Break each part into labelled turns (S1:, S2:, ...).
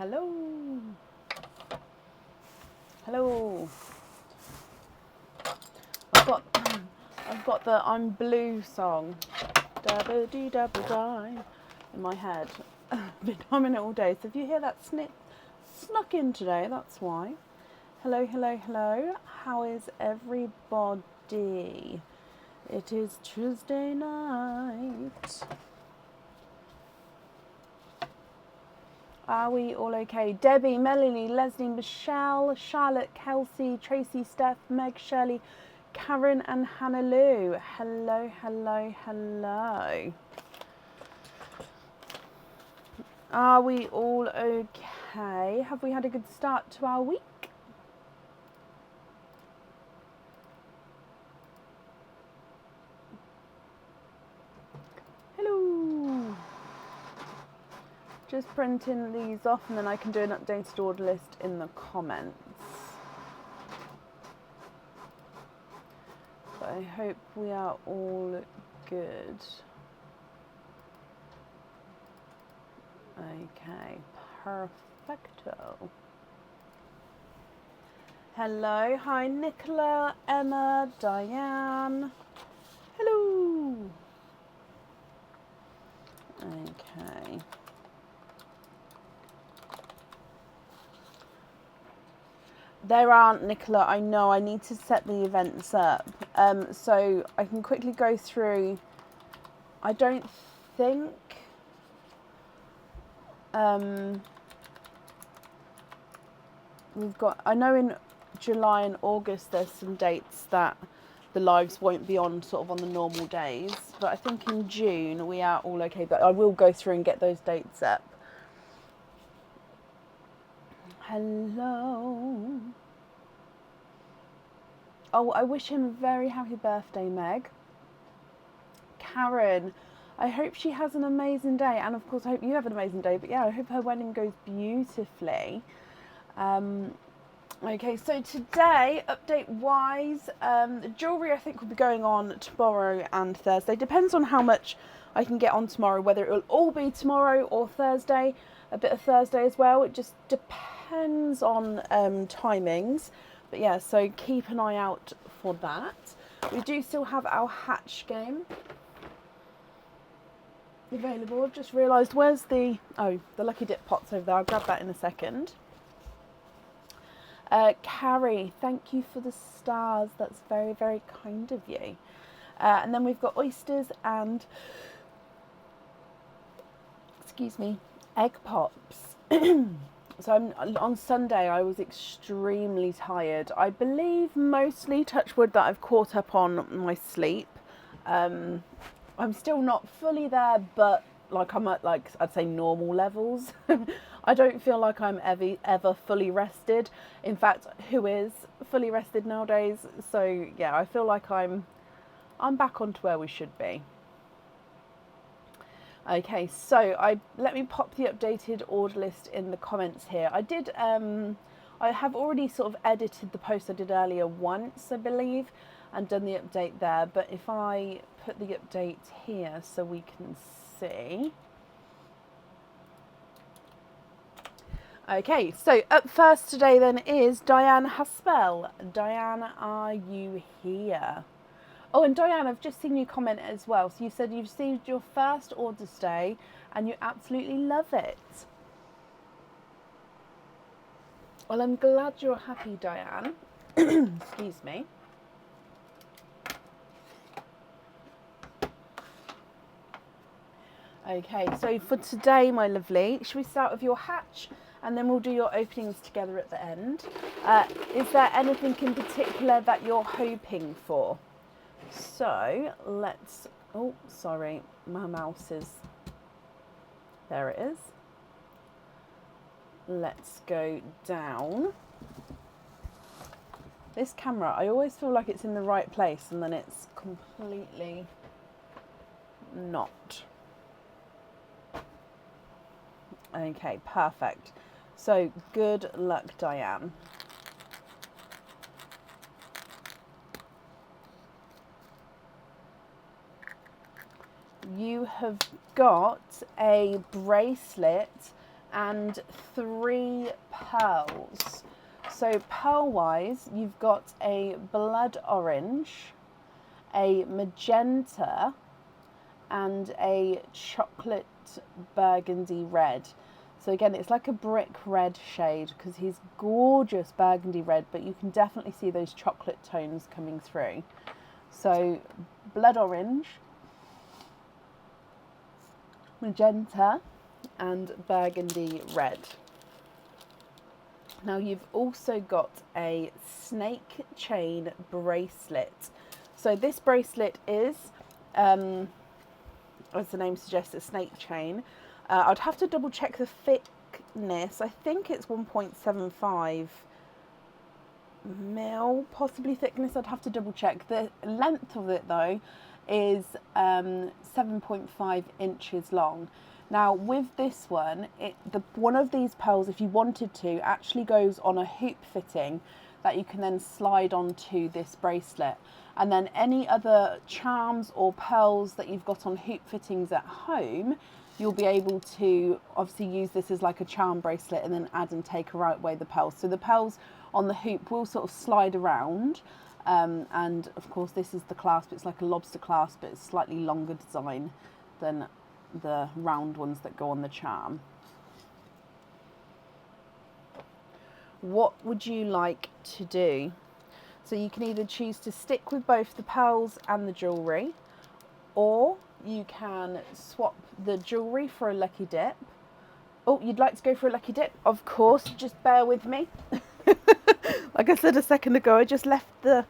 S1: Hello. Hello. I've got the I'm Blue song. Double dee double die in my head. Been humming it all day. So if you hear that snuck in today, that's why. Hello, hello, hello. How is everybody? It is Tuesday night. Are we all okay? Debbie, Melanie, Leslie, Michelle, Charlotte, Kelsey, Tracy, Steph, Meg, Shirley, Karen and Hannah Lou. Hello, hello, hello. Are we all okay? Have we had a good start to our week? Hello. Just printing these off and then I can do an updated order list in the comments. But I hope we are all good. Okay, perfecto. Hello, hi Nicola, Emma, Diane. Hello. Okay. There aren't, Nicola, I know, I need to set the events up. So I can quickly go through. I don't think we've got, I know in July and August there's some dates that the lives won't be on sort of on the normal days, but I think in June we are all okay, but I will go through and get those dates up. Hello. Oh, I wish him a very happy birthday, Meg. Karen, I hope she has an amazing day, and of course I hope you have an amazing day, but yeah, I hope her wedding goes beautifully. Okay, so today, update-wise, the jewellery I think will be going on tomorrow and Thursday. Depends on how much I can get on tomorrow, whether it will all be tomorrow or Thursday, a bit of Thursday as well. It just depends on timings. But yeah, so keep an eye out for that. We do still have our hatch game available. I've just realised, where's the lucky dip pots over there. I'll grab that in a second. Carrie, thank you for the stars. That's very, very kind of you. And then we've got oysters and, excuse me, egg pops. So on Sunday I was extremely tired. I believe mostly, touch wood, that I've caught up on my sleep. I'm still not fully there, but like I'm at, like, I'd say normal levels. I don't feel like I'm ever fully rested. In fact, who is fully rested nowadays? So yeah, I feel like I'm back onto where we should be. Okay, so let me pop the updated order list in the comments here. I have already sort of edited the post I did earlier once, I believe, and done the update there. But if I put the update here so we can see. Okay, so up first today then is Diane Haspel. Diane, are you here? Oh, and Diane, I've just seen you comment as well. So you said you've received your first order today and you absolutely love it. Well, I'm glad you're happy, Diane. Excuse me. Okay, so for today, my lovely, should we start with your hatch and then we'll do your openings together at the end? Is there anything in particular that you're hoping for? So let's, oh, sorry, my mouse is, there it is. Let's go down. This camera, I always feel like it's in the right place and then it's completely not. Okay, perfect. So good luck, Diane. You have got a bracelet and 3 pearls. So pearl-wise, you've got a blood orange, a magenta, and a chocolate burgundy red. So again, it's like a brick red shade because he's gorgeous burgundy red, but you can definitely see those chocolate tones coming through. So blood orange, magenta, and burgundy red. Now you've also got a snake chain bracelet. So this bracelet is, as the name suggests, a snake chain. I'd have to double check the thickness. I think it's 1.75 mil, possibly thickness. I'd have to double check. The length of it though is 7.5 inches long. Now with this one, one of these pearls, if you wanted to, actually goes on a hoop fitting that you can then slide onto this bracelet. And then any other charms or pearls that you've got on hoop fittings at home, you'll be able to obviously use this as like a charm bracelet and then add and take away the pearls. So the pearls on the hoop will sort of slide around. And of course this is the clasp. It's like a lobster clasp, but it's slightly longer design than the round ones that go on the charm. What would you like to do? So you can either choose to stick with both the pearls and the jewellery, or you can swap the jewellery for a lucky dip. Oh, you'd like to go for a lucky dip? Of course, just bear with me. Like I said a second ago, I just left the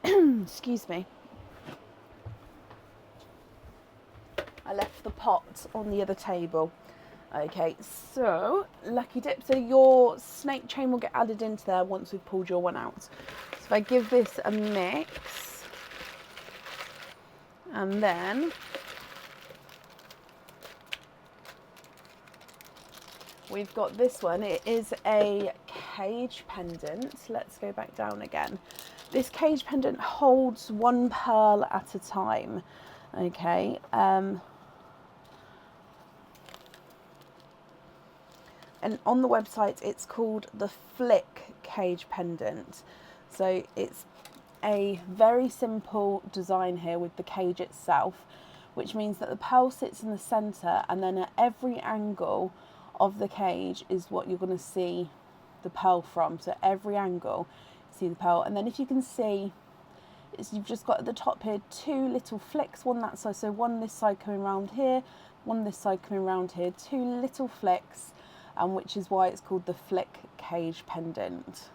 S1: excuse me. I left the pot on the other table. Okay, so lucky dip. So your snake chain will get added into there once we've pulled your one out. So if I give this a mix, and then we've got this one. It is a cage pendant. Let's go back down again. This cage pendant holds 1 pearl at a time. Okay. And on the website, it's called the Flick cage pendant. So it's a very simple design here with the cage itself, which means that the pearl sits in the center, and then at every angle of the cage is what you're going to see the pearl from. So every angle, see the pearl. And then if you can see, you've just got at the top here 2 little flicks, one that side, so one this side coming around here, one this side coming around here, 2 little flicks, and which is why it's called the Flick cage pendant.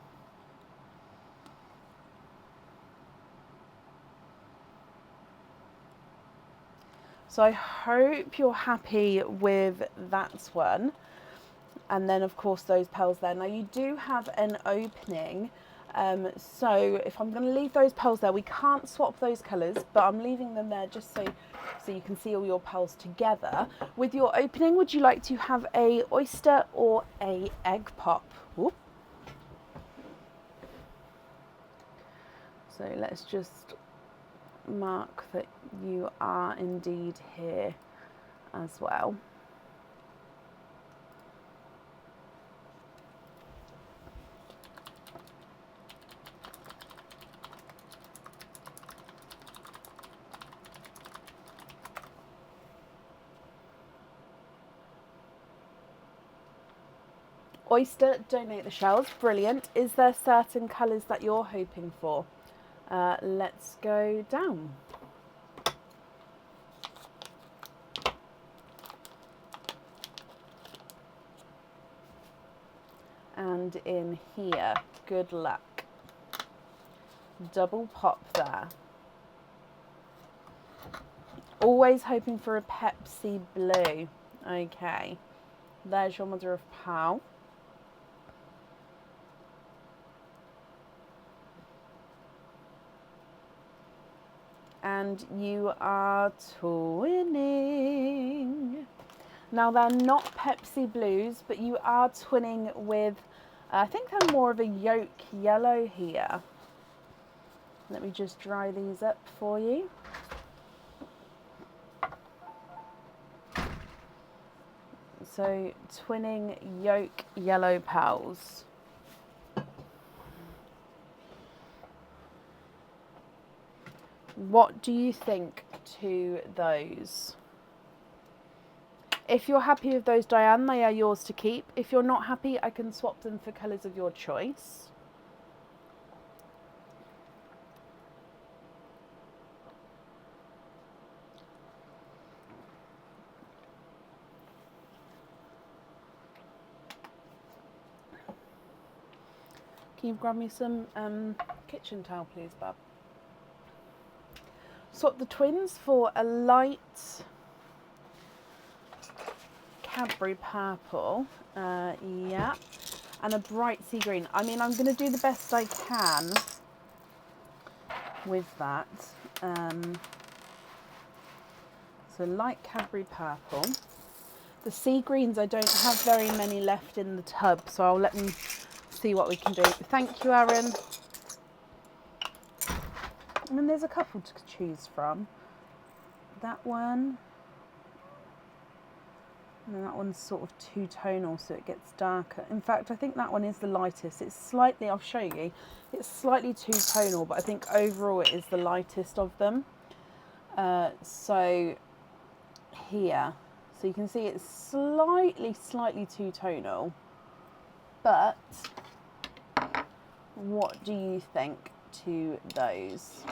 S1: So I hope you're happy with that one. And then of course those pearls there. Now you do have an opening. So if I'm going to leave those pearls there, we can't swap those colours, but I'm leaving them there just so you can see all your pearls together. With your opening, would you like to have a oyster or a egg pop? Whoop. So let's just mark that you are indeed here as well. Oyster, donate the shells, brilliant. Is there certain colours that you're hoping for? Let's go down. And in here, good luck. Double pop there. Always hoping for a Pepsi blue. Okay, there's your mother of pearl. And you are twinning. Now they're not Pepsi blues, but you are twinning with, I think they're more of a yolk yellow here. Let me just dry these up for you. So twinning yolk yellow pals. What do you think to those? If you're happy with those, Diane, they are yours to keep. If you're not happy, I can swap them for colours of your choice. Can you grab me some kitchen towel, please, Bab? Swap the twins for a light Cadbury purple, yeah, and a bright sea green. I mean, I'm going to do the best I can with that. So light Cadbury purple. The sea greens, I don't have very many left in the tub, so I'll let them see what we can do. Thank you, Aaron. I mean, there's a couple to choose from. That one. And that one's sort of two-tonal, so it gets darker. In fact, I think that one is the lightest. It's slightly, I'll show you, it's slightly two-tonal, but I think overall it is the lightest of them. So here, so you can see it's slightly two-tonal, but what do you think to those?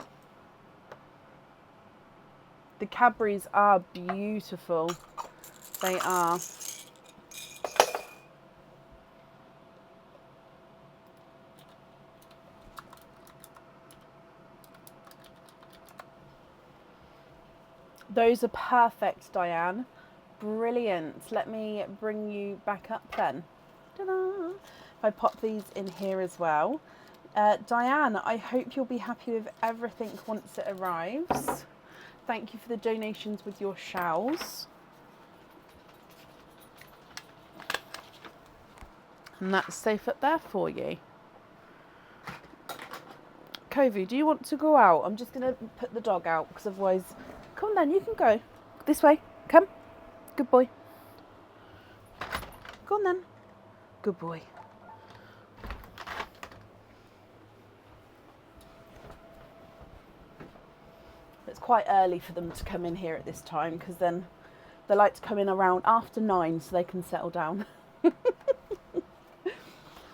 S1: The Cadburys are beautiful. They are. Those are perfect, Diane. Brilliant. Let me bring you back up then. Ta-da! If I pop these in here as well. Diane, I hope you'll be happy with everything once it arrives. Thank you for the donations with your shells. And that's safe up there for you. Kovu, do you want to go out? I'm just going to put the dog out because otherwise... Come on then, you can go. This way. Come. Good boy. Go on then. Good boy. It's quite early for them to come in here at this time because then they like to come in around after 9 so they can settle down.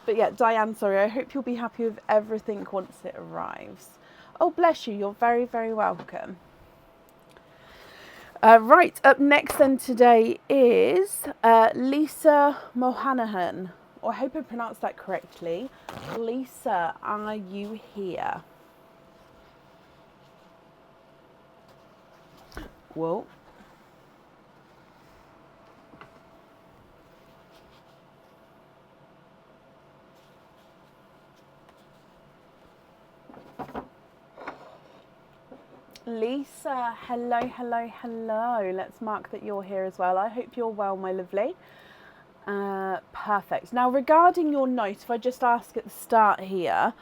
S1: But yeah, Diane, sorry, I hope you'll be happy with everything once it arrives. Oh, bless you. You're very, very welcome. Right, up next then today is Lisa Mohanahan. I hope I pronounced that correctly. Lisa, are you here? Whoa. Lisa, hello, hello, hello. Let's mark that you're here as well. I hope you're well, my lovely. Perfect. Now, regarding your note, if I just ask at the start here,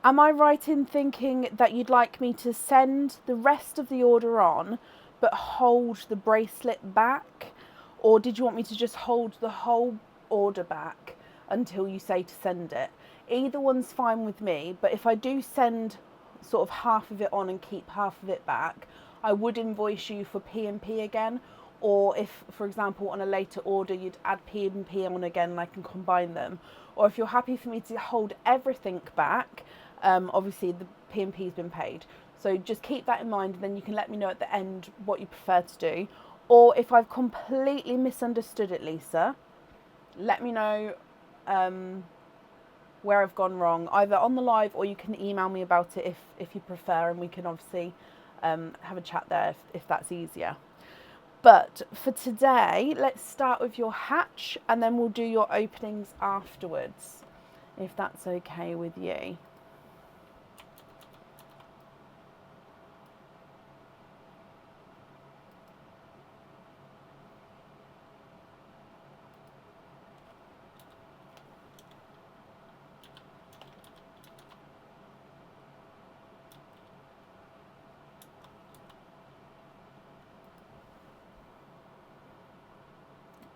S1: am I right in thinking that you'd like me to send the rest of the order on, but hold the bracelet back? Or did you want me to just hold the whole order back until you say to send it? Either one's fine with me, but if I do send sort of half of it on and keep half of it back, I would invoice you for P&P again. Or if, for example, on a later order, you'd add P&P on again and I can combine them. Or if you're happy for me to hold everything back, obviously the P&P's been paid. So just keep that in mind and then you can let me know at the end what you prefer to do. Or if I've completely misunderstood it, Lisa, let me know where I've gone wrong, either on the live or you can email me about it if you prefer, and we can obviously have a chat there if that's easier. But for today, let's start with your hatch and then we'll do your openings afterwards, if that's okay with you.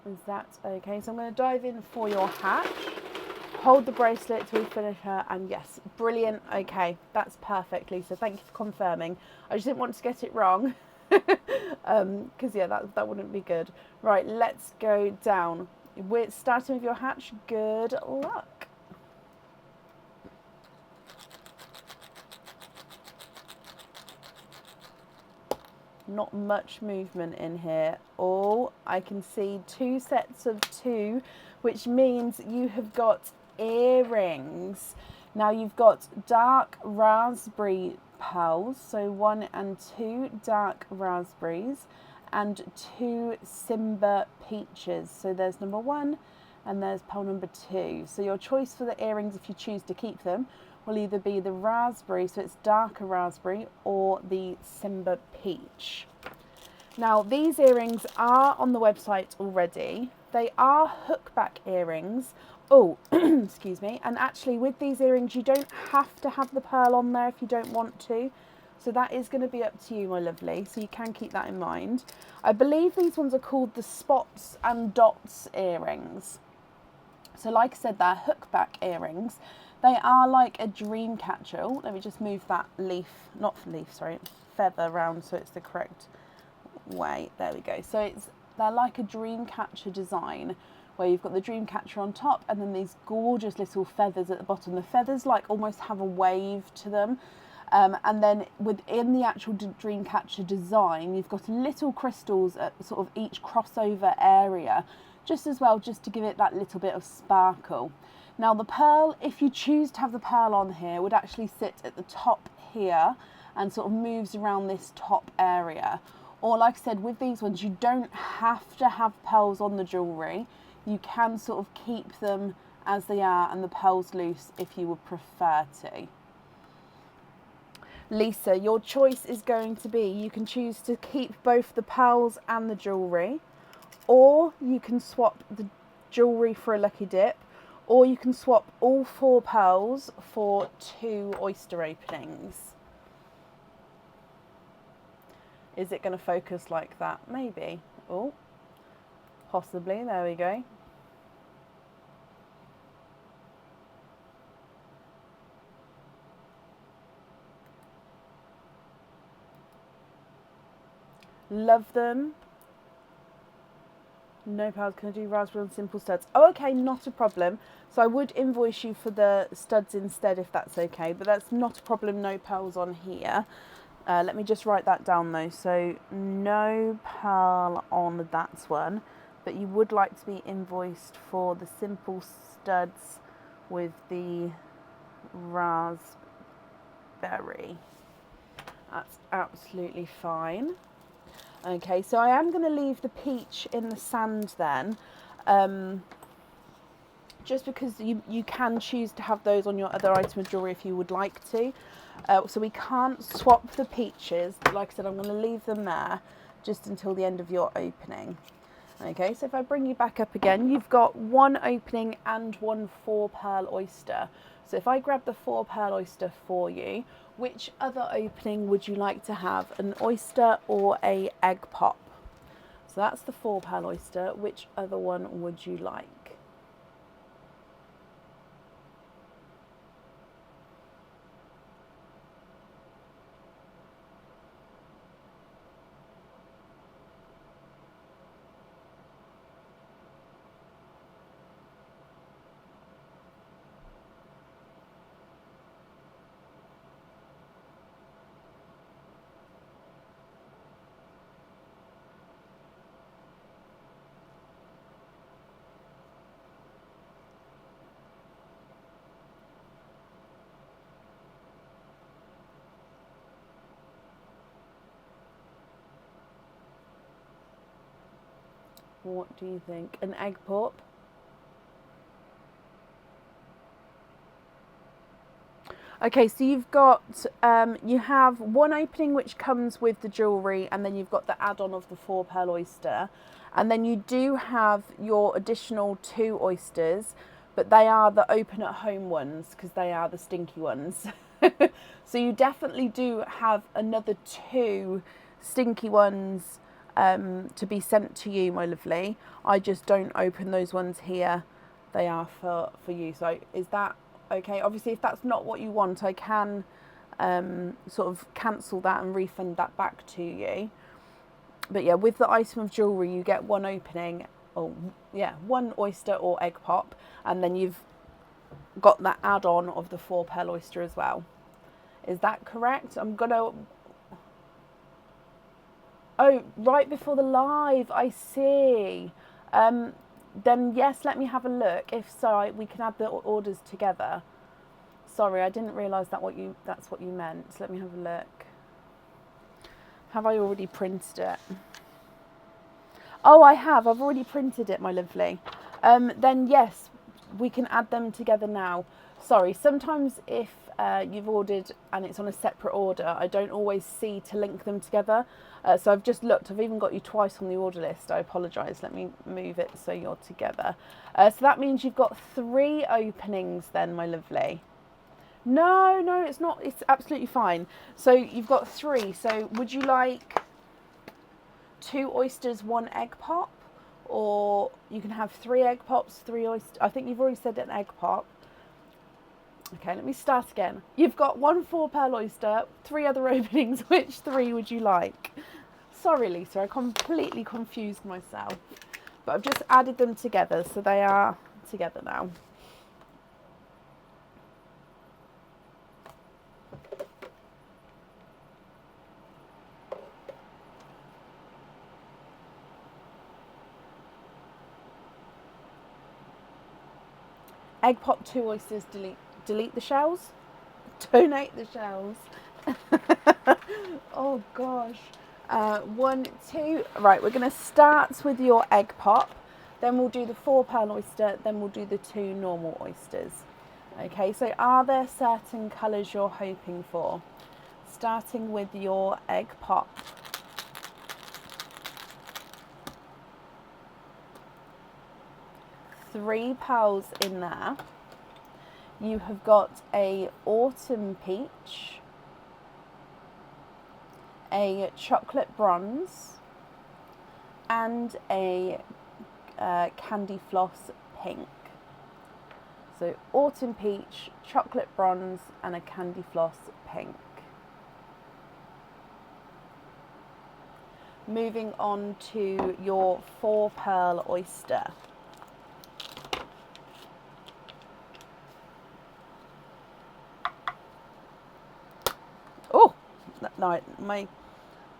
S1: Is that okay? So I'm going to dive in for your hatch. Hold the bracelet till we finish her, and yes, brilliant. Okay, that's perfect, Lisa. Thank you for confirming. I just didn't want to get it wrong, because yeah, that wouldn't be good. Right, let's go down. We're starting with your hatch. Good luck. Not much movement in here. Oh, I can see 2 sets of 2, which means you have got earrings. Now you've got dark raspberry pearls, so 1 and 2 dark raspberries, and 2 Simba peaches. So there's number 1 and there's pearl number 2. So your choice for the earrings, if you choose to keep them, will either be the raspberry, so it's darker raspberry, or the Simba peach. Now these earrings are on the website already. They are hookback earrings. Oh, excuse me. And actually with these earrings, you don't have to have the pearl on there if you don't want to. So that is going to be up to you, my lovely. So you can keep that in mind. I believe these ones are called the spots and dots earrings. So like I said, they're hookback earrings. They are like a dream catcher. Oh, let me just move that feather around so it's the correct way. There we go. So they're like a dream catcher design, where you've got the dream catcher on top and then these gorgeous little feathers at the bottom. The feathers like almost have a wave to them. And then within the actual dream catcher design, you've got little crystals at sort of each crossover area, just to give it that little bit of sparkle. Now the pearl, if you choose to have the pearl on here, would actually sit at the top here and sort of moves around this top area. Or like I said, with these ones, you don't have to have pearls on the jewellery. You can sort of keep them as they are and the pearls loose if you would prefer to. Lisa, your choice is going to be, you can choose to keep both the pearls and the jewellery, or you can swap the jewellery for a lucky dip, or you can swap all 4 pearls for 2 oyster openings. Is it going to focus like that? Maybe. Oh, possibly. There we go. Love them. No pearls, can I do raspberry and simple studs? Oh, okay, not a problem. So I would invoice you for the studs instead if that's okay, but that's not a problem, no pearls on here. Let me just write that down though. So no pearl on that one, but you would like to be invoiced for the simple studs with the raspberry. That's absolutely fine. Okay, so I am going to leave the peach in the sand then, just because you can choose to have those on your other item of jewellery if you would like to. So we can't swap the peaches, but like I said, I'm going to leave them there just until the end of your opening. Okay, so if I bring you back up again, you've got 1 opening and 1 4 pearl oyster. So if I grab the 4 pearl oyster for you, which other opening would you like to have, an oyster or a egg pop? So that's the 4 pearl oyster. Which other one would you like? What do you think? An egg pop? Okay, so you've got, you have 1 opening which comes with the jewellery, and then you've got the add-on of the 4 pearl oyster. And then you do have your additional 2 oysters, but they are the open at home ones because they are the stinky ones. So you definitely do have another 2 stinky ones to be sent to you, my lovely. I just don't open those ones here. They are for you. So is that okay? Obviously, if that's not what you want, I can sort of cancel that and refund that back to you. But yeah, with the item of jewellery, you get one opening, or yeah, one oyster or egg pop, and then you've got that add-on of the 4 pearl oyster as well. Is that correct? I'm gonna... Oh, right before the live, I see. Then yes, let me have a look. If so, we can add the orders together. Sorry, I didn't realise that's what you meant. Let me have a look. Have I already printed it? Oh, I have. I've already printed it, my lovely. Then yes, we can add them together now. Sorry, sometimes if you've ordered and it's on a separate order, I don't always see to link them together. So I've just looked. I've even got you twice on the order list. I apologise. Let me move it so you're together. So that means you've got 3 openings then, my lovely. No, it's not. It's absolutely fine. So you've got 3. So would you like 2 oysters, 1 egg pop? Or you can have 3 egg pops, 3 oysters. I think you've already said an egg pop. Okay, let me start again. You've got 1 4 pearl oyster, 3 other openings. Which 3 would you like? Sorry, Lisa, I completely confused myself. But I've just added them together, so they are together now. Egg pop, 2 oysters, delete the shells? Donate the shells. Oh gosh. 1 2. Right, we're going to start with your egg pop, then we'll do the 4 pearl oyster, then we'll do the 2 normal oysters. Okay, so are there certain colours you're hoping for? Starting with your egg pop. Three pearls in there. You have got a autumn peach, a chocolate bronze, and a candy floss pink. So autumn peach, chocolate bronze, and a candy floss pink. Moving on to your 4 pearl oyster. Oh, no,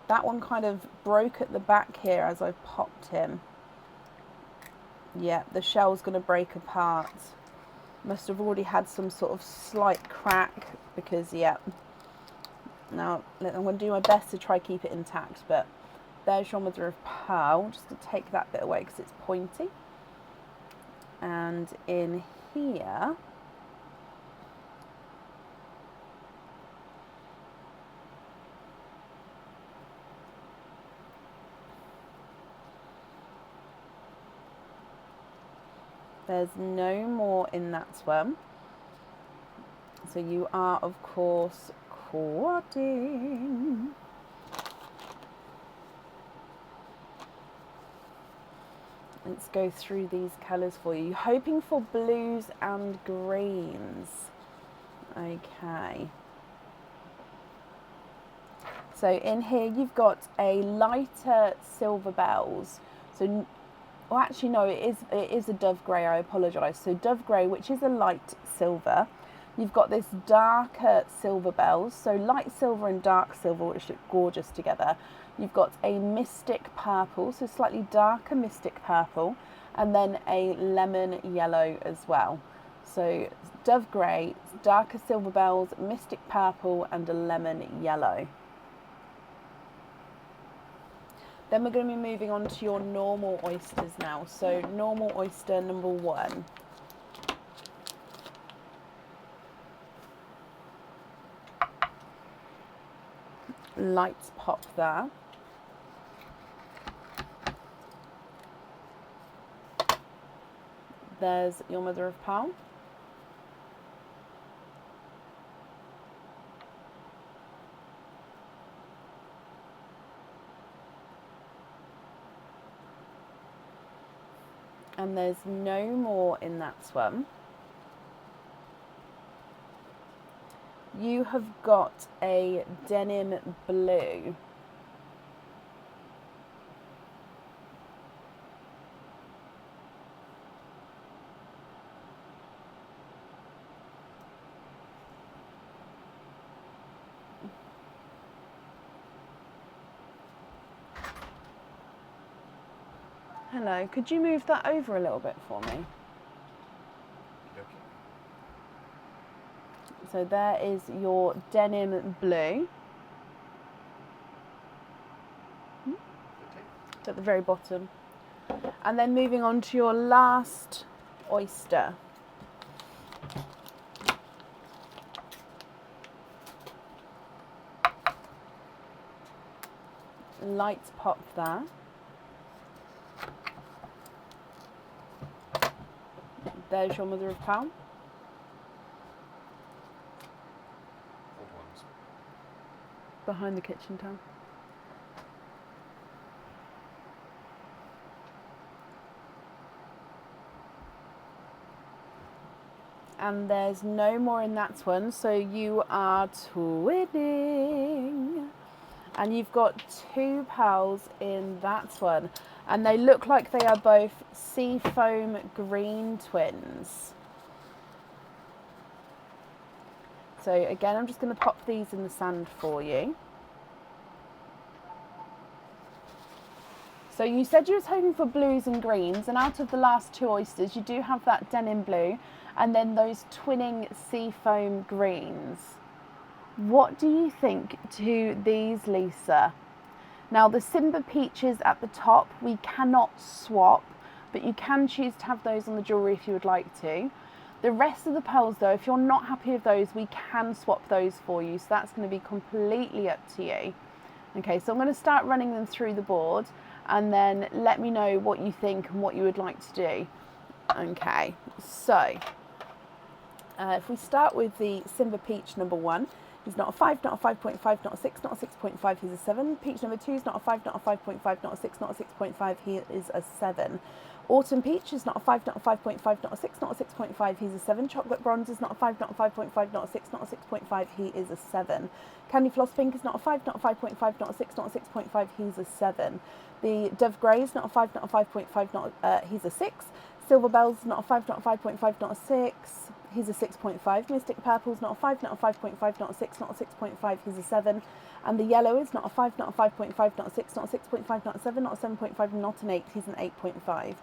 S1: that one kind of broke at the back here as I popped him. Yeah, the shell's going to break apart. Must have already had some sort of slight crack because, yeah. Now, I'm going to do my best to try keep it intact, but there's your mother of pearl. Just going to take that bit away because it's pointy. And in here, there's no more in that one. So you are, of course, quadding. Let's go through these colours for you. Hoping for blues and greens. Okay. So in here you've got a lighter silver bells. So, well, actually no, it is a dove grey. I apologise. So dove grey, which is a light silver. You've got this darker silver bells. So light silver and dark silver, which look gorgeous together. You've got a mystic purple, so slightly darker mystic purple, and then a lemon yellow as well. So dove grey, darker silver bells, mystic purple, and a lemon yellow. Then we're going to be moving on to your normal oysters now. So normal oyster number 1. Lights pop there. There's your mother of pearl. And there's no more in that one. You have got a denim blue. Hello, could you move that over a little bit for me?
S2: Okay.
S1: So there is your denim blue. It's at the very bottom. And then moving on to your last oyster. Lights pop there. There's your mother of pearl.
S2: Old ones.
S1: Behind the kitchen towel. And there's no more in that one, so you are twinning. And you've got 2 pearls in that one. And they look like they are both seafoam green twins. So again, I'm just going to pop these in the sand for you. So you said you was hoping for blues and greens, and out of the last 2 oysters, you do have that denim blue and then those twinning seafoam greens. What do you think to these, Lisa? Now the Simba peaches at the top, we cannot swap, but you can choose to have those on the jewellery if you would like to. The rest of the pearls though, if you're not happy with those, we can swap those for you. So that's going to be completely up to you. Okay, so I'm going to start running them through the board and then let me know what you think and what you would like to do. Okay, so if we start with the Simba peach number 1, he's not a 5, not a 5.5, not a 6, not a 6.5, he's a 7. Peach number 2 is not a 5, not a 5.5, not a 6, not a 6.5, he is a 7. Autumn peach is not a 5, not a 5.5, not a 6, not a 6.5, he's a 7. Chocolate bronze is not a 5, not a 5.5, not a 6, not a 6.5, he is a 7. Candy floss pink is not a 5, not a 5.5, not a 6, not a 6.5, he's a 7. The dove grey is not a 5, not a 5.5, he's a 6. Silver bells is not a 5, not a 5.5, not a 6. He's a 6.5. Mystic purple's not a 5, not a 5.5, not a 6, not a 6.5, he's a 7. And the yellow is not a 5, not a 5.5, not a 6, not a 6.5, not a 7, not a 7.5, not an 8, he's an 8.5.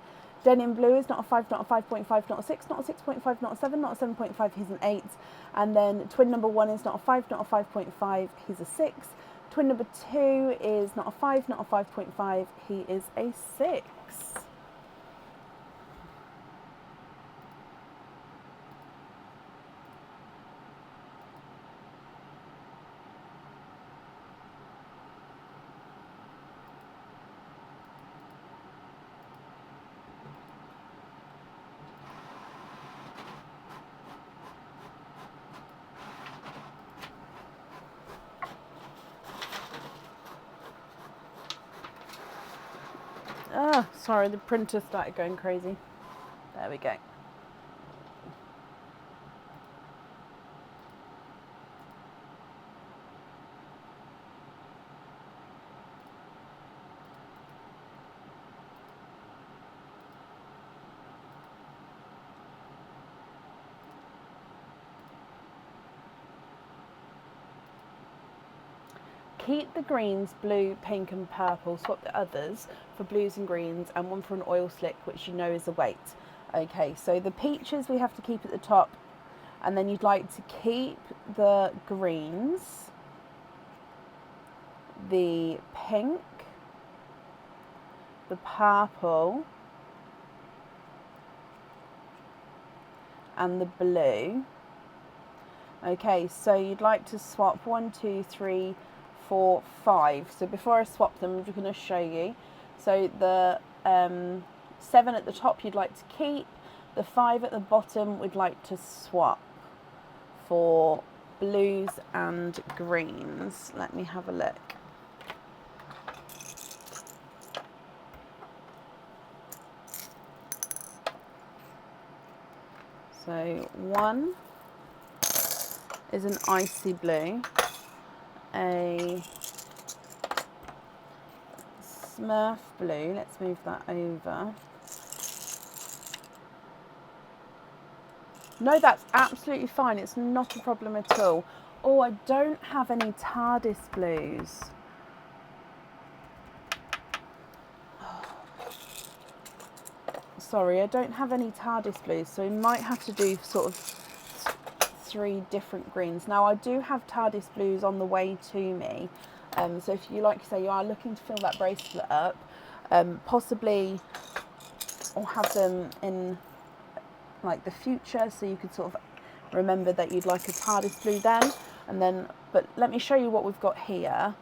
S1: Denim blue is not a 5, not a 5.5, not a 6, not a 6.5, not a 7, not a 7.5, he's an 8. And then twin number 1 is not a 5, not a 5.5, he's a 6. Twin number 2 is not a 5, not a 5.5, he is a 6. Oh, sorry, the printer started going crazy. There we go. Keep the greens, blue, pink and purple. Swap the others for blues and greens and one for an oil slick, which you know is a weight. Okay, so the peaches we have to keep at the top, and then you'd like to keep the greens, the pink, the purple and the blue. Okay, so you'd like to swap 1, 2, 3, 4, 5. So before I swap them, I'm just going to show you. So the 7 at the top you'd like to keep, the 5 at the bottom we'd like to swap for blues and greens. Let me have a look. So one is an icy blue, a Smurf blue, let's move that over. No, that's absolutely fine, it's not a problem at all. Oh, I don't have any TARDIS blues. Sorry, I don't have any TARDIS blues, so we might have to do sort of 3 different greens. Now, I do have TARDIS blues on the way to me, so if you, like you say, you are looking to fill that bracelet up, possibly, or have them in like the future, so you could sort of remember that you'd like a TARDIS blue then, and then, but let me show you what we've got here,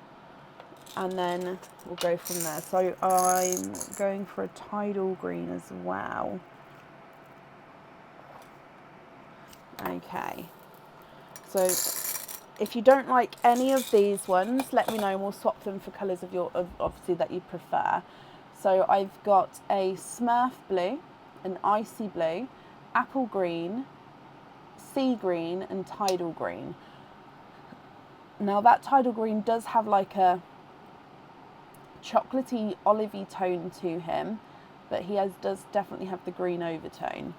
S1: and then we'll go from there. So I'm going for a tidal green as well. Okay, so if you don't like any of these ones, let me know and we'll swap them for colours of your, obviously, that you prefer. So I've got a Smurf blue, an icy blue, apple green, sea green and tidal green. Now that tidal green does have like a chocolatey olivey tone to him, but he does definitely have the green overtone.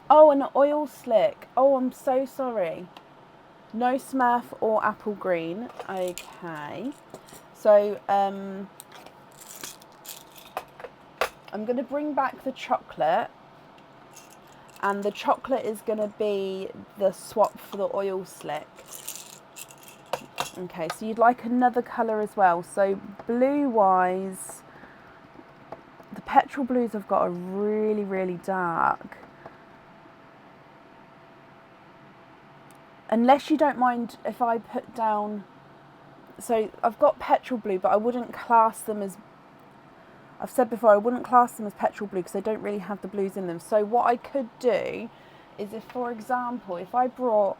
S1: Oh, an oil slick. Oh, I'm so sorry. No Smurf or apple green. Okay. So, I'm going to bring back the chocolate. And the chocolate is going to be the swap for the oil slick. Okay, so you'd like another colour as well. So blue-wise, the petrol blues I've got are really, really dark. Unless you don't mind if I put down... So I've got petrol blue, but I wouldn't class them as... I've said before, I wouldn't class them as petrol blue because they don't really have the blues in them. So what I could do is if, for example, if I brought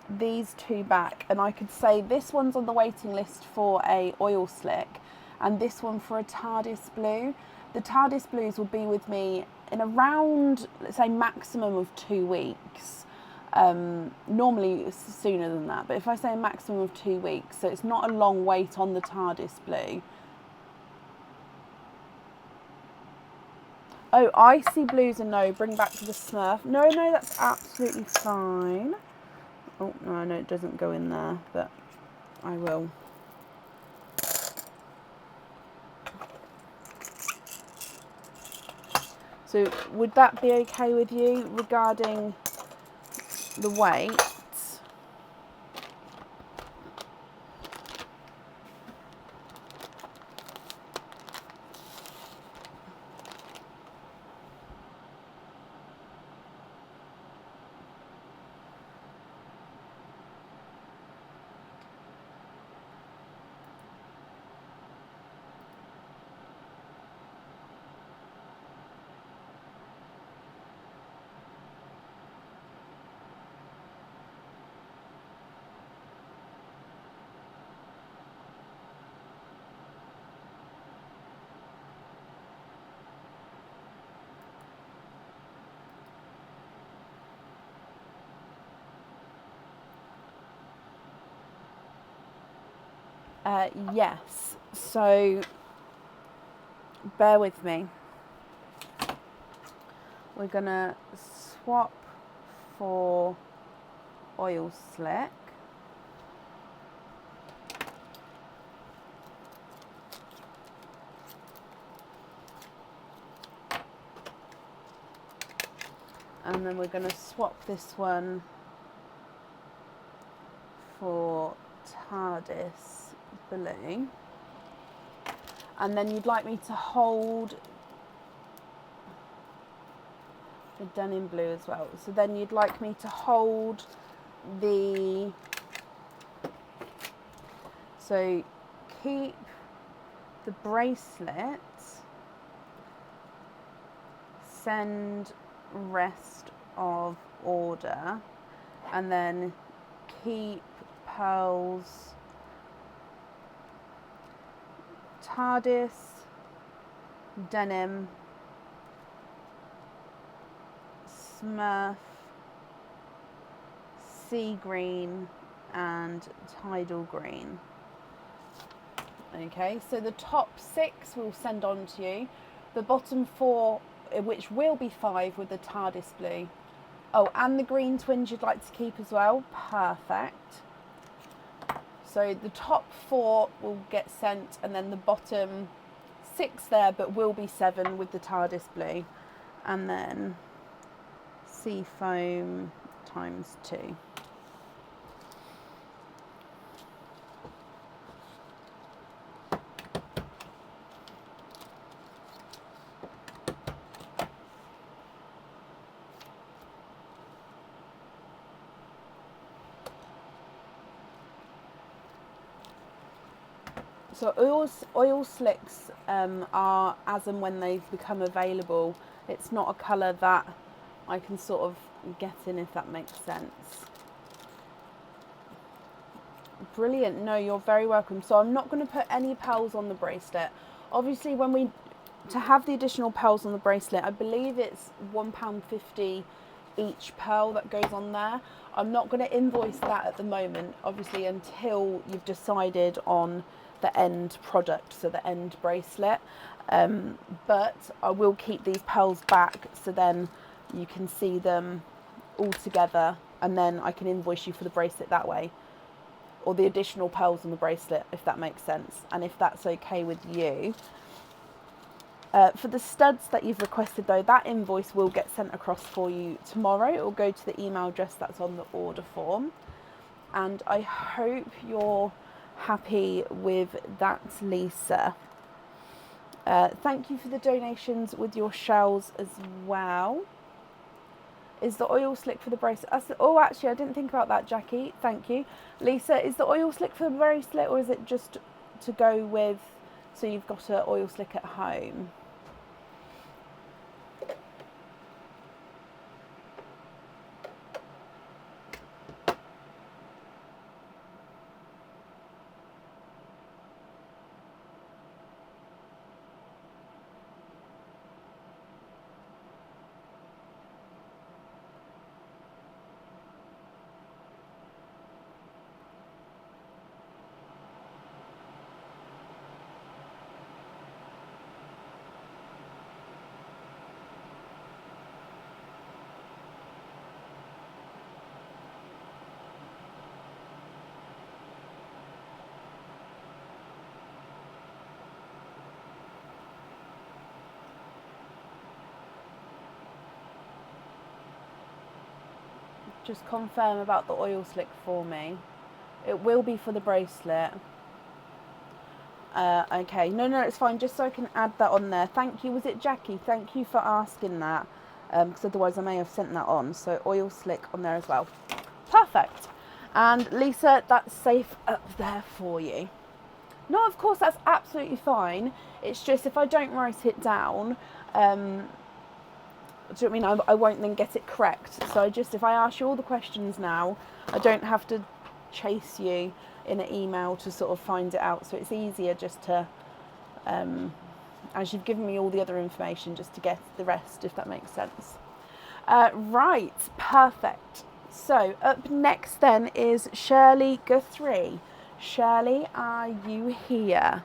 S1: these 2 back and I could say this one's on the waiting list for a oil slick and this one for a TARDIS blue. The TARDIS blues will be with me in around, let's say, maximum of 2 weeks. Normally it's sooner than that, but if I say a maximum of 2 weeks, so it's not a long wait on the TARDIS blue. Oh, icy blues and no, bring back to the Smurf. No, that's absolutely fine. Oh, no, I know it doesn't go in there, but I will. So would that be okay with you regarding the weight? Yes, so bear with me. We're gonna swap for oil slick. And then we're gonna swap this one for TARDIS blue. And then you'd like me to hold the denim blue as well. So then you'd like me to hold the So keep the bracelet, send rest of order, and then keep pearls, TARDIS, denim, Smurf, sea green, and tidal green. Okay, so the top 6 we'll send on to you. The bottom 4, which will be 5 with the TARDIS blue. Oh, and the green twins you'd like to keep as well. Perfect. So the top 4 will get sent, and then the bottom 6 there, but will be 7 with the TARDIS blue. And then sea foam times 2. So oil slicks are as and when they become available. It's not a colour that I can sort of get in, if that makes sense. Brilliant. No, you're very welcome. So I'm not going to put any pearls on the bracelet. Obviously, to have the additional pearls on the bracelet, I believe it's £1.50 each pearl that goes on there. I'm not going to invoice that at the moment, obviously, until you've decided on the end product, so the end bracelet. But I will keep these pearls back, so then you can see them all together, and then I can invoice you for the bracelet that way, or the additional pearls on the bracelet, if that makes sense, and if that's okay with you. For the studs that you've requested though, that invoice will get sent across for you tomorrow. It will go to the email address that's on the order form. And I hope you're happy with that, Lisa. Thank you for the donations with your shells as well. Is the oil slick for the bracelet? Oh, actually, I didn't think about that, Jackie. Thank you. Lisa, is the oil slick for the bracelet, or is it just to go with, so you've got an oil slick at home? Just confirm about the oil slick for me. It will be for the bracelet. Okay, no, it's fine, just so I can add that on there. Thank you. Was it Jackie? Thank you for asking that, because otherwise I may have sent that on. So oil slick on there as well. Perfect. And Lisa, that's safe up there for you. No, of course, that's absolutely fine. It's just if I don't write it down, do you know what I mean? I won't then get it correct. So if I ask you all the questions now, I don't have to chase you in an email to sort of find it out. So it's easier just to, as you've given me all the other information, just to get the rest, if that makes sense. Right, perfect. So up next then is Shirley Guthrie. Shirley, are you here?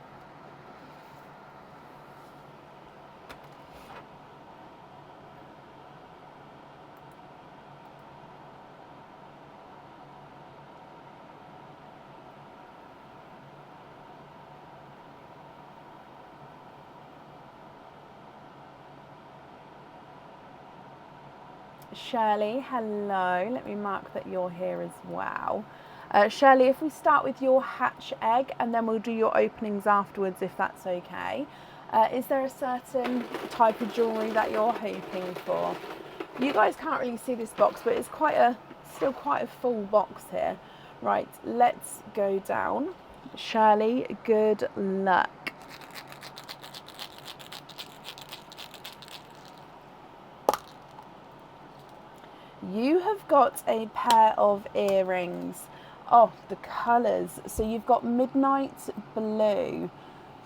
S1: Shirley, hello. Let me mark that you're here as well. Shirley, if we start with your hatch egg and then we'll do your openings afterwards, if that's okay. Is there a certain type of jewellery that you're hoping for? You guys can't really see this box, but it's still quite a full box here. Right, let's go down. Shirley, good luck. You have got a pair of earrings. Oh, the colours. So you've got midnight blue.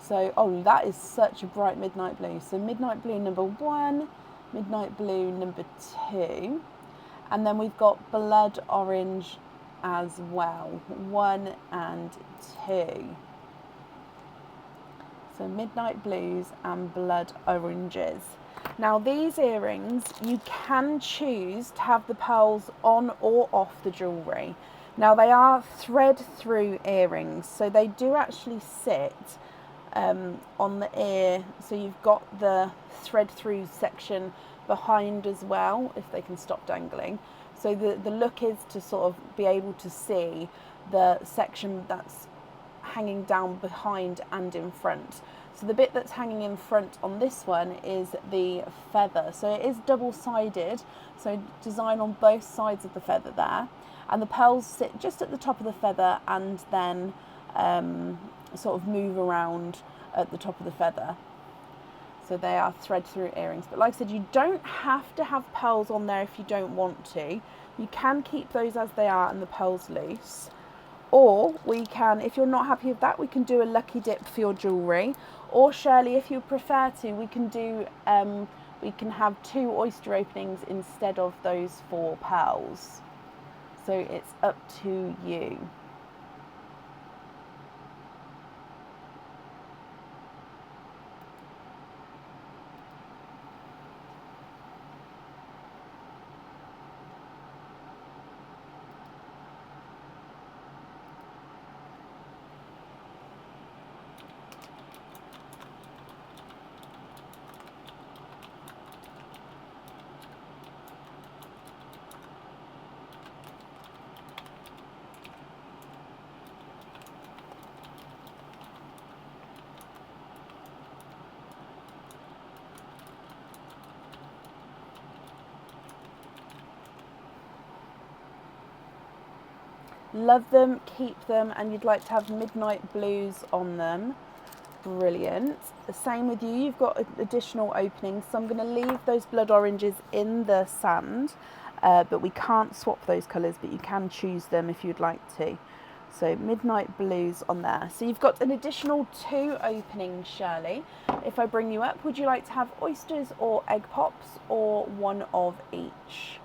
S1: So, oh, that is such a bright midnight blue. So midnight blue number 1, midnight blue number 2. And then we've got blood orange as well, 1 and 2. So midnight blues and blood oranges. Now these earrings, you can choose to have the pearls on or off the jewellery. Now they are thread through earrings, so they do actually sit on the ear. So you've got the thread through section behind as well, if they can stop dangling. So the look is to sort of be able to see the section that's hanging down behind and in front. So the bit that's hanging in front on this one is the feather. So it is double-sided, so design on both sides of the feather there. And the pearls sit just at the top of the feather and then sort of move around at the top of the feather. So they are thread through earrings. But like I said, you don't have to have pearls on there if you don't want to. You can keep those as they are and the pearls loose. Or we can, if you're not happy with that, we can do a lucky dip for your jewellery. Or Shirley, if you prefer to, we can do, we can have 2 oyster openings instead of those 4 pearls. So it's up to you. Love them, keep them, and you'd like to have midnight blues on them. Brilliant. The same with you, you've got additional openings, so I'm going to leave those blood oranges in the sand, but we can't swap those colours, but you can choose them if you'd like to. So midnight blues on there. So you've got an additional 2 openings, Shirley. If I bring you up, would you like to have oysters or egg pops, or one of each?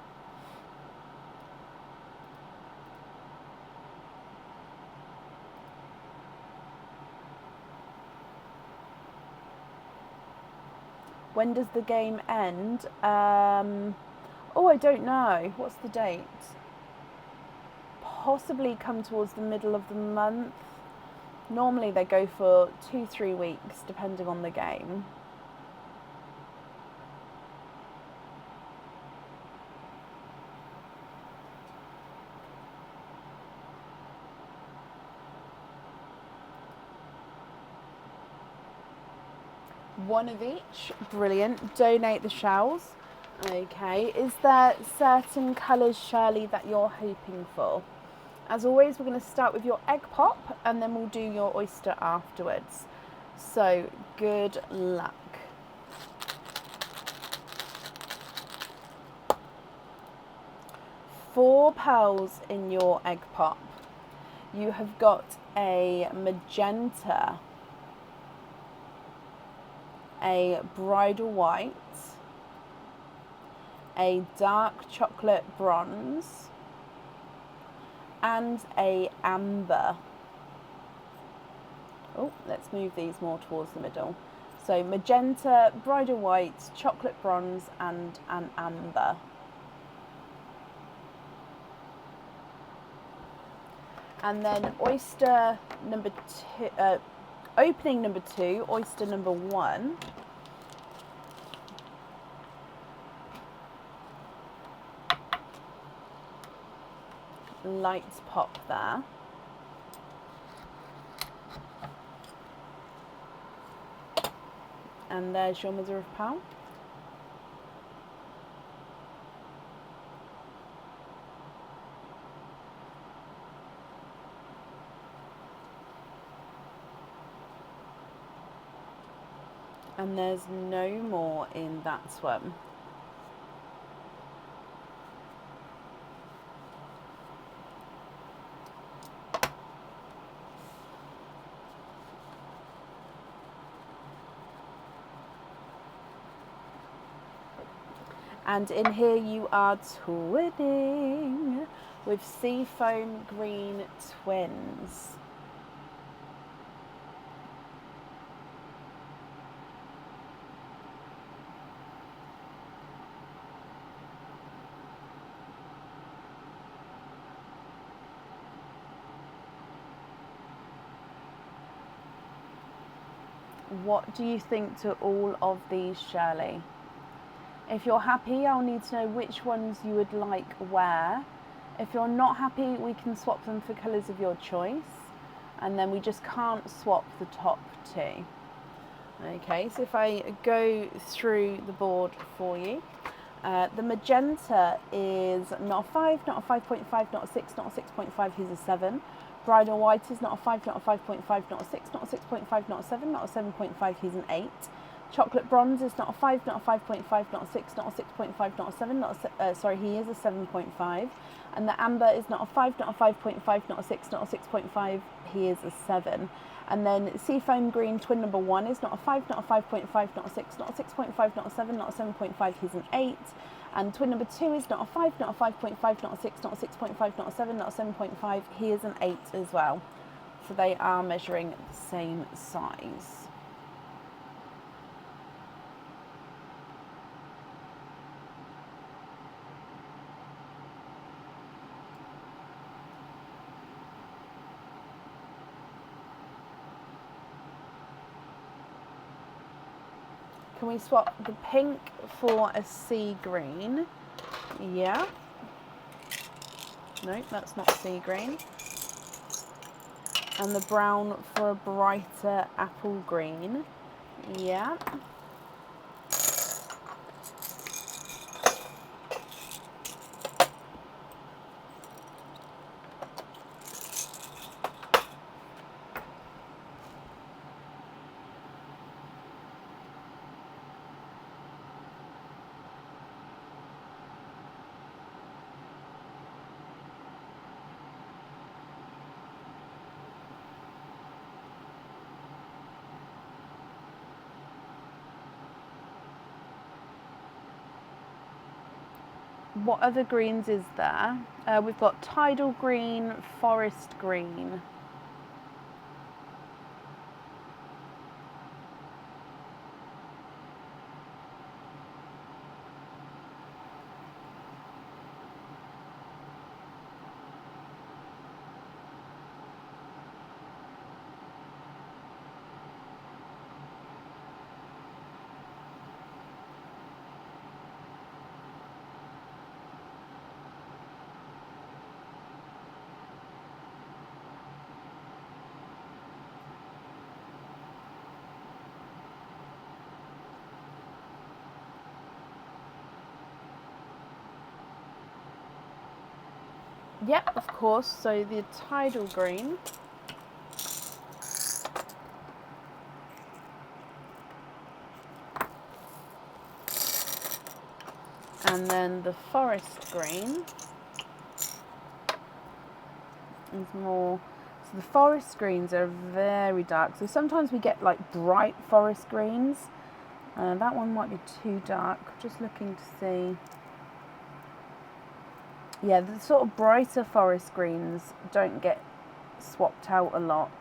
S1: When does the game end? Oh, I don't know. What's the date? Possibly come towards the middle of the month. Normally they go for 2-3 weeks, depending on the game. One of each, brilliant. Donate the shells. Okay, is there certain colours, Shirley, that you're hoping for? As always, we're going to start with your egg pop and then we'll do your oyster afterwards. So, good luck. Four pearls in your egg pop. You have got a magenta, a bridal white, a dark chocolate bronze, and a amber. Oh, let's move these more towards the middle. So magenta, bridal white, chocolate bronze, and an amber. And then oyster number 2, opening number 2, oyster number 1. Lights pop there. And there's your mother of pearl. And there's no more in that one. And in here you are twinning with Seafoam Green Twins. What do you think to all of these, Shirley? If you're happy, I'll need to know which ones you would like where. If you're not happy, we can swap them for colours of your choice. And then we just can't swap the top two. Okay, so if I go through the board for you, the magenta is not a 5, not a 5.5, not a 6, not a 6.5, he's a 7. Bridal white is not a 5, not a 5.5, not a 6, not a 6.5, not a 7, not a 7.5, he's an 8. Chocolate bronze is not a 5, not a 5.5, not a 6, not a 6.5, not a 7, not a sorry, he is a 7.5. And the amber is not a 5, not a 5.5, not a 6, not a 6.5, he is a 7. And then Seafoam Green twin number 1 is not a 5, not a 5.5, not a 6, not a 6.5, not a 7, not a 7.5, he's an 8. And twin number 2 is not a 5, not a 5.5, not a 6, not a 6.5, not a 7, not a 7.5, he is an 8 as well. So they are measuring the same size. Can we swap the pink for a sea green? Yeah. No, that's not sea green. And the brown for a brighter apple green. Yeah. What other greens is there? We've got tidal green, forest green. Yep, of course. So the tidal green. And then the forest green is more, so the forest greens are very dark. So sometimes we get like bright forest greens. That one might be too dark. Just looking to see. Yeah, the sort of brighter forest greens don't get swapped out a lot.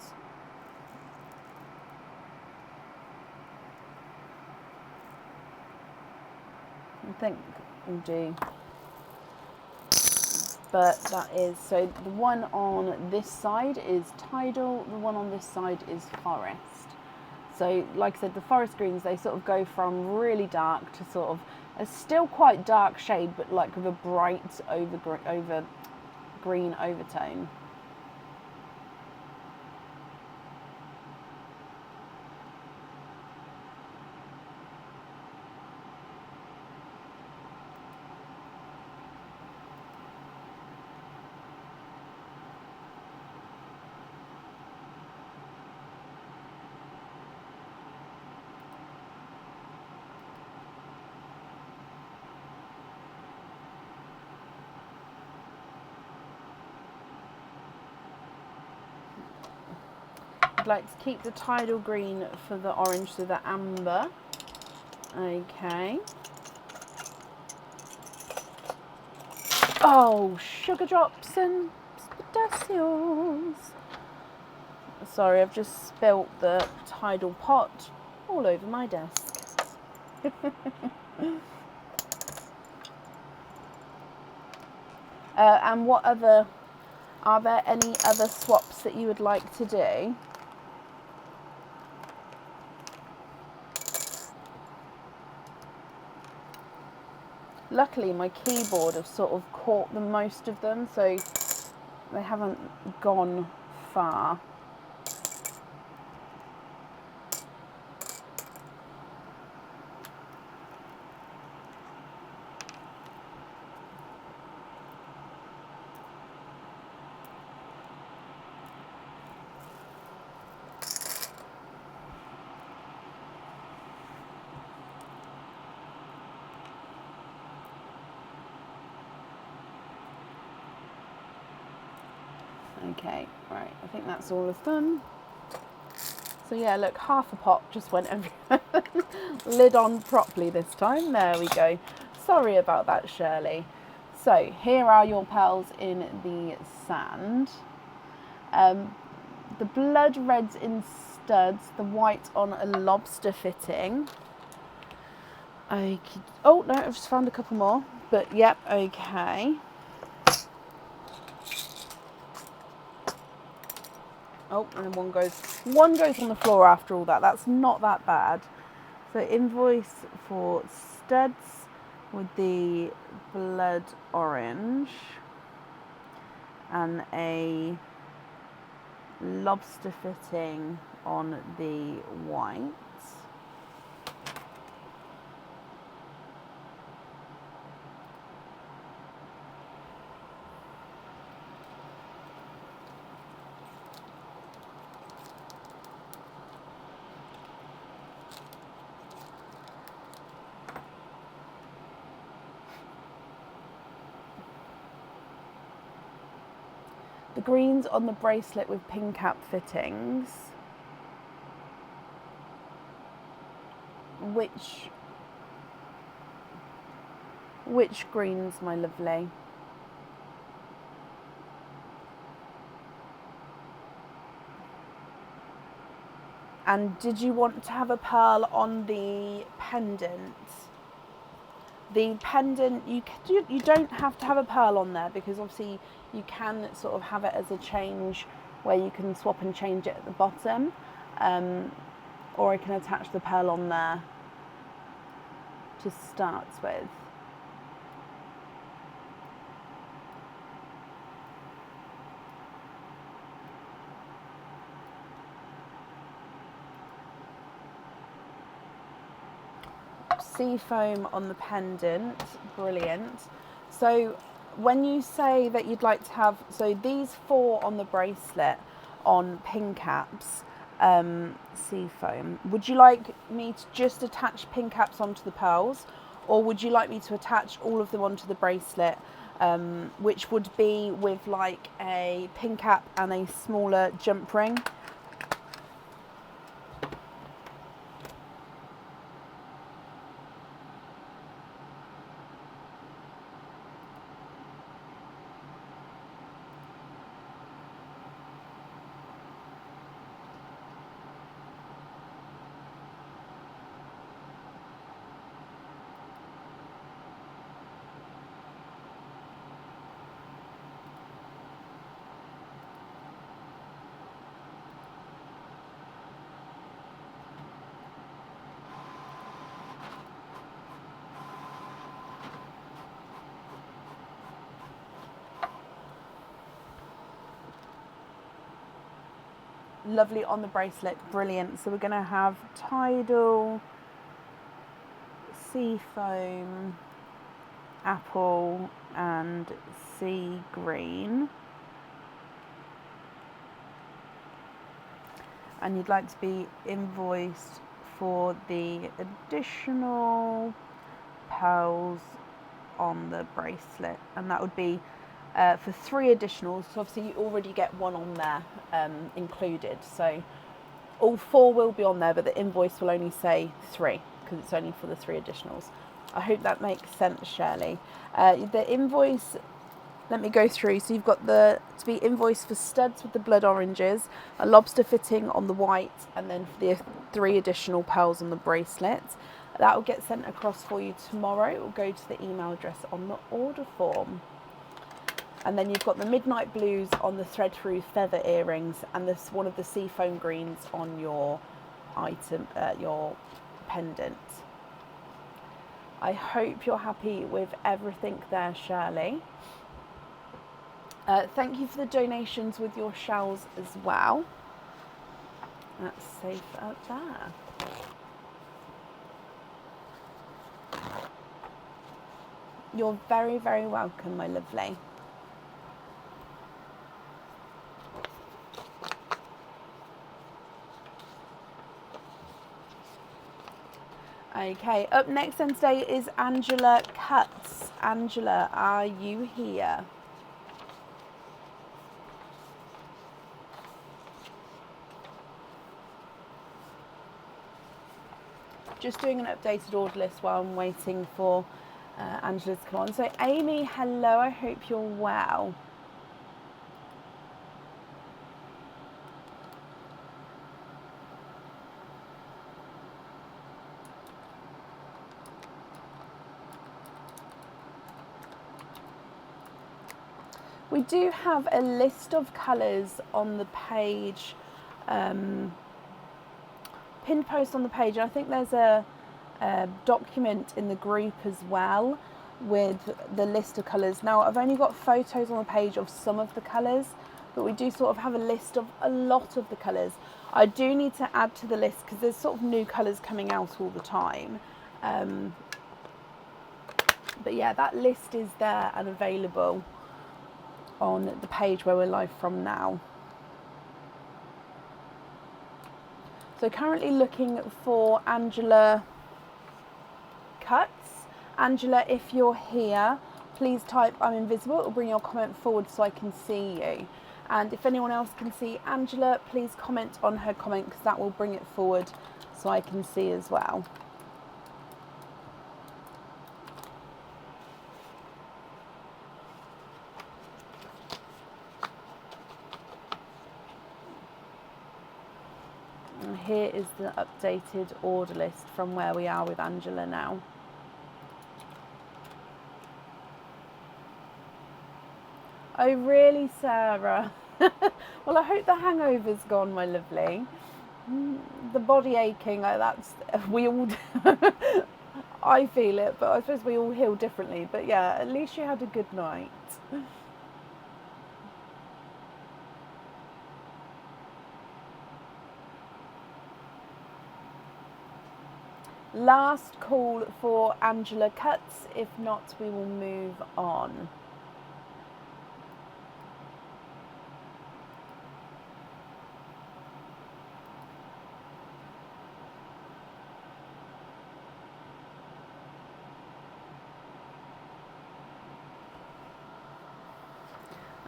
S1: I think we do. But that is, so the one on this side is tidal, the one on this side is forest. So like I said, the forest greens, they sort of go from really dark to sort of a still quite dark shade, but like with a bright over green overtone. I'd like to keep the tidal green for the orange, so the amber. Okay. Oh, sugar drops and pistachios. Sorry, I've just spilt the tidal pot all over my desk. And what other, are there any other swaps that you would like to do? Luckily, my keyboard have sort of caught the most of them, so they haven't gone far. Okay, right, I think that's all of them. So yeah, look, half a pot just went everywhere. Lid on properly this time. There we go. Sorry about that, Shirley. So here are your pearls in the sand. The blood reds in studs, the white on a lobster fitting. Okay. Oh no, I've just found a couple more. But yep, okay. Oh, and one goes on the floor after all that. That's not that bad. So invoice for studs with the blood orange and a lobster fitting on the white. The greens on the bracelet with pin cap fittings. Which greens, my lovely? And did you want to have a pearl on the pendant? The pendant, you don't have to have a pearl on there, because obviously you can sort of have it as a change where you can swap and change it at the bottom, or I can attach the pearl on there to start with. Sea foam on the pendant, brilliant. So when you say that you'd like to have, so these 4 on the bracelet on pin caps, sea foam, would you like me to just attach pin caps onto the pearls, or would you like me to attach all of them onto the bracelet, which would be with like a pin cap and a smaller jump ring? Lovely on the bracelet, brilliant. So we're going to have tidal, sea foam, apple and sea green. And you'd like to be invoiced for the additional pearls on the bracelet, and that would be for 3 additionals. So obviously you already get 1 on there included, so All 4 will be on there, but the invoice will only say 3 because it's only for the 3 additionals. I hope that makes sense, Shirley. The invoice, let me go through. So you've got to be invoiced for studs with the blood oranges, a lobster fitting on the white, and then for the 3 additional pearls on the bracelets. That will get sent across for you tomorrow. It will go to the email address on the order form. And then you've got the midnight blues on the thread through feather earrings, and this one of the seafoam greens on your item, your pendant. I hope you're happy with everything there, Shirley. Thank you for the donations with your shells as well. That's safe up there. You're very, very welcome, my lovely. Okay, up next then today is Angela Cuts. Angela, are you here? Just doing an updated order list while I'm waiting for Angela to come on. So Amy, hello, I hope you're well. We do have a list of colours on the page, pinned post on the page. I think there's a document in the group as well with the list of colours. Now I've only got photos on the page of some of the colours, but we do sort of have a list of a lot of the colours. I do need to add to the list because there's sort of new colours coming out all the time. But yeah, that list is there and available on the page where we're live from now. So currently looking for Angela Cuts. Angela, if you're here, please type I'm invisible. It will bring your comment forward so I can see you. And if anyone else can see Angela, please comment on her comment because that will bring it forward so I can see as well. And here is the updated order list from where we are with Angela now. Oh really, Sarah? Well, I hope the hangover's gone, my lovely. The body aching, that's, we all, I feel it, but I suppose we all heal differently. But yeah, at least you had a good night. Last call for Angela Cuts. If not, we will move on.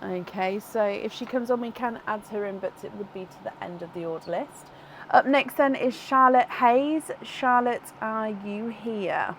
S1: Okay, so if she comes on, we can add her in, but it would be to the end of the order list. Up next then is Charlotte Hayes. Charlotte, are you here?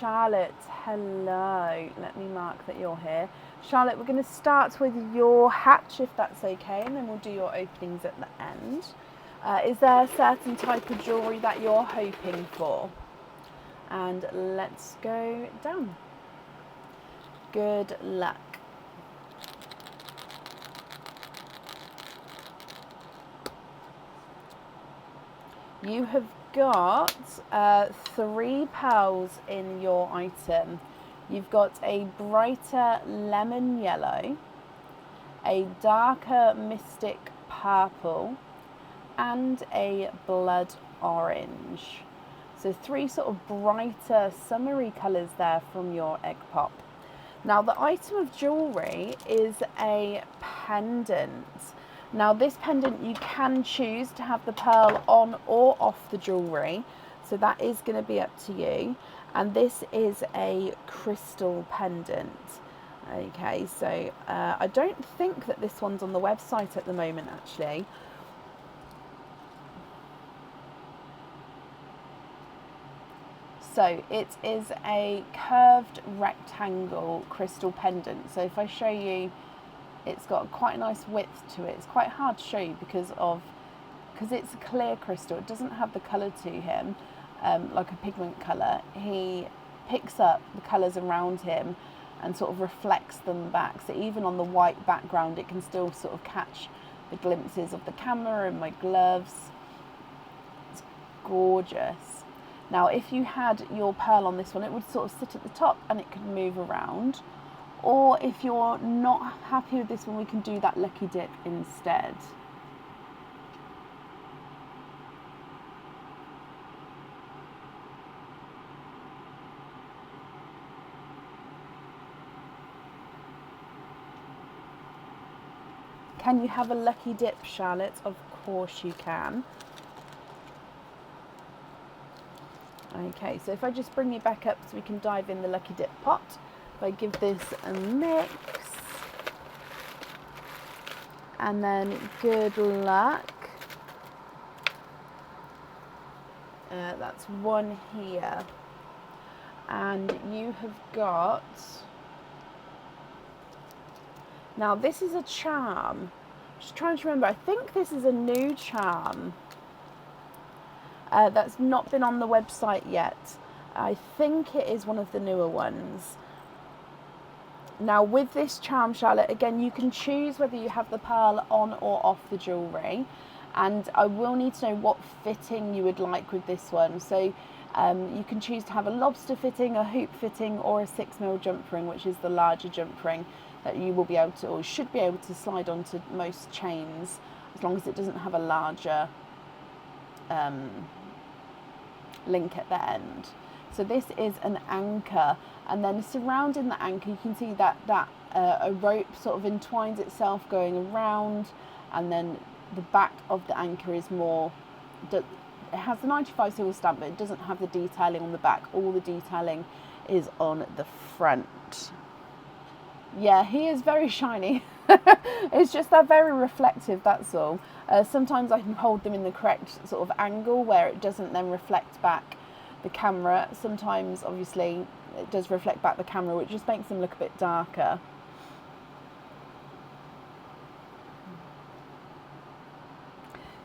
S1: Charlotte, hello. Let me mark that you're here. Charlotte, we're going to start with your hatch, if that's okay, and then we'll do your openings at the end. Is there a certain type of jewellery that you're hoping for? And let's go down. Good luck. You have got 3 pearls in your item. You've got a brighter lemon yellow, a darker mystic purple, and a blood orange. So 3 sort of brighter summery colours there from your egg pop. Now the item of jewellery is a pendant. Now this pendant, you can choose to have the pearl on or off the jewellery, so that is going to be up to you. And this is a crystal pendant. Okay, so I don't think that this one's on the website at the moment actually. So it is a curved rectangle crystal pendant. So if I show you, it's got quite a nice width to it. It's quite hard to show you because it's a clear crystal. It doesn't have the colour to him, like a pigment colour. He picks up the colours around him and sort of reflects them back. So even on the white background, it can still sort of catch the glimpses of the camera and my gloves. It's gorgeous. Now, if you had your pearl on this one, it would sort of sit at the top and it could move around. Or if you're not happy with this one, we can do that lucky dip instead. Can you have a lucky dip, Charlotte? Of course you can. Okay, so if I just bring you back up so we can dive in the lucky dip pot. If I give this a mix. And then good luck. That's one here. And you have got... Now this is a charm. Just trying to remember, I think this is a new charm. That's not been on the website yet. I think it is one of the newer ones. Now with this charm, Charlotte, again, you can choose whether you have the pearl on or off the jewellery. And I will need to know what fitting you would like with this one. So you can choose to have a lobster fitting, a hoop fitting, or a 6mm jump ring, which is the larger jump ring that you will be able to, or should be able to slide onto most chains, as long as it doesn't have a larger link at the end. So this is an anchor, and then surrounding the anchor you can see that a rope sort of entwines itself going around, and then the back of the anchor is more, it has the 95 silver stamp, but it doesn't have the detailing on the back. All the detailing is on the front. Yeah, he is very shiny. It's just they're very reflective, that's all. Sometimes I can hold them in the correct sort of angle where it doesn't then reflect back the camera. Sometimes, obviously, it does reflect back the camera, which just makes them look a bit darker.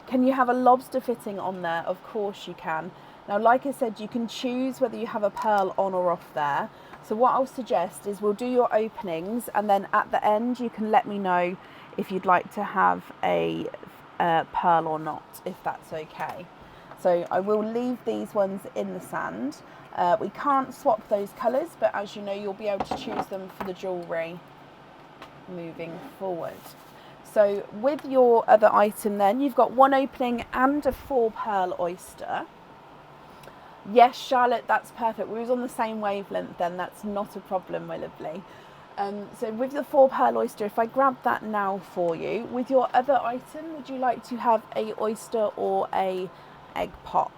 S1: Can you have a lobster fitting on there? Of course you can. Now, like I said, you can choose whether you have a pearl on or off there. So what I'll suggest is we'll do your openings, and then at the end you can let me know if you'd like to have a pearl or not, if that's okay. So I will leave these ones in the sand. We can't swap those colours, but as you know, you'll be able to choose them for the jewellery moving forward. So with your other item then, you've got one opening and a 4 pearl oyster. Yes, Charlotte, that's perfect. We was on the same wavelength then. That's not a problem, my lovely. So with the 4 pearl oyster, if I grab that now for you, with your other item, would you like to have a oyster or a egg pop?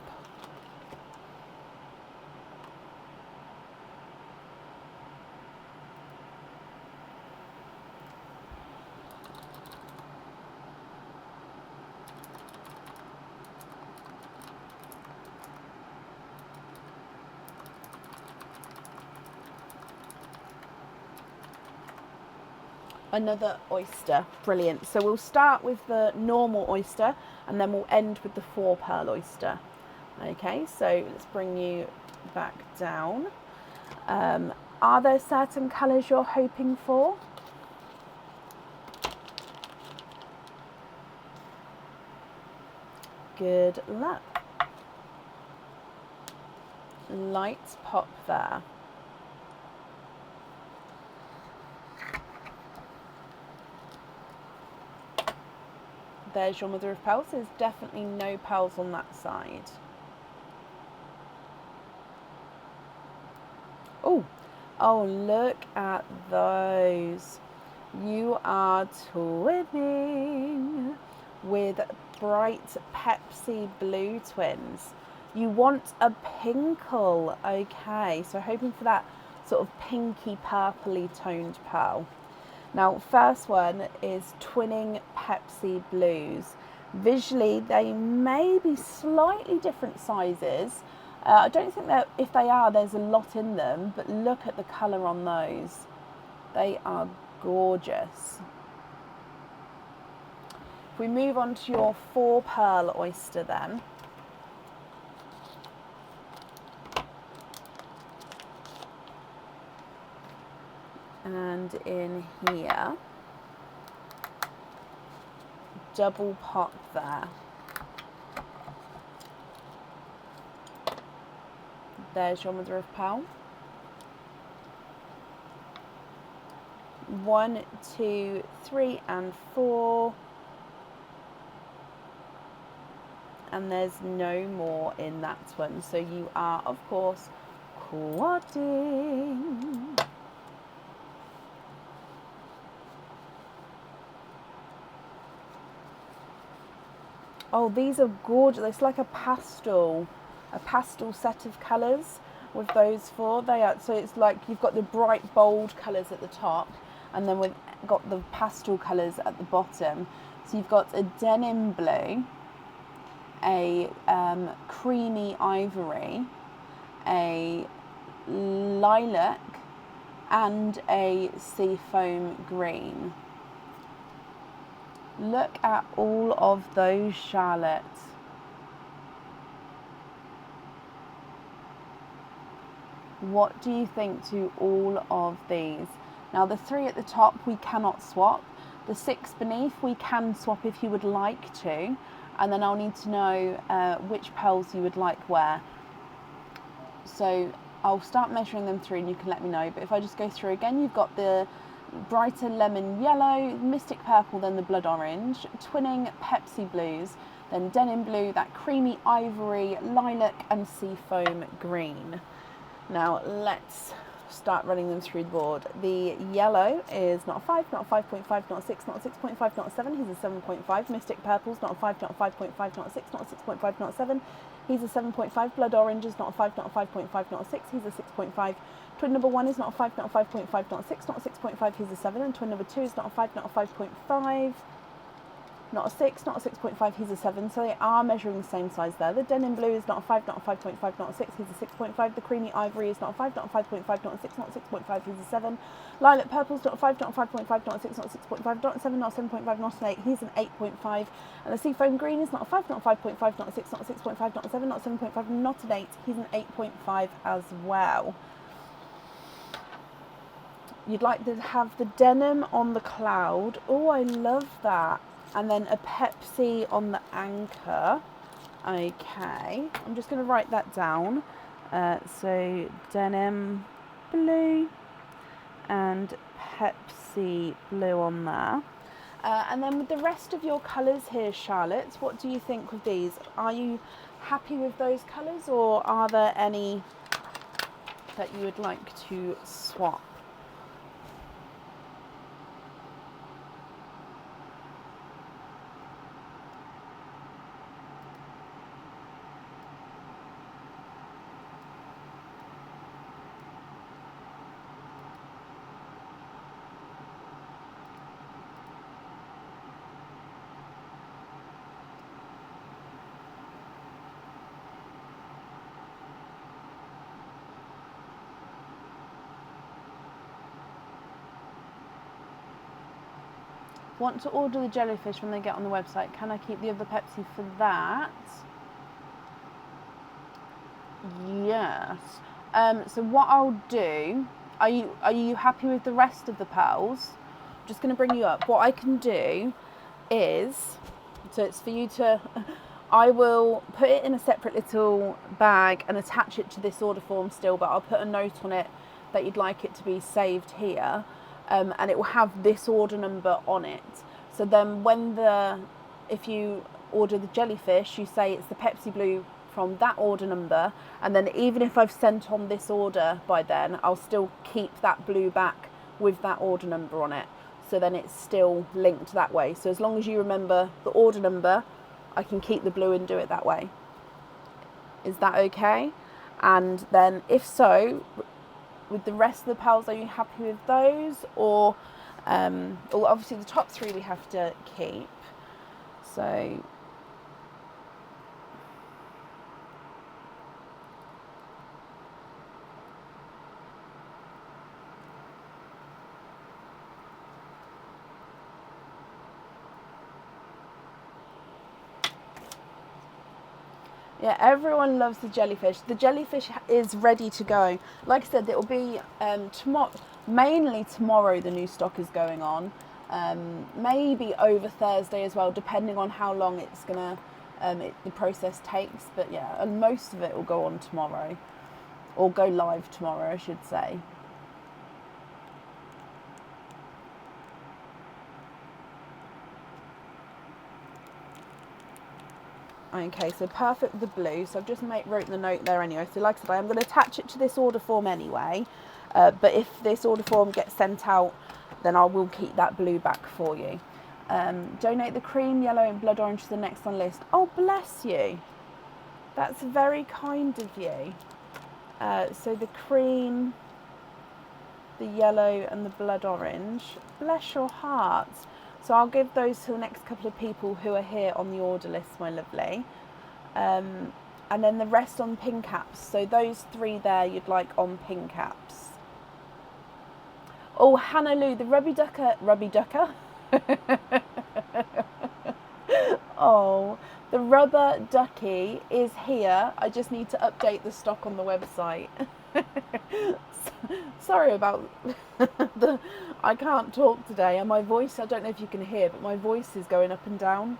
S1: Another oyster. Brilliant. So we'll start with the normal oyster and then we'll end with the 4 pearl oyster. Okay, so let's bring you back down. Are there certain colours you're hoping for? Good luck. Light pop there. There's your mother of pearls. There's definitely no pearls on that side. Oh, Oh, look at those. You are twinning with bright Pepsi blue twins. You want a pinkle. Okay, so hoping for that sort of pinky purpley toned pearl. Now, first one is twinning Pepsi blues. Visually, they may be slightly different sizes. I don't think that if they are, there's a lot in them, but look at the colour on those. They are gorgeous. If we move on to your 4 pearl oyster then. And in here, double pop there. There's your mother of pearl. 1, 2, 3, and 4. And there's no more in that one. So you are, of course, quadding. Oh, these are gorgeous. It's like a pastel set of colours with those 4. They are, so it's like you've got the bright bold colours at the top, and then we've got the pastel colours at the bottom. So you've got a denim blue, a creamy ivory, a lilac, and a seafoam green. Look at all of those, Charlotte. What do you think to all of these? Now, the 3 at the top we cannot swap. The 6 beneath we can swap if you would like to. And then I'll need to know which pearls you would like where. So I'll start measuring them through and you can let me know. But if I just go through again, you've got the brighter lemon yellow, mystic purple, then the blood orange, twinning Pepsi blues, then denim blue, that creamy ivory, lilac, and seafoam green. Now let's start running them through the board. The yellow is not a 5, not a 5.5, not a 6, not a 6.5, not a 7. He's a 7.5. Mystic purple's not a 5, not a 5.5, not a 6, not a 6.5, not a 7. He's a 7.5. Blood orange is not a 5, not a 5.5, not a 6. He's a 6.5. Twin number 1 is not a 5, not a 5.5, not a 6, not a 6.5. He's a 7. And twin number 2 is not a 5, not a 5.5. Not a 6, not a 6.5, he's a 7, so they are measuring the same size there. The denim blue is not a 5, not a 5.5, not a 6, he's a 6.5. The creamy ivory is not a 5, not a 5.5, not a 6, not a 6.5, he's a 7. Lilac purple is not a 5, not a 5.5, not a 6, not a 6.5, not a 7, not a 7.5, not an 8, he's an 8.5. And the seafoam green is not a 5, not a 5.5, not a 6, not a 6.5, not a 7, not a 7.5, not an 8, he's an 8.5 as well. You'd like to have the denim on the cloud. Oh, I love that. And then a Pepsi on the anchor. Okay, I'm just going to write that down. So denim blue and Pepsi blue on there. And then with the rest of your colours here, Charlotte, what do you think of these? Are you happy with those colours, or are there any that you would like to swap? Want to order the jellyfish when they get on the website. Can I keep the other Pepsi for that? Yes. So what I'll do, are you happy with the rest of the pearls? I'm just going to bring you up. What I can do is, so it's for you to, I will put it in a separate little bag and attach it to this order form still, but I'll put a note on it that you'd like it to be saved here. And it will have this order number on it. So then if you order the jellyfish, you say it's the Pepsi Blue from that order number, and then even if I've sent on this order by then, I'll still keep that blue back with that order number on it. So then it's still linked that way. So as long as you remember the order number, I can keep the blue and do it that way. Is that okay? And then if so, with the rest of the pals, are you happy with those? Or well, obviously the top 3 we have to keep. So yeah, everyone loves the jellyfish. The jellyfish is ready to go. Like I said, it will be tomorrow. Mainly tomorrow, the new stock is going on. Maybe over Thursday as well, depending on how long it's gonna the process takes. But yeah, and most of it will go on tomorrow, or go live tomorrow, I should say. Okay, so perfect with the blue. So I've just wrote the note there anyway. So like I said, I'm going to attach it to this order form anyway. But if this order form gets sent out, then I will keep that blue back for you. Donate the cream, yellow and blood orange to the next on list. Oh, bless you. That's very kind of you. So the cream, the yellow and the blood orange. Bless your hearts. So I'll give those to the next couple of people who are here on the order list, my lovely. And then the rest on pin caps. So those 3 there you'd like on pin caps. Oh, Hannah Lou, the rubby ducker. Oh, the rubber ducky is here. I just need to update the stock on the website. Sorry about I can't talk today, and my voice, I don't know if you can hear, but my voice is going up and down.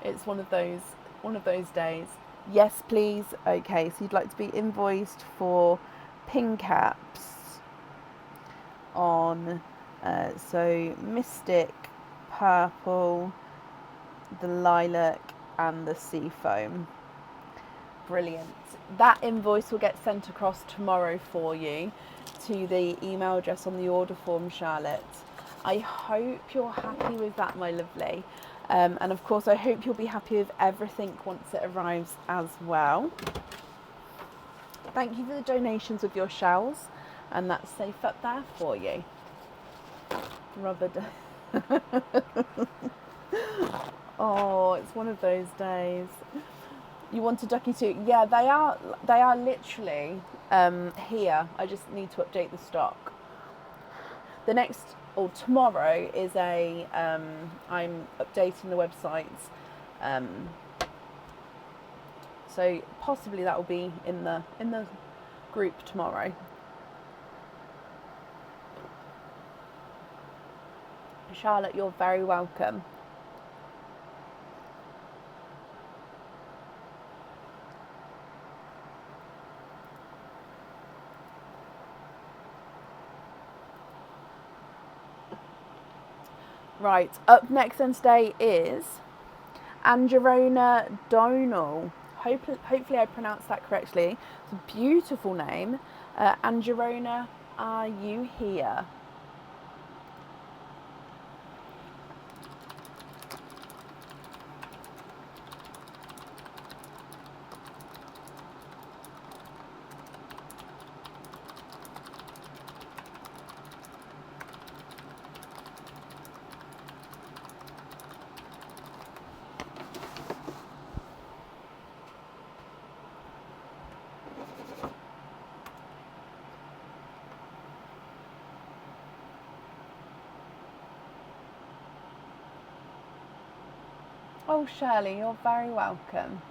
S1: It's one of those days. Yes, please. Okay, so you'd like to be invoiced for pin caps on so Mystic, Purple, the Lilac and the Seafoam. Brilliant. That invoice will get sent across tomorrow for you to the email address on the order form, Charlotte. I hope you're happy with that, my lovely. And of course, I hope you'll be happy with everything once it arrives as well. Thank you for the donations of your shells, and that's safe up there for you. Rubber Oh, it's one of those days. You want a ducky too? Yeah, they are literally here. I just need to update the stock. The next, or tomorrow, is I'm updating the websites. So possibly that will be in the group tomorrow. Charlotte, you're very welcome. Right, up next on today is Angerona Donal. Hopefully I pronounced that correctly. It's a beautiful name. Angerona, are you here? Oh, Shirley, you're very welcome.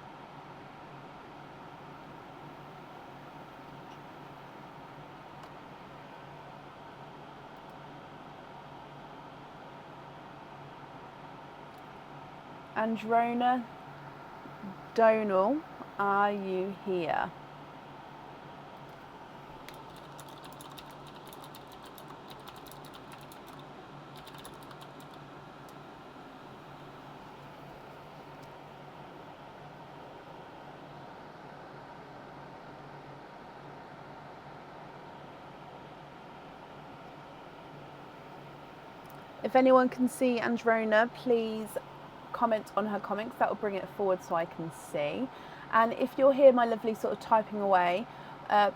S1: Androna Donal, are you here? If anyone can see Androna, please comment on her comments. That will bring it forward so I can see. And if you're here, my lovely, sort of typing away,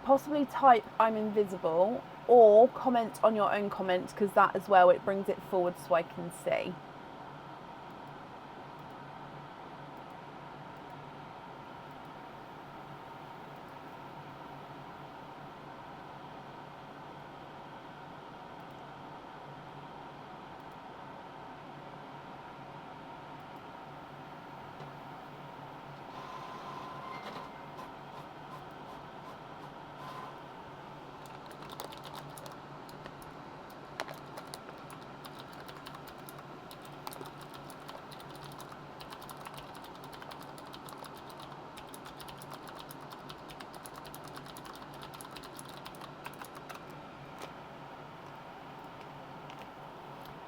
S1: possibly type "I'm invisible" or comment on your own comments, because that as well, it brings it forward so I can see.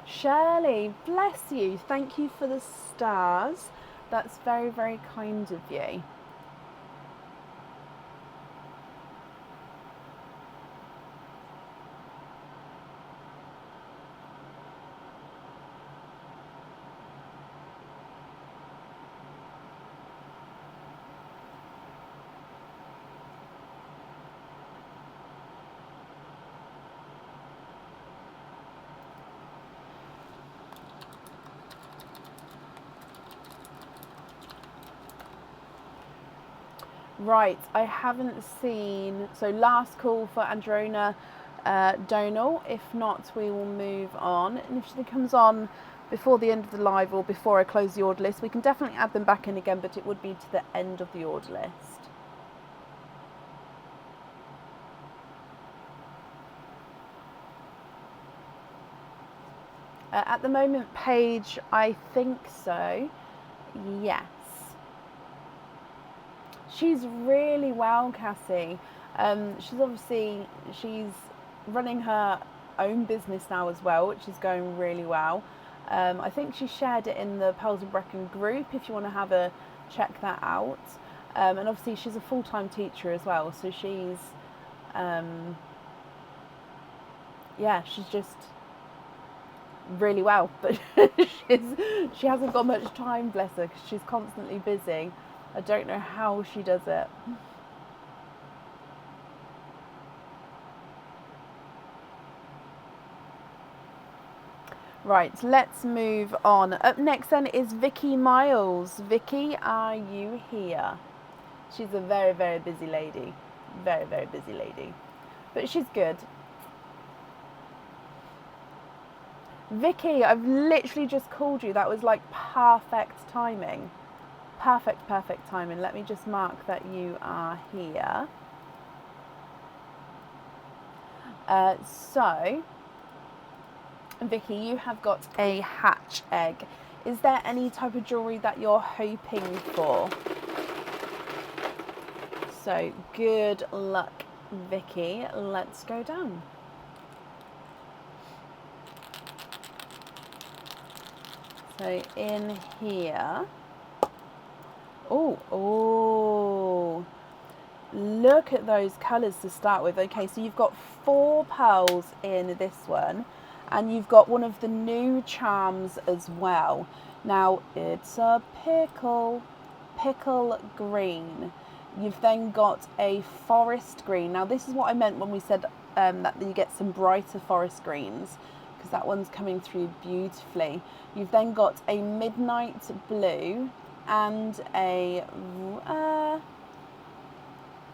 S1: Shirley, bless you. Thank you for the stars. That's very, very kind of you. Right, I haven't seen, so last call for Androna Donal. If not, we will move on. And if she comes on before the end of the live or before I close the order list, we can definitely add them back in again, but it would be to the end of the order list. At the moment, Paige, I think so. Yes. She's really well, Cassie. She's running her own business now as well, which is going really well. I think she shared it in the Pearls and Brecon group if you want to have a check that out. And obviously she's a full-time teacher as well, so she's she's just really well, but she hasn't got much time, bless her, because she's constantly busy. I don't know how she does it. Right, let's move on. Up next then is Vicky Miles. Vicky, are you here? She's a very, very busy lady. Very, very busy lady. But she's good. Vicky, I've literally just called you. That was like perfect timing. Perfect timing. Let me just mark that you are here. So, Vicky, you have got a hatch egg. Is there any type of jewellery that you're hoping for? So, good luck, Vicky. Let's go down. So, in here... Oh, look at those colours to start with. Okay, so you've got 4 pearls in this one, and you've got one of the new charms as well. Now, it's a pickle green. You've then got a forest green. Now, this is what I meant when we said that you get some brighter forest greens, because that one's coming through beautifully. You've then got a midnight blue, and a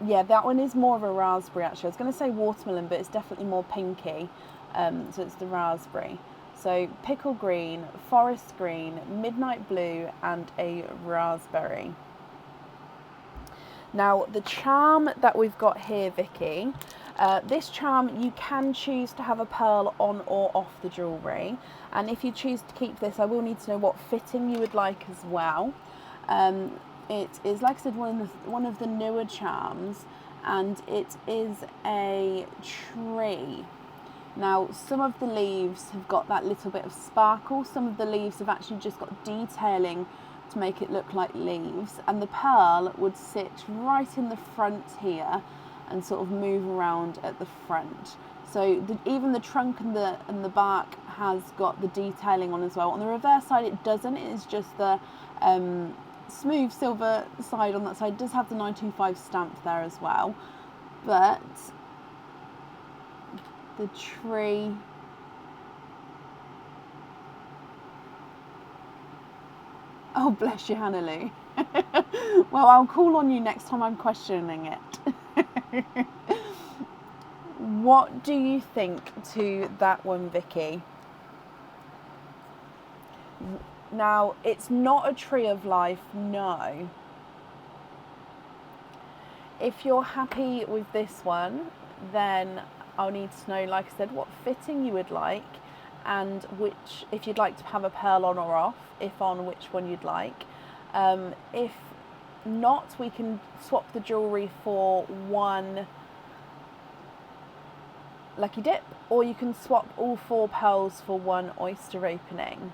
S1: that one is more of a raspberry actually. I was going to say watermelon, but it's definitely more pinky, so it's the raspberry. So pickle green, forest green, midnight blue, and a raspberry. Now the charm that we've got here, Vicky, this charm, you can choose to have a pearl on or off the jewellery, and if you choose to keep this, I will need to know what fitting you would like as well. It is, like I said, one of the newer charms, and it is a tree. Now, some of the leaves have got that little bit of sparkle. Some of the leaves have actually just got detailing to make it look like leaves, and the pearl would sit right in the front here and sort of move around at the front. So even the trunk and the back has got the detailing on as well. On the reverse side it doesn't, it is just the smooth silver side on that side. It does have the 925 stamp there as well, but the tree, oh bless you, Hannah Lou. Well, I'll call on you next time I'm questioning it. What do you think to that one, Vicky? Now, it's not a tree of life, no. If you're happy with this one, then I'll need to know, like I said, what fitting you would like, and which, if you'd like to have a pearl on or off, if on, which one you'd like. If not, we can swap the jewellery for one lucky dip, or you can swap all 4 pearls for one oyster opening.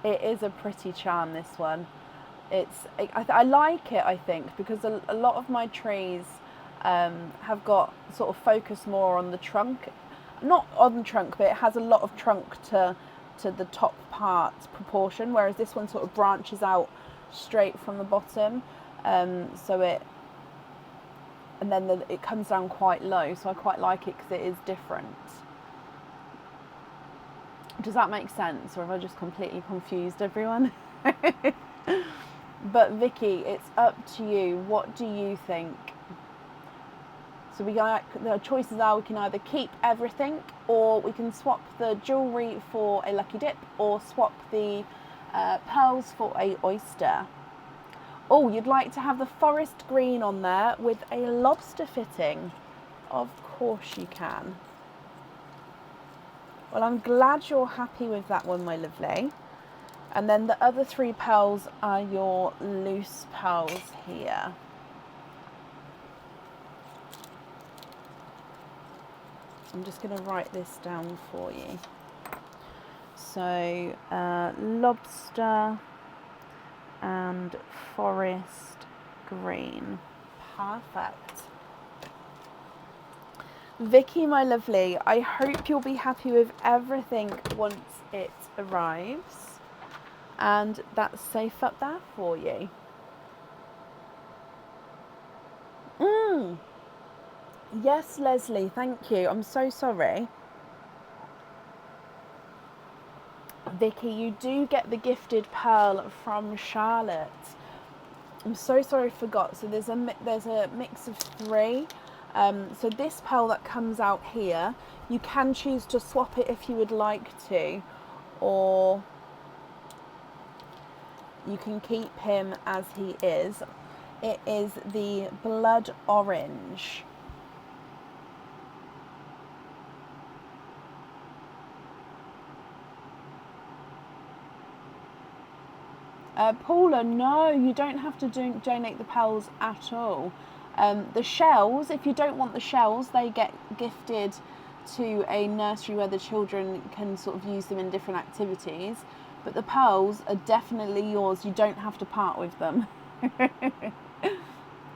S1: It is a pretty charm, this one. I like it, I think, because a lot of my trees have got sort of focus more on the trunk. Not on the trunk, but it has a lot of trunk to the top part proportion, whereas this one sort of branches out straight from the bottom. So it comes down quite low, so I quite like it because it is different. Does that make sense, or have I just completely confused everyone? But Vicky, it's up to you. What do you think? So the choices are, we can either keep everything, or we can swap the jewellery for a lucky dip, or swap the pearls for a oyster. Oh, you'd like to have the forest green on there with a lobster fitting? Of course you can. Well, I'm glad you're happy with that one, my lovely. And then the other 3 pearls are your loose pearls here. I'm just going to write this down for you. So, lobster and forest green. Perfect. Vicky, my lovely, I hope you'll be happy with everything once it arrives, and that's safe up there for you. Yes, Leslie, thank you. I'm so sorry. Vicky, you do get the gifted pearl from Charlotte. I'm so sorry I forgot. So there's a mix of 3. So this pearl that comes out here, you can choose to swap it if you would like to, or you can keep him as he is. It is the blood orange. Paula, no, you don't have to donate the pearls at all. The shells, if you don't want the shells, they get gifted to a nursery where the children can sort of use them in different activities. But the pearls are definitely yours. You don't have to part with them.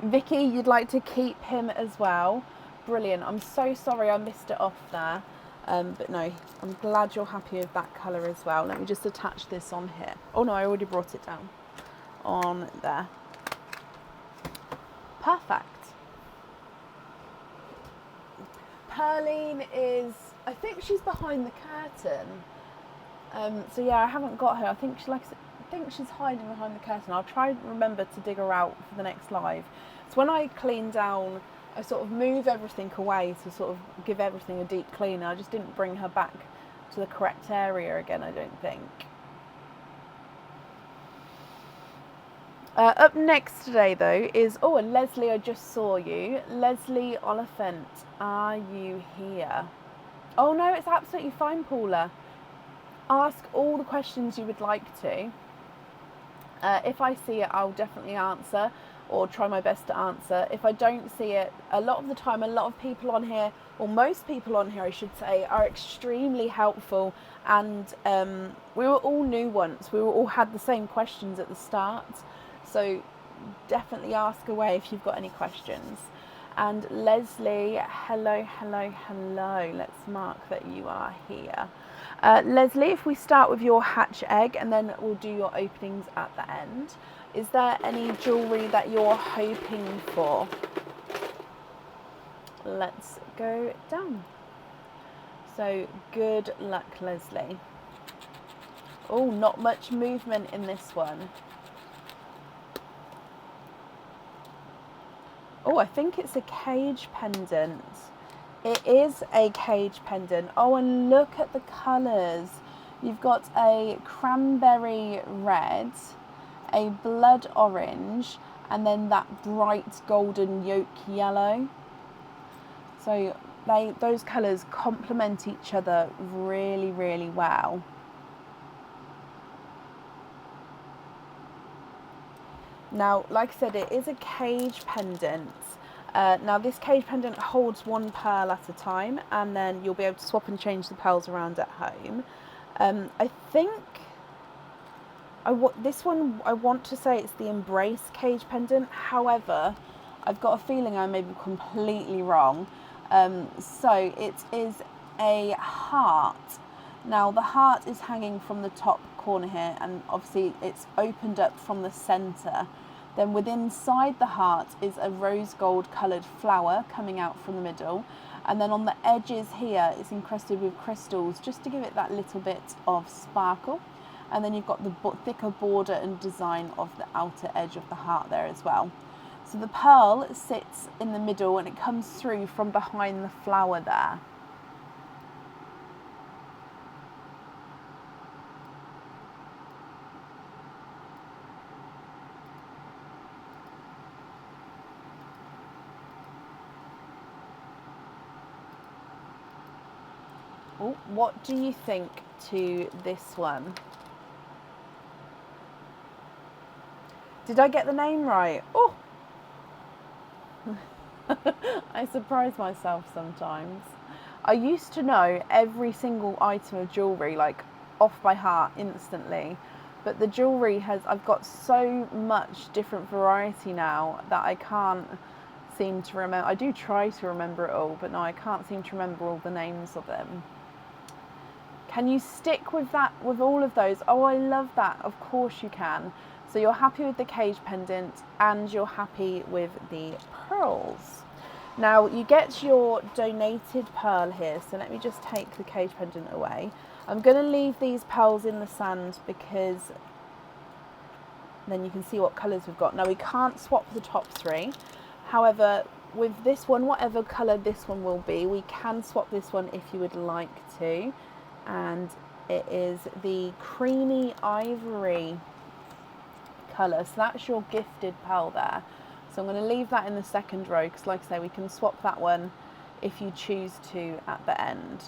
S1: Vicky, you'd like to keep him as well. Brilliant. I'm so sorry I missed it off there. But no, I'm glad you're happy with that colour as well. Let me just attach this on here. Oh no, I already brought it down. On there. Perfect. Pearline is, I think she's behind the curtain. So yeah, I haven't got her. I think she's hiding behind the curtain. I'll try and remember to dig her out for the next live. So when I clean down, I sort of move everything away to sort of give everything a deep clean. I just didn't bring her back to the correct area again, I don't think. Up next today though is, oh, and Leslie, I just saw you. Leslie Oliphant, are you here? Oh no, it's absolutely fine, Paula. Ask all the questions you would like to. If I see it, I'll definitely answer. or try my best to answer. If I don't see it, a lot of the time, a lot of people on here, or most people on here I should say, are extremely helpful, and we were all new once, we were all had the same questions at the start, so definitely ask away if you've got any questions. And Leslie, hello, hello, hello. Let's mark that you are here. Leslie, if we start with your hatch egg and then we'll do your openings at the end. Is there any jewellery that you're hoping for? Let's go down. So good luck, Leslie. Oh, not much movement in this one. Oh, I think it's a cage pendant. It is a cage pendant. Oh, and look at the colours. You've got a cranberry red, a blood orange, and then that bright golden yolk yellow. So those colours complement each other really, really well. Now, like I said, it is a cage pendant. Now, this cage pendant holds one pearl at a time, and then you'll be able to swap and change the pearls around at home. I think this one, I want to say it's the Embrace cage pendant. However, I've got a feeling I may be completely wrong. So it is a heart. Now, the heart is hanging from the top corner here, and obviously it's opened up from the centre. Then within inside the heart is a rose gold coloured flower coming out from the middle, and then on the edges here it's encrusted with crystals just to give it that little bit of sparkle. And then you've got the thicker border and design of the outer edge of the heart there as well. So the pearl sits in the middle and it comes through from behind the flower there. Oh, what do you think to this one? Did I get the name right? Oh! I surprise myself sometimes. I used to know every single item of jewellery, like off by heart instantly. But the jewellery I've got so much different variety now that I can't seem to remember. I do try to remember it all, but no, I can't seem to remember all the names of them. Can you stick with that, with all of those? Oh, I love that. Of course you can. So you're happy with the cage pendant and you're happy with the pearls. Now you get your donated pearl here. So let me just take the cage pendant away. I'm going to leave these pearls in the sand because then you can see what colours we've got. Now we can't swap the top three. However, with this one, whatever colour this one will be, we can swap this one if you would like to. And it is the creamy ivory colour. So that's your gifted pearl there. So I'm going to leave that in the second row because, like I say, we can swap that one if you choose to at the end.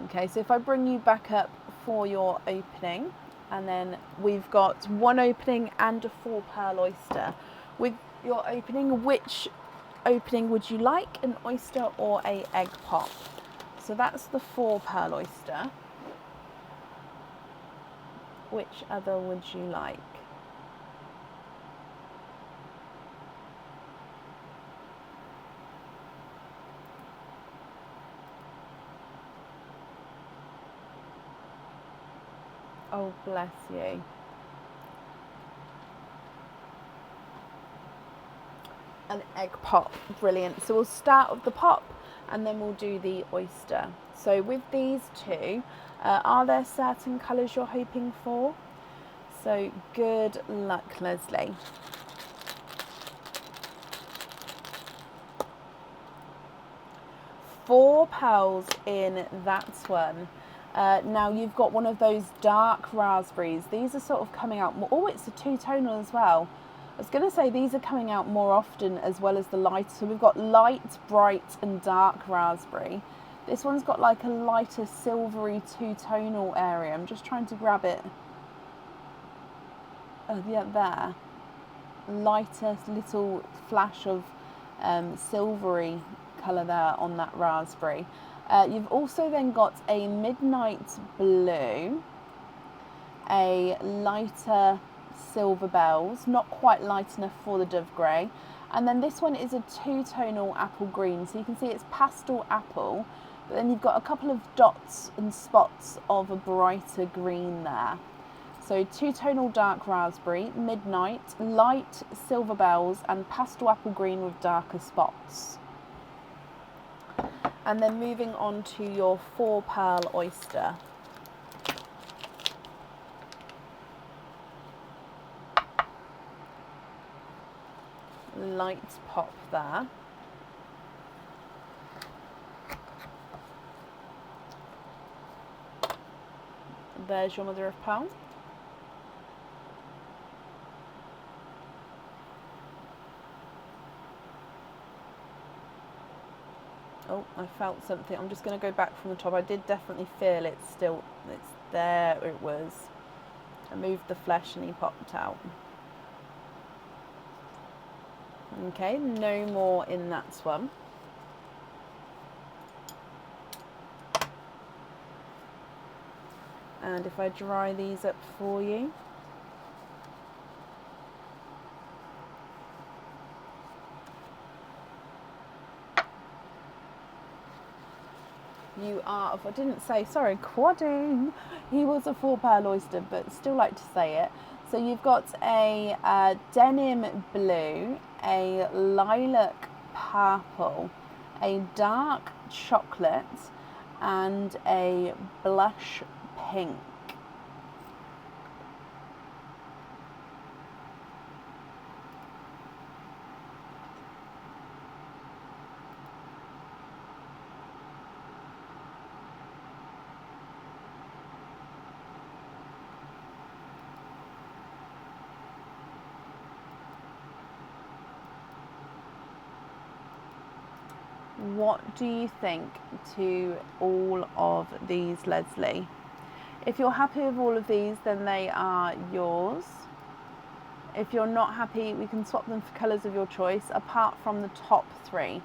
S1: Okay, so if I bring you back up for your opening, and then we've got one opening and a 4 pearl oyster. With your opening, which opening would you like, an oyster or a egg pop? So that's the 4 pearl oyster. Which other would you like? Oh, bless you. An egg pop, brilliant. So we'll start with the pop and then we'll do the oyster. So with these two, are there certain colours you're hoping for? So good luck, Leslie. Four pearls in that one. Now you've got one of those dark raspberries. These are sort of coming out more. Oh, it's a two-tonal as well. I was going to say these are coming out more often as well as the light. So we've got light, bright and dark raspberry. This one's got like a lighter silvery two-tonal area. I'm just trying to grab it. Oh, yeah, there. lighter little flash of silvery colour there on that raspberry. You've also then got a midnight blue, a lighter silver bells, not quite light enough for the dove grey, and then this one is a two-tonal apple green, so you can see it's pastel apple, but then you've got a couple of dots and spots of a brighter green there. So two-tonal dark raspberry, midnight, light silver bells, and pastel apple green with darker spots. And then moving on to your 4-pearl oyster. Light pop there. There's your mother of pearl. Oh, I felt something. I'm just going to go back from the top. I did definitely feel it still. It's there. It was. I moved the flesh and he popped out. Okay, no more in that one. And if I dry these up for you. You are, I didn't say, sorry, quadding. He was a 4-pearl oyster, but still like to say it. So you've got a denim blue, a lilac purple, a dark chocolate, and a blush pink. What do you think to all of these, Leslie? If you're happy with all of these, then they are yours. If you're not happy, we can swap them for colours of your choice, apart from the top 3.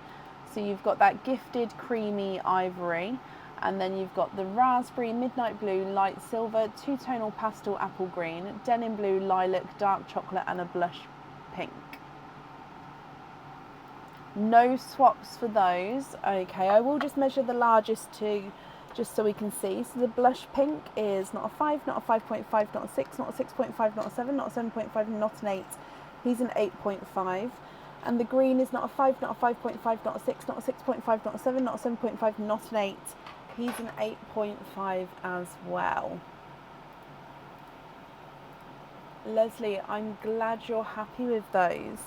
S1: So you've got that gifted creamy ivory, and then you've got the raspberry, midnight blue, light silver, two-tonal pastel apple green, denim blue, lilac, dark chocolate, and a blush pink. No swaps for those. Okay, I will just measure the largest 2 just so we can see. So the blush pink is not a 5, not a 5.5, not a 6, not a 6.5, not a 7, not a 7.5, not an 8. He's an 8.5. And the green is not a 5, not a 5.5, not a 6, not a 6.5, not a 7, not a 7.5, not an 8. He's an 8.5 as well. Leslie, I'm glad you're happy with those.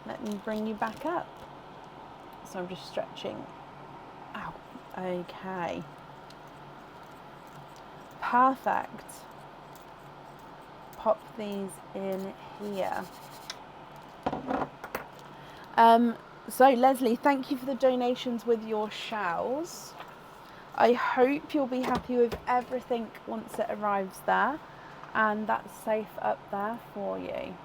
S1: Let me bring you back up. So I'm just stretching. Ow. Okay. Perfect. Pop these in here. So Leslie, thank you for the donations with your shells. I hope you'll be happy with everything once it arrives there, and that's safe up there for you.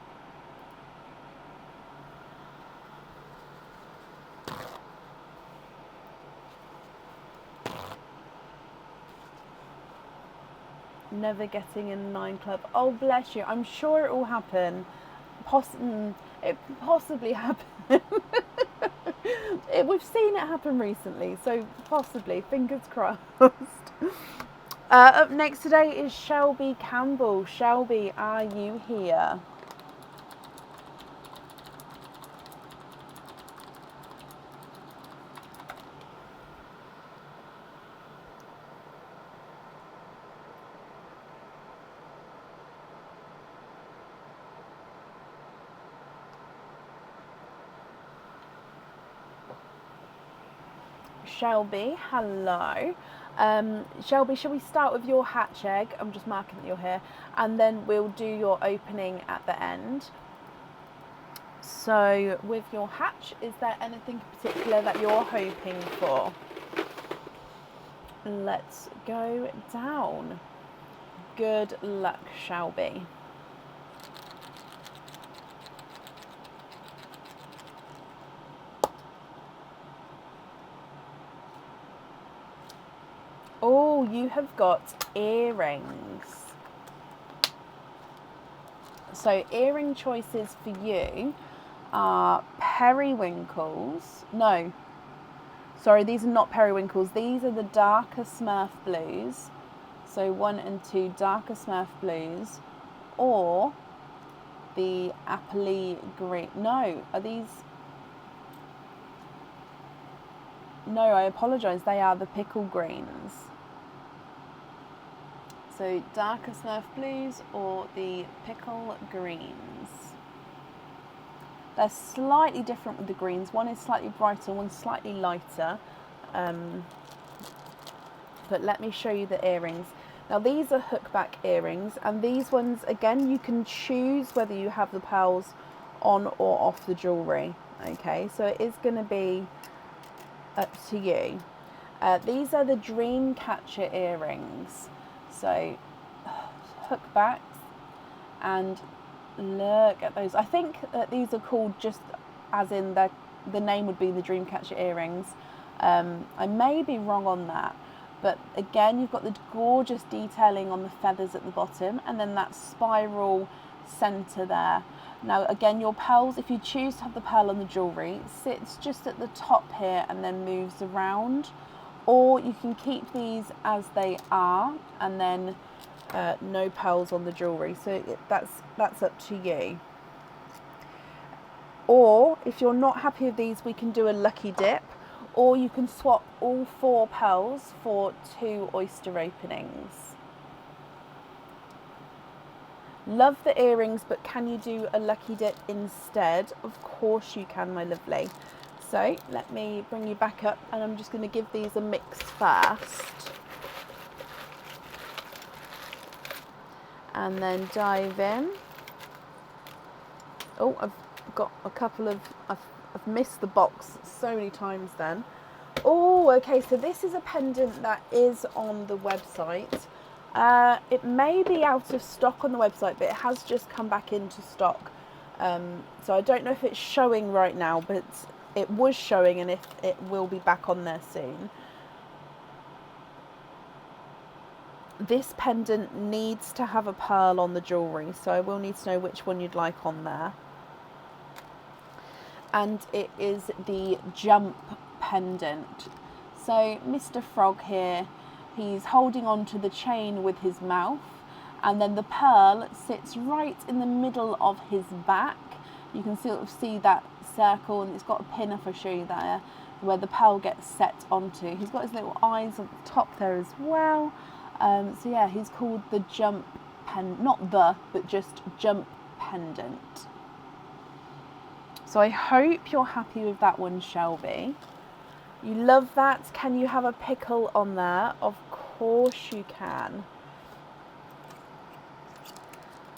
S1: Never getting in 9 club. Oh, bless you. I'm sure it will happen. It possibly happen. We've seen it happen recently, so possibly. Fingers crossed. Up next today is Shelby Campbell. Shelby, are you here? Shelby, hello. Shelby, shall we start with your hatch egg? I'm just marking that you're here, and then we'll do your opening at the end. So with your hatch, is there anything in particular that you're hoping for? Let's go down. Good luck, Shelby. Oh, you have got earrings. So earring choices for you are periwinkles. No, sorry, these are not periwinkles. These are the darker Smurf blues. So 1 and 2 darker Smurf blues, or the appley green. No, are these? No, I apologise. They are the pickle greens. So darker Smurf blues or the pickle greens. They're slightly different with the greens. One is slightly brighter, one's slightly lighter. But let me show you the earrings. Now these are hookback earrings, and these ones, again, you can choose whether you have the pearls on or off the jewellery. Okay, so it is going to be up to you. These are the dream catcher earrings. So hookbacks, and look at those. I think that these are called just as in the name would be the Dreamcatcher earrings. I may be wrong on that, but again, you've got the gorgeous detailing on the feathers at the bottom, and then that spiral centre there. Now again, your pearls, if you choose to have the pearl on the jewellery, sits just at the top here and then moves around, or you can keep these as they are and then no pearls on the jewellery. So that's up to you. Or if you're not happy with these, we can do a lucky dip, or you can swap all 4 pearls for 2 oyster openings. Love the earrings, but can you do a lucky dip instead? Of course you can, my lovely. So let me bring you back up, and I'm just going to give these a mix first. And then dive in. Oh, I've got a couple of, I've missed the box so many times then. Oh, okay, so this is a pendant that is on the website. It may be out of stock on the website, but it has just come back into stock. So I don't know if it's showing right now, but it was showing, and if it will be back on there soon. This pendant needs to have a pearl on the jewellery, so I will need to know which one you'd like on there. And it is the jump pendant. So Mr. Frog here, he's holding on to the chain with his mouth, and then the pearl sits right in the middle of his back. You can sort of see that circle, and it's got a pin, if I show you there, where the pearl gets set onto. He's got his little eyes on the top there as well. So yeah, he's called the jump pendant, not the, but just jump pendant. So I hope you're happy with that one, Shelby. You love that. Can you have a pickle on there? Of course you can.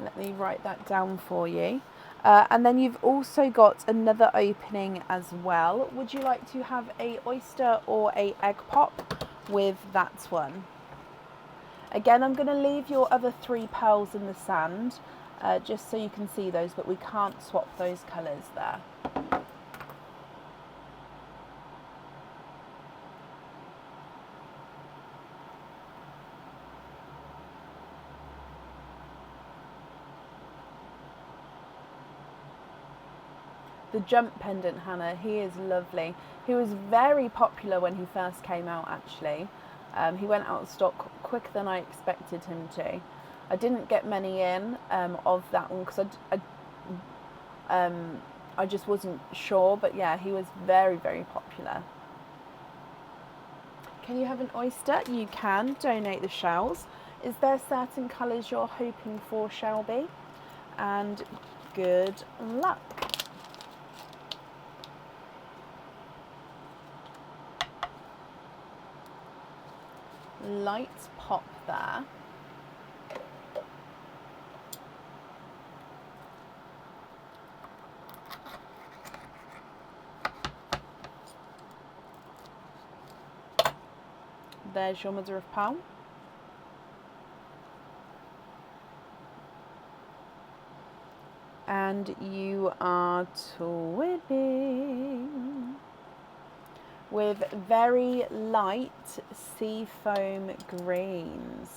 S1: Let me write that down for you. And then you've also got another opening as well. Would you like to have a oyster or a egg pop with that one? Again, I'm going to leave your other 3 pearls in the sand, just so you can see those, but we can't swap those colours there. The jump pendant, Hannah, he is lovely. He was very popular when he first came out, actually. He went out of stock quicker than I expected him to. I didn't get many in of that one because I just wasn't sure, but yeah, he was very, very popular. Can you have an oyster? You can. Donate the shells. Is there certain colours you're hoping for, Shelby? And good luck. Light pop there. There's your mother of pearl. And you are twinning. with very light seafoam greens.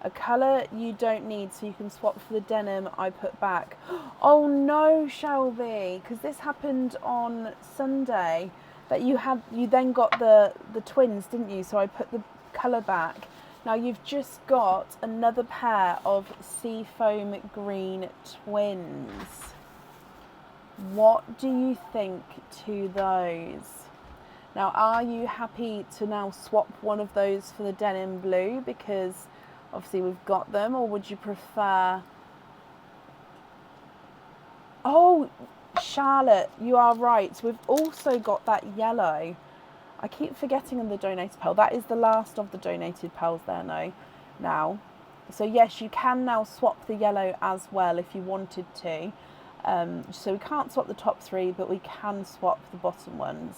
S1: A colour you don't need, so you can swap for the denim I put back. Oh no, Shelby, because this happened on Sunday. That you then got the twins, didn't you? So I put the colour back. Now you've just got another pair of seafoam green twins. What do you think to those? Now, are you happy to now swap one of those for the denim blue because obviously we've got them, or would you prefer... Oh, Charlotte, you are right. We've also got that yellow. I keep forgetting on the donated pearl. That is the last of the donated pearls there now. So yes, you can now swap the yellow as well if you wanted to. So we can't swap the top three, but we can swap the bottom ones.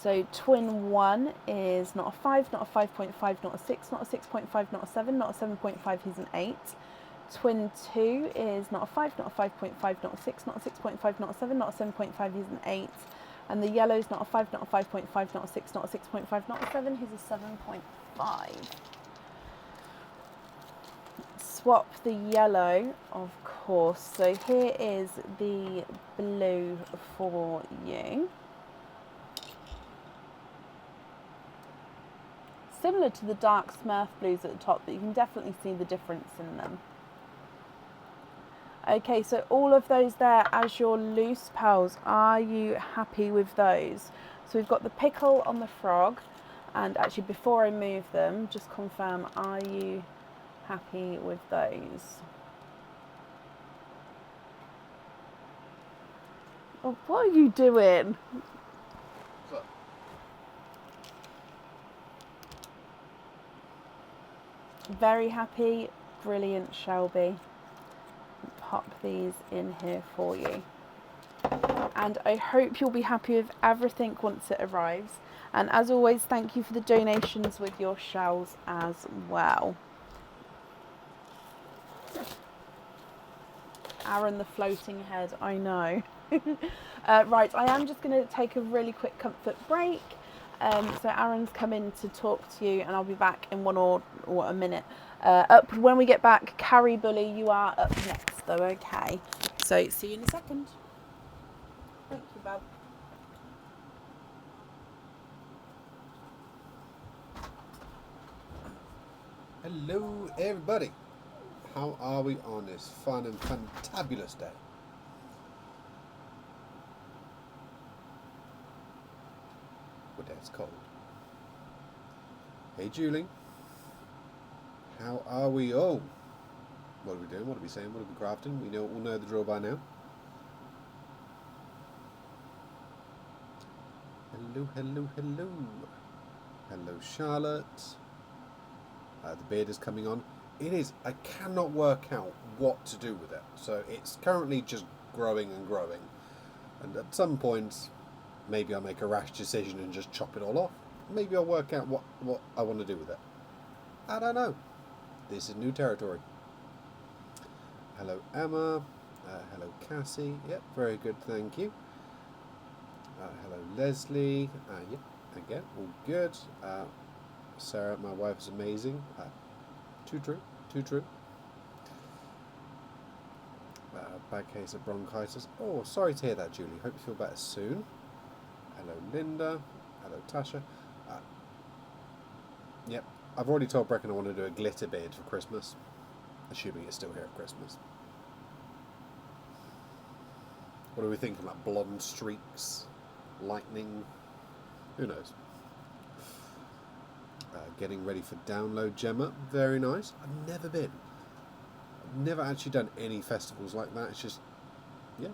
S1: So twin 1 is not a 5, not a 5.5, not a 6, not a 6.5, not a 7, not a 7.5, he's an 8. Twin 2 is not a 5, not a 5.5, not a 6, not a 6.5, not a 7, not a 7.5, he's an 8. And the yellow's not a 5, not a 5.5, not a 6, not a 6.5, not a 7, he's a 7.5. Swap the yellow, of course. So here is the blue for you. Similar to the dark Smurf blues at the top, but you can definitely see the difference in them. Okay, so all of those there as your loose pearls, are you happy with those? So we've got the pickle on the frog, and actually before I move them, just confirm, are you happy with those? Oh, what are you doing? Very happy, brilliant, Shelby. Pop these in here for you. And I hope you'll be happy with everything once it arrives. And as always, thank you for the donations with your shells as well. Aaron the floating head, I know. Right, I am just going to take a really quick comfort break. So Aaron's come in to talk to you, and I'll be back in one or a minute. When we get back, Carrie Bully, you are up next though, okay? So see you in a second. Thank you, Bob.
S2: Hello, everybody. How are we on this fun and fantabulous day? What day it's cold. Hey, Julie. How are we all? What are we doing? What are we saying? What are we crafting? We all know the drill by now. Hello, hello, hello. Hello, Charlotte. The beard is coming on. It is. I cannot work out what to do with it. So it's currently just growing and growing. And at some point, maybe I'll make a rash decision and just chop it all off. Maybe I'll work out what I want to do with it. I don't know. This is new territory. Hello, Emma. Hello, Cassie. Yep, very good, thank you. Hello, Leslie. Yep, again, all good. Sarah, my wife, is amazing. Too true, too true. Bad case of bronchitis. Oh, sorry to hear that, Julie. Hope you feel better soon. Hello, Linda. Hello, Tasha. Yep, I've already told Brecken I want to do a glitter beard for Christmas, assuming it's still here at Christmas. What are we thinking? Like blonde streaks, lightning? Who knows? Getting ready for download, Gemma. Very nice. I've never been. I've never actually done any festivals like that. It's just, yeah,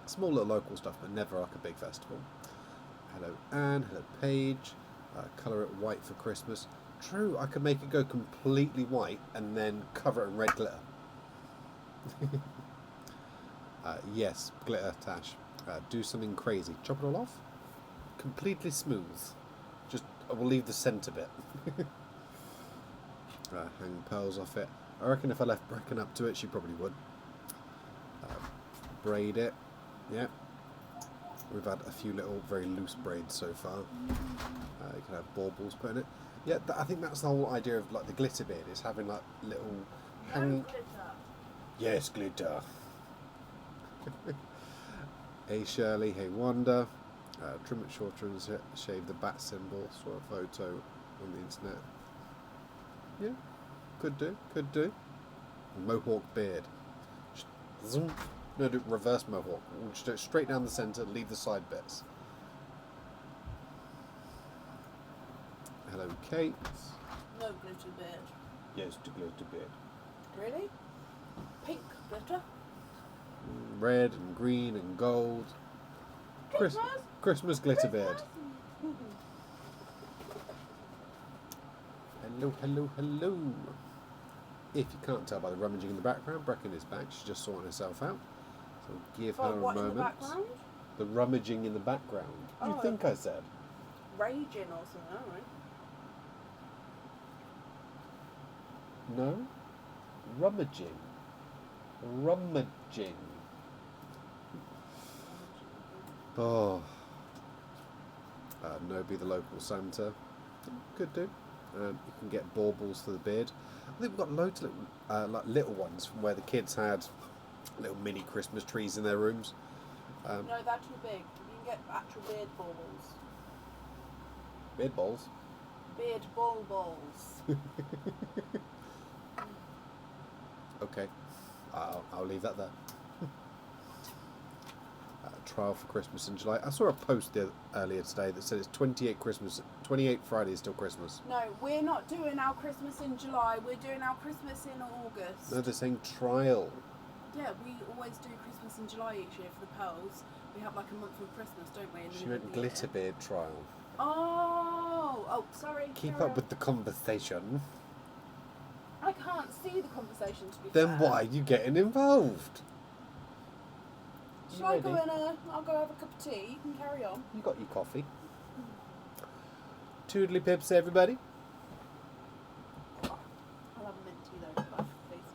S2: small little local stuff, but never like a big festival. Hello, Anne. Hello, Paige. Colour it white for Christmas. True, I could make it go completely white and then cover it in red glitter. Yes, glitter, Tash. Do something crazy. Chop it all off. Completely smooth. Just, I will leave the centre bit. Hang pearls off it. I reckon if I left Brecken up to it, she probably would. Braid it. Yeah. We've had a few little very loose braids so far. You can have baubles put in it. Yeah, I think that's the whole idea of like the glitter beard, is having like little hanging. Yes, glitter. Hey Shirley, hey Wanda. Trim it shorter and shave the bat symbol. Saw a photo on the internet. Yeah, could do. Mohawk beard. Zoom. No, do reverse mohawk. We'll just do it straight down the centre, leave the side bits. Hello, Kate.
S1: No glitter beard.
S2: Yes, to glitter beard.
S1: Really? Pink glitter?
S2: Red and green and gold. Christmas glitter beard. Hello. If you can't tell by the rummaging in the background, Brecken is back. She's just sorting herself out. So give her a moment.
S1: In the background?
S2: The rummaging in the background. What do you think I said?
S1: Raging or something, right?
S2: No? Rummaging. Oh. No, be the local Santa. Could do. You can get baubles for the beard. I think we've got loads of little ones from where the kids had little mini Christmas trees in their rooms.
S1: No, they're too big. You can get actual beard baubles.
S2: Beard balls?
S1: Beard balls.
S2: Okay, I'll leave that there. Trial for Christmas in July. I saw a post earlier today that said it's 28 Friday is still Christmas.
S1: No, we're not doing our Christmas in July. We're doing our Christmas in August.
S2: No, they're saying trial.
S1: Yeah, we always do Christmas in July each year for the pearls. We have like a month of Christmas, don't we?
S2: She meant glitter beard trial.
S1: Oh, sorry.
S2: Keep up with the conversation.
S1: I can't see the conversation, to be fair.
S2: Then why are you getting involved?
S1: Shall I go I'll go have a cup of tea. You can carry on.
S2: You got your coffee. Toodly pips, everybody.
S1: I'll have a mint tea though, please.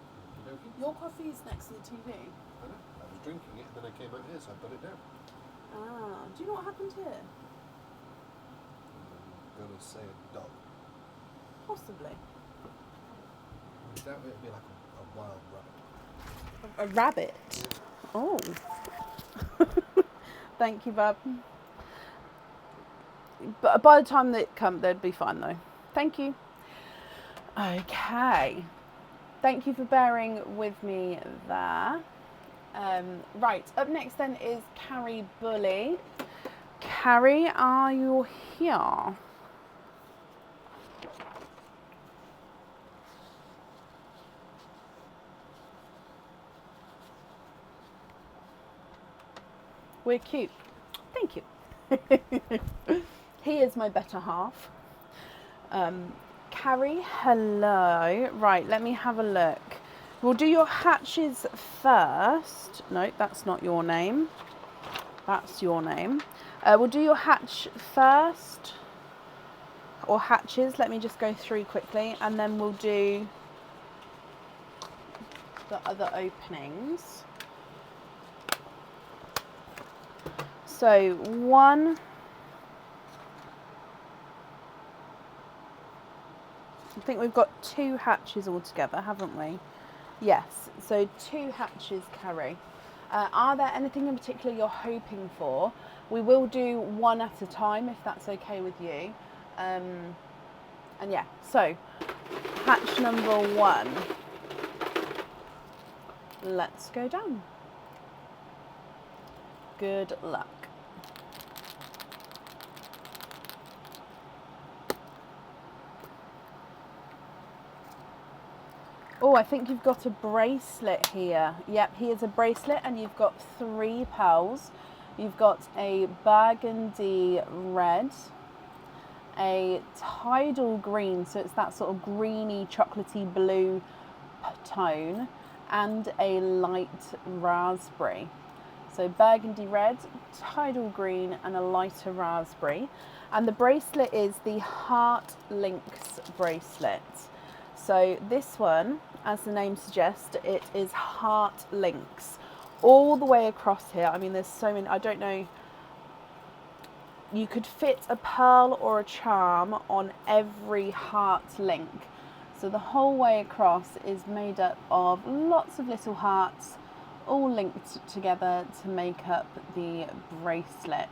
S1: Your coffee is next to the TV.
S2: I know. I was drinking it and then I came out here, so I put it down.
S1: Do you know what happened here?
S2: I'm gonna say a dog.
S1: Possibly.
S2: I doubt it'd be like a wild rabbit.
S1: A rabbit? Oh. Thank you, Bab. But by the time they come, they'd be fine though. Thank you. Okay. Thank you for bearing with me there. Right, up next then is Carrie Bully. Carrie, are you here? We're cute. Thank you. He is my better half. Carrie, hello. Right, let me have a look. We'll do your hatches first. No, that's not your name. That's your name. We'll do your hatch first. Or hatches. Let me just go through quickly. And then we'll do the other openings. So one, I think we've got 2 hatches altogether, haven't we? Yes, so 2 hatches, Carrie. Are there anything in particular you're hoping for? We will do one at a time if that's okay with you. And yeah, so hatch number 1. Let's go down. Good luck. Oh, I think you've got a bracelet here. Yep, here's a bracelet and you've got 3 pearls. You've got a burgundy red, a tidal green, so it's that sort of greeny, chocolatey blue tone, and a light raspberry. So burgundy red, tidal green, and a lighter raspberry. And the bracelet is the Heart Links bracelet. So this one, as the name suggests, it is Heart Links all the way across here. I mean, there's so many, I don't know you could fit a pearl or a charm on every heart link. So the whole way across is made up of lots of little hearts, all linked together to make up the bracelet.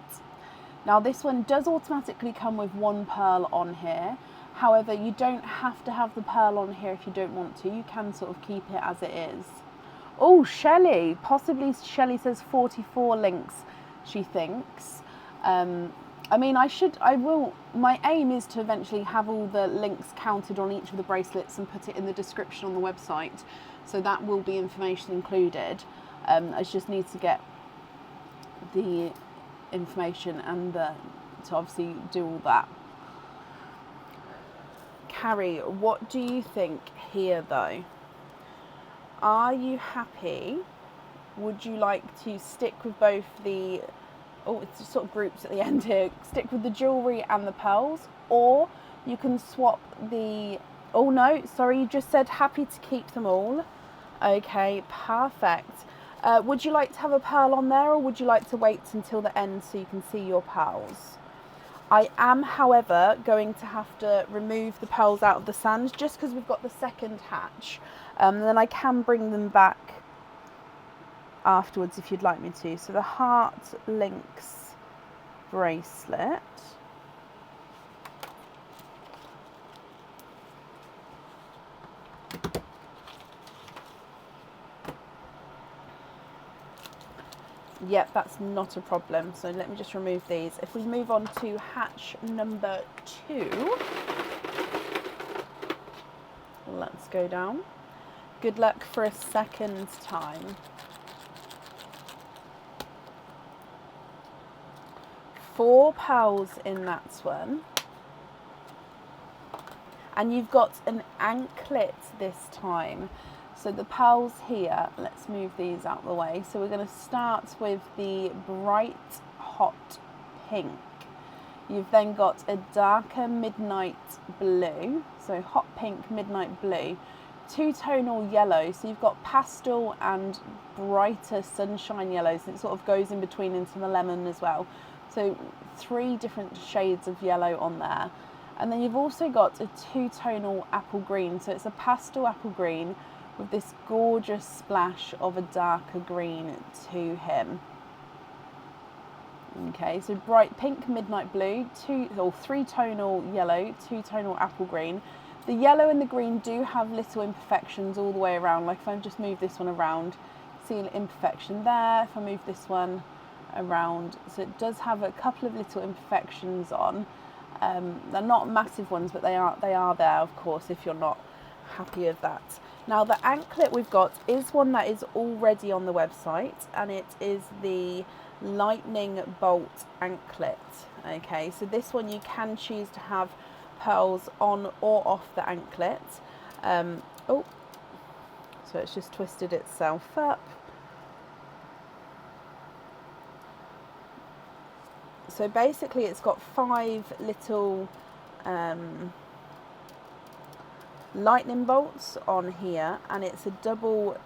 S1: Now this one does automatically come with one pearl on here. However, you don't have to have the pearl on here if you don't want to. You can sort of keep it as it is. Oh, Shelley, possibly Shelley says 44 links, she thinks. I mean, my aim is to eventually have all the links counted on each of the bracelets and put it in the description on the website. So that will be information included. I just need to get the information and to obviously do all that. Carrie, what do you think here though? Are you happy? Would you like to stick with both the, oh, it's sort of groups at the end here, stick with the jewellery and the pearls, or you can swap the, oh no, sorry, you just said happy to keep them all. Okay, perfect. Would you like to have a pearl on there, or would you like to wait until the end so you can see your pearls? I am, however, going to have to remove the pearls out of the sand just because we've got the second hatch. Then I can bring them back afterwards if you'd like me to. So the heart links bracelet. Yep, that's not a problem. So let me just remove these. If we move on to hatch number 2, let's go down. Good luck for a second time. 4 pearls in that one. And you've got an anklet this time. So the pearls here, let's move these out of the way. So we're going to start with the bright hot pink. You've then got a darker midnight blue. So hot pink, midnight blue. Two-tonal yellow. So you've got pastel and brighter sunshine yellows. And it sort of goes in between into the lemon as well. So 3 different shades of yellow on there. And then you've also got a two-tonal apple green. So it's a pastel apple green with this gorgeous splash of a darker green to him. Okay, so bright pink, midnight blue, 3-tonal yellow, 2-tonal apple green. The yellow and the green do have little imperfections all the way around. Like if I just move this one around, see an imperfection there. If I move this one around, so it does have a couple of little imperfections on. They're not massive ones, but they are there, of course, if you're not happy with that. Now the anklet we've got is one that is already on the website, and it is the lightning bolt anklet. Okay, so this one you can choose to have pearls on or off the anklet. So it's just twisted itself up. So basically it's got 5 little lightning bolts on here, and it's a double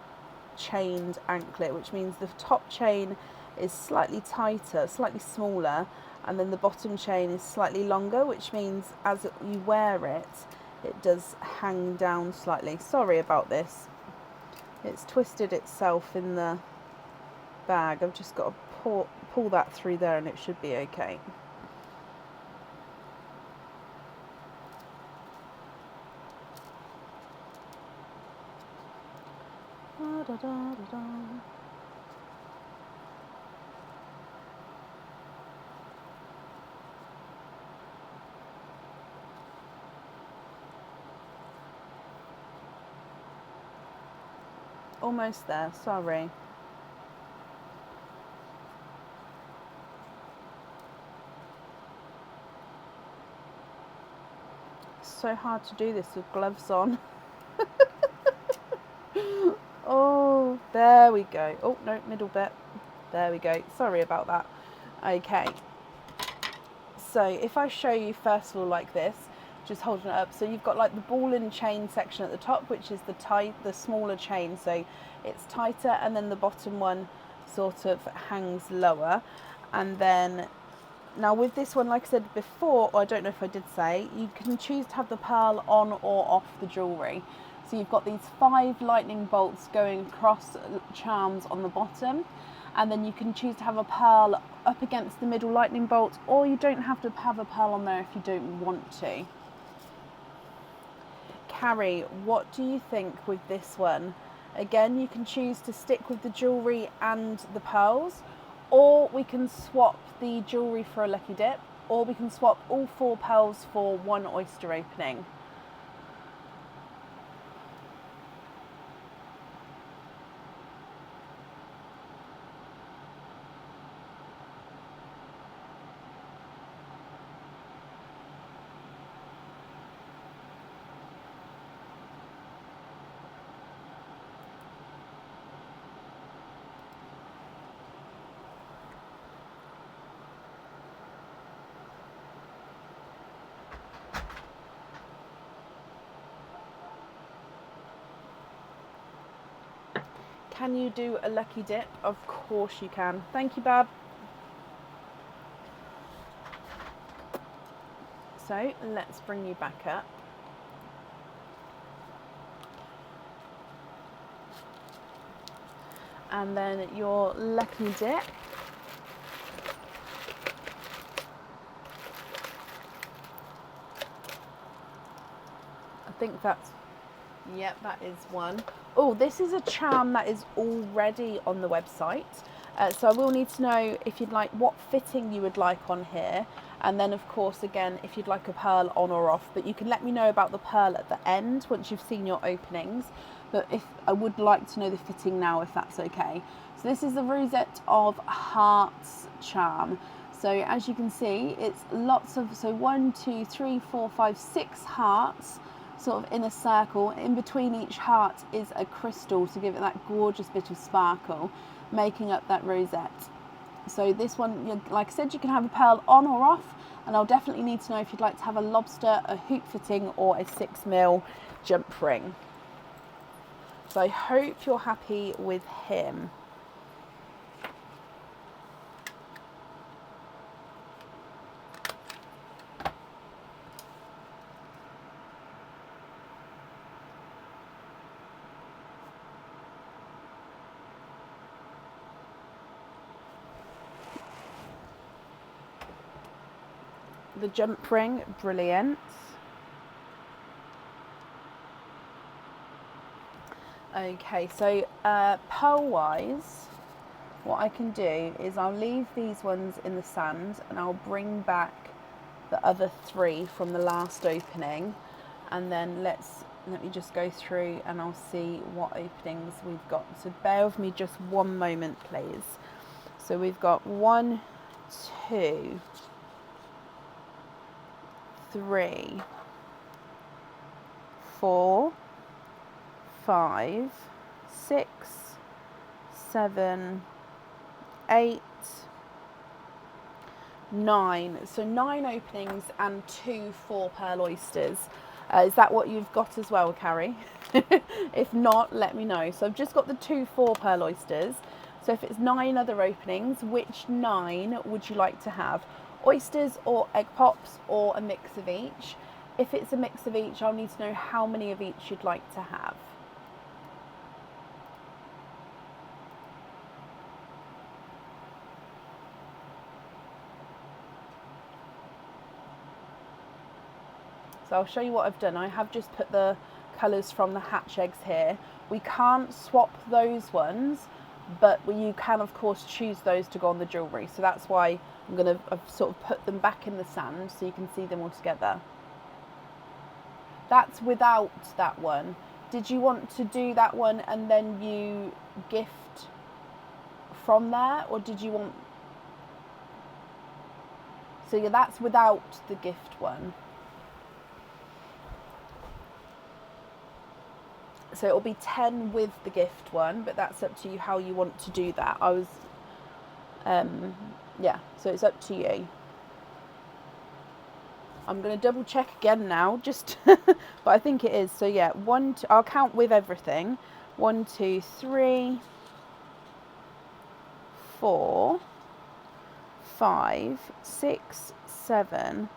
S1: chained anklet, which means the top chain is slightly tighter, slightly smaller, and then the bottom chain is slightly longer, which means as you wear it, it does hang down slightly. Sorry about this. It's twisted itself in the bag. I've just got to pull that through there and it should be okay. Da, da, da, da, da. Almost there, sorry. It's so hard to do this with gloves on. Oh, there we go. Oh, no, middle bit. There we go. Sorry about that. Okay. So if I show you first of all like this, just holding it up. So you've got like the ball and chain section at the top, which is the smaller chain. So it's tighter, and then the bottom one sort of hangs lower. And then Now with this one, like I said before, or I don't know if I did say, you can choose to have the pearl on or off the jewellery. So you've got these 5 lightning bolts going across charms on the bottom, and then you can choose to have a pearl up against the middle lightning bolt, or you don't have to have a pearl on there if you don't want to. Carrie, what do you think with this one? Again, you can choose to stick with the jewellery and the pearls, or we can swap the jewellery for a lucky dip, or we can swap all 4 pearls for 1 oyster opening. Can you do a lucky dip? Of course you can. Thank you, Bab. So let's bring you back up. And then your lucky dip. I think that's, yep, that is one. Oh, this is a charm that is already on the website. So I will need to know if you'd like, what fitting you would like on here. And then of course, again, if you'd like a pearl on or off, but you can let me know about the pearl at the end once you've seen your openings. But if I would like to know the fitting now, if that's okay. So this is the Rosette of Hearts charm. So as you can see, it's lots of, so 1, 2, 3, 4, 5, 6 hearts, sort of in a circle. In between each heart is a crystal to give it that gorgeous bit of sparkle, making up that rosette. So this one, like I said, you can have a pearl on or off, and I'll definitely need to know if you'd like to have a lobster, a hoop fitting, or a 6mm jump ring. So I hope you're happy with him. The jump ring, brilliant. Okay, so pearl wise, what I can do is I'll leave these ones in the sand and I'll bring back the other 3 from the last opening, and then let me just go through and I'll see what openings we've got. So bear with me just one moment, please. So we've got 1, 2, 3, 4, 5, 6, 7, 8, 9. So 9 openings and 2 4 pearl oysters. Is that what you've got as well, Carrie? If not, let me know. So I've just got the 2 4 pearl oysters. So if it's 9 other openings, which 9 would you like to have? Oysters or egg pops, or a mix of each? If it's a mix of each, I'll need to know how many of each you'd like to have. So I'll show you what I've done. I have just put the colours from the hatch eggs here. We can't swap those ones, but you can of course choose those to go on the jewellery. So that's why I've sort of put them back in the sand so you can see them all together. That's without that one. Did you want to do that one and then you gift from there, or did you want... So yeah, that's without the gift one. So it'll be 10 with the gift one, but that's up to you how you want to do that. Yeah, so it's up to you. I'm going to double check again now, just, but I think it is. So yeah, 1, 2, I'll count with everything. 1, 2, 3, 4, 5, 6, 7,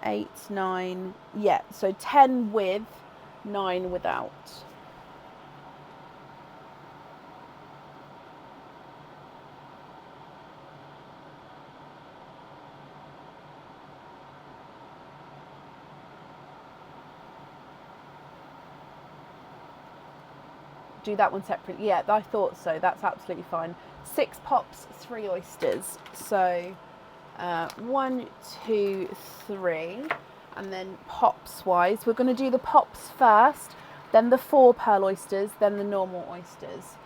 S1: 8, 9. Yeah, so 10 with, 9 without. Do that one separately. Yeah, I thought so. That's absolutely fine. 6 pops, 3 oysters. So 1, 2, 3. And then pops wise, we're going to do the pops first, then the 4 pearl oysters, then the normal oysters.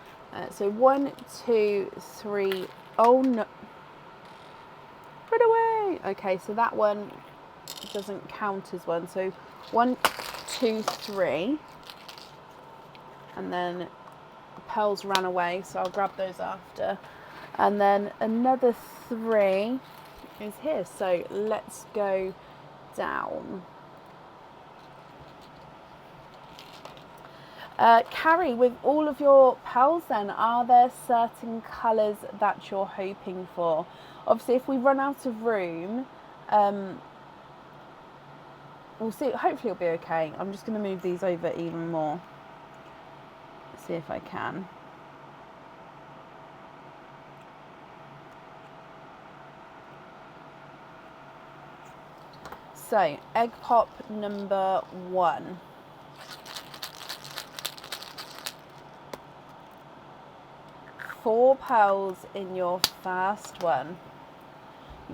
S1: So 1, 2, 3. Oh no. Put away. Okay, so that one doesn't count as one. So 1, 2, 3. And then pearls ran away, so I'll grab those after. And then another 3 is here. So let's go down. Carrie, with all of your pearls then, are there certain colours that you're hoping for? Obviously, if we run out of room, we'll see. Hopefully it'll be okay. I'm just going to move these over even more. See if I can. So, egg pop number 1. Four pearls in your first one.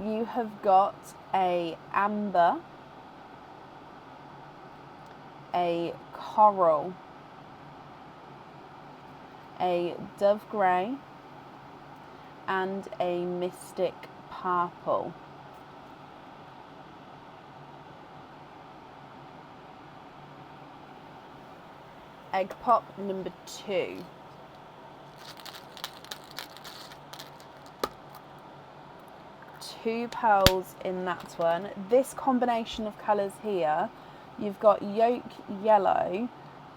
S1: You have got a amber, a coral, a dove grey, and a mystic purple. Egg pop number 2. Two pearls in that one. This combination of colours here, you've got yolk yellow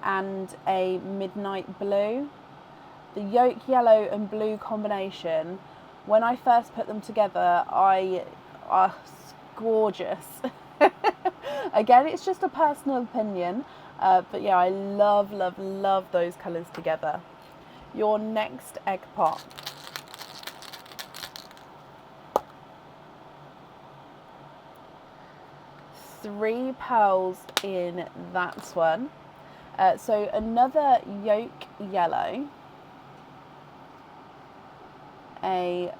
S1: and a midnight blue. The yolk yellow and blue combination, when I first put them together, are gorgeous. Again, it's just a personal opinion, but yeah, I love those colours together. Your next egg pop. Three pearls in that one. So another yolk yellow, a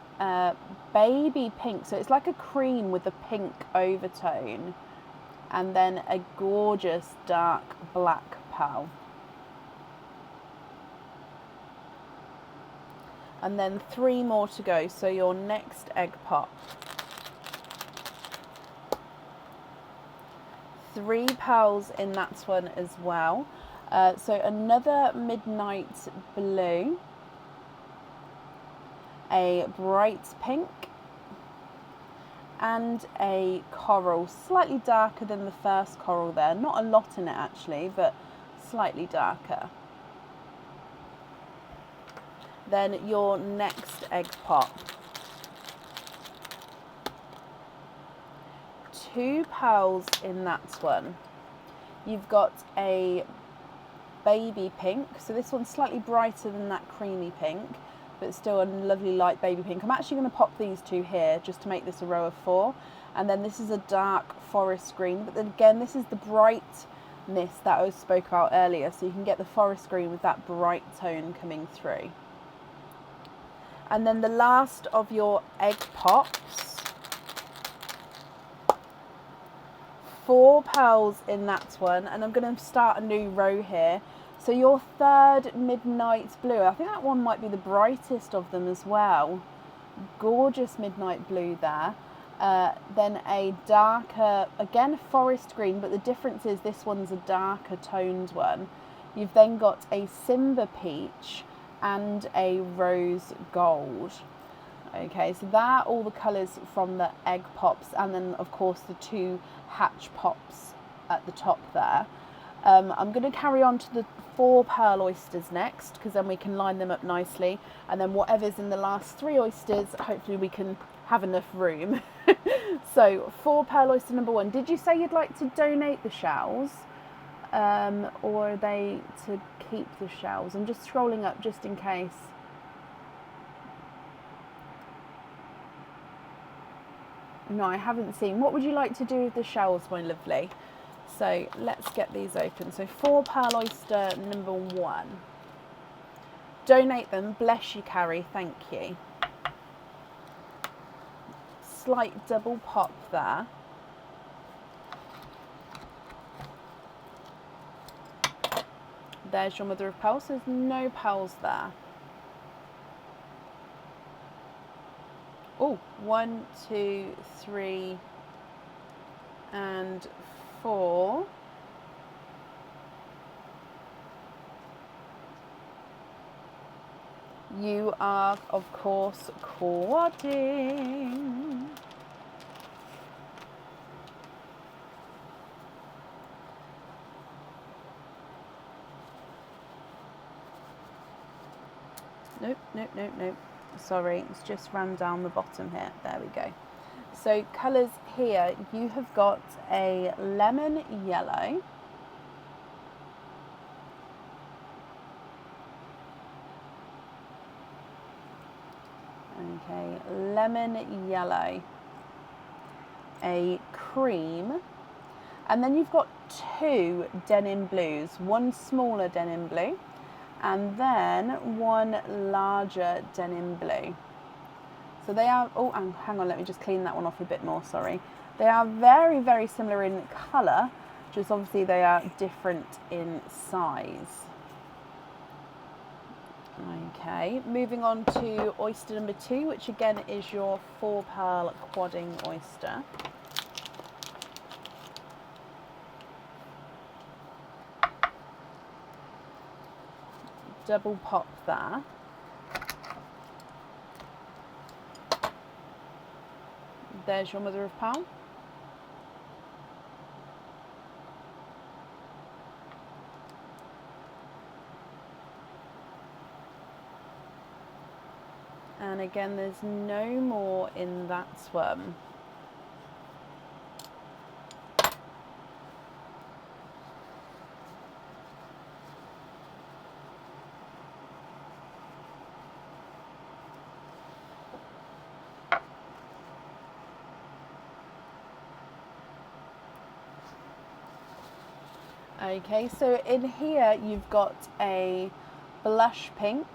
S1: baby pink, so it's like a cream with a pink overtone, and then a gorgeous dark black pearl. And then 3 more to go, so your next egg pop. 3 pearls in that one as well. So another midnight blue, a bright pink, and a coral, slightly darker than the first coral there. Not a lot in it actually, but slightly darker. Then your next egg pop. 2 pearls in that one. You've got a baby pink, so this one's slightly brighter than that creamy pink, but still a lovely light baby pink. I'm actually going to pop these 2 here just to make this a row of 4. And then this is a dark forest green, but then again this is the brightness that I spoke about earlier, so you can get the forest green with that bright tone coming through. And then the last of your egg pops. 4 pearls in that one, and I'm going to start a new row here. So your third midnight blue, I think that one might be the brightest of them as well. Gorgeous midnight blue there. Then a darker, again forest green, but the difference is this one's a darker toned one. You've then got a Simba peach and a rose gold. Okay, so that are all the colours from the egg pops, and then of course the 2 hatch pops at the top there. I'm going to carry on to the 4 pearl oysters next, because then we can line them up nicely, and then whatever's in the last 3 oysters, hopefully we can have enough room. So 4 pearl oyster number 1. Did you say you'd like to donate the shells? Or are they to keep the shells? I'm just scrolling up just in case. No, I haven't seen. What would you like to do with the shells, my lovely? So let's get these open. So 4 pearl oyster number 1. Donate them. Bless you, Carrie. Thank you. Slight double pop there. There's your mother of pearl. So there's no pearls there. Oh, 1, 2, 3, and 4. You are, of course, quadding. Nope, nope, nope, nope. Sorry, it's just ran down the bottom here. There we go. So colours here, you have got a lemon yellow. Okay, lemon yellow. A cream. And then you've got 2 denim blues. One smaller denim blue. And then one larger denim blue. So they are, oh, and hang on, let me just clean that one off a bit more, sorry. They are very, very similar in colour, just obviously they are different in size. Okay, moving on to oyster number 2, which again is your 4 pearl quadding oyster. Double pop there. There's your mother of pearl. And again, there's no more in that one. Okay, so in here you've got a blush pink,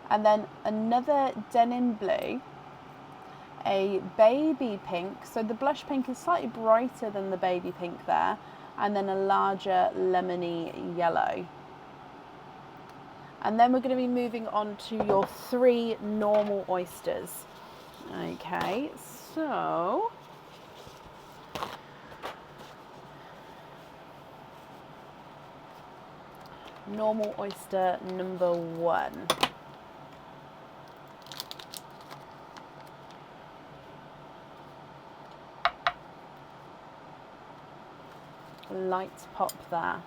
S1: and then another denim blue, a baby pink. So the blush pink is slightly brighter than the baby pink there, and then a larger lemony yellow. And then we're going to be moving on to your 3 normal oysters. Okay, so normal oyster number 1. Light pop there.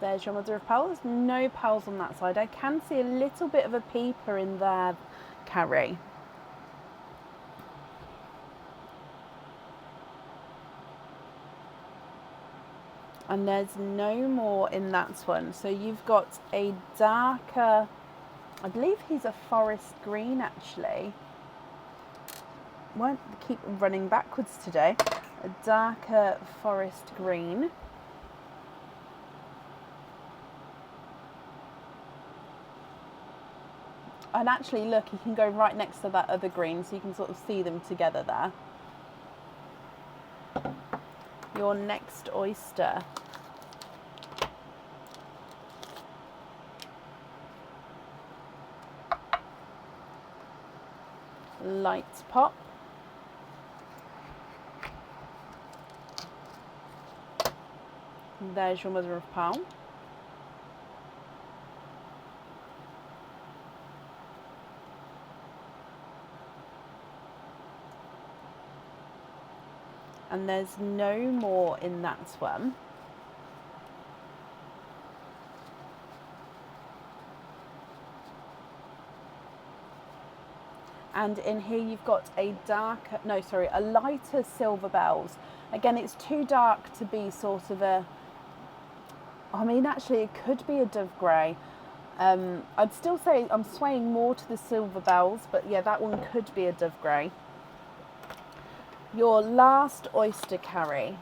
S1: There's your mother of pearl. There's no pearls on that side. I can see a little bit of a peeper in there, Carrie. And there's no more in that one. So you've got a darker, I believe he's a forest green actually. Won't keep running backwards today. A darker forest green. And actually look, you can go right next to that other green so you can sort of see them together there. Your next oyster. Light pop. There's your mother of pearl. And there's no more in that one. And in here you've got a darker, no, sorry, a lighter silver bells. Again, it's too dark to be sort of a, I mean, actually it could be a dove grey. I'd still say I'm swaying more to the silver bells, but yeah, that one could be a dove grey. Your last oyster carry.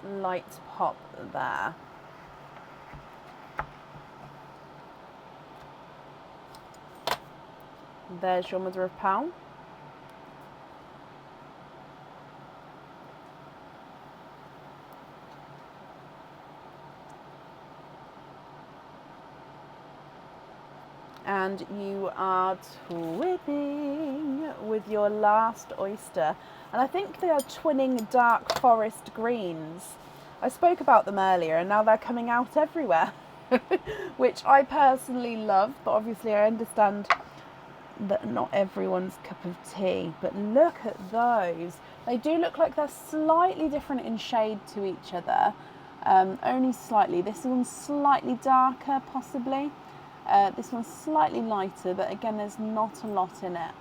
S1: Light pop there. There's your mother of pearl. And you are twinning with your last oyster. And I think they are twinning dark forest greens. I spoke about them earlier and now they're coming out everywhere, which I personally love, but obviously I understand that not everyone's cup of tea. But look at those. They do look like they're slightly different in shade to each other, only slightly. This one's slightly darker possibly. This one's slightly lighter, but again, there's not a lot in it.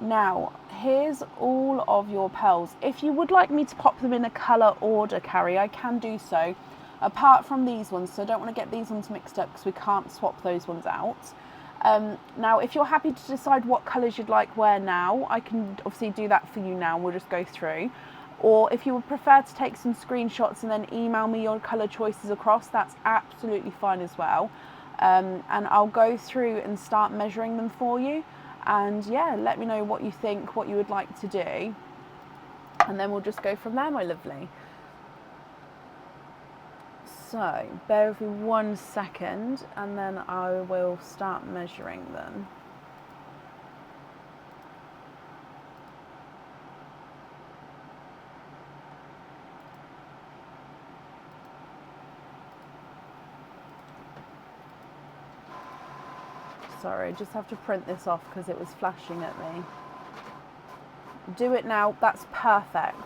S1: Now, here's all of your pearls. If you would like me to pop them in a colour order, Carrie, I can do so, apart from these ones. So I don't want to get these ones mixed up because we can't swap those ones out. Now, if you're happy to decide what colours you'd like where now, I can obviously do that for you now. We'll just go through. Or if you would prefer to take some screenshots and then email me your colour choices across, that's absolutely fine as well. And I'll go through and start measuring them for you. And yeah, let me know what you think, what you would like to do. And then we'll just go from there, my lovely. So, bear with me 1 second and then I will start measuring them. Sorry, I just have to print this off because it was flashing at me. Do it now, that's perfect.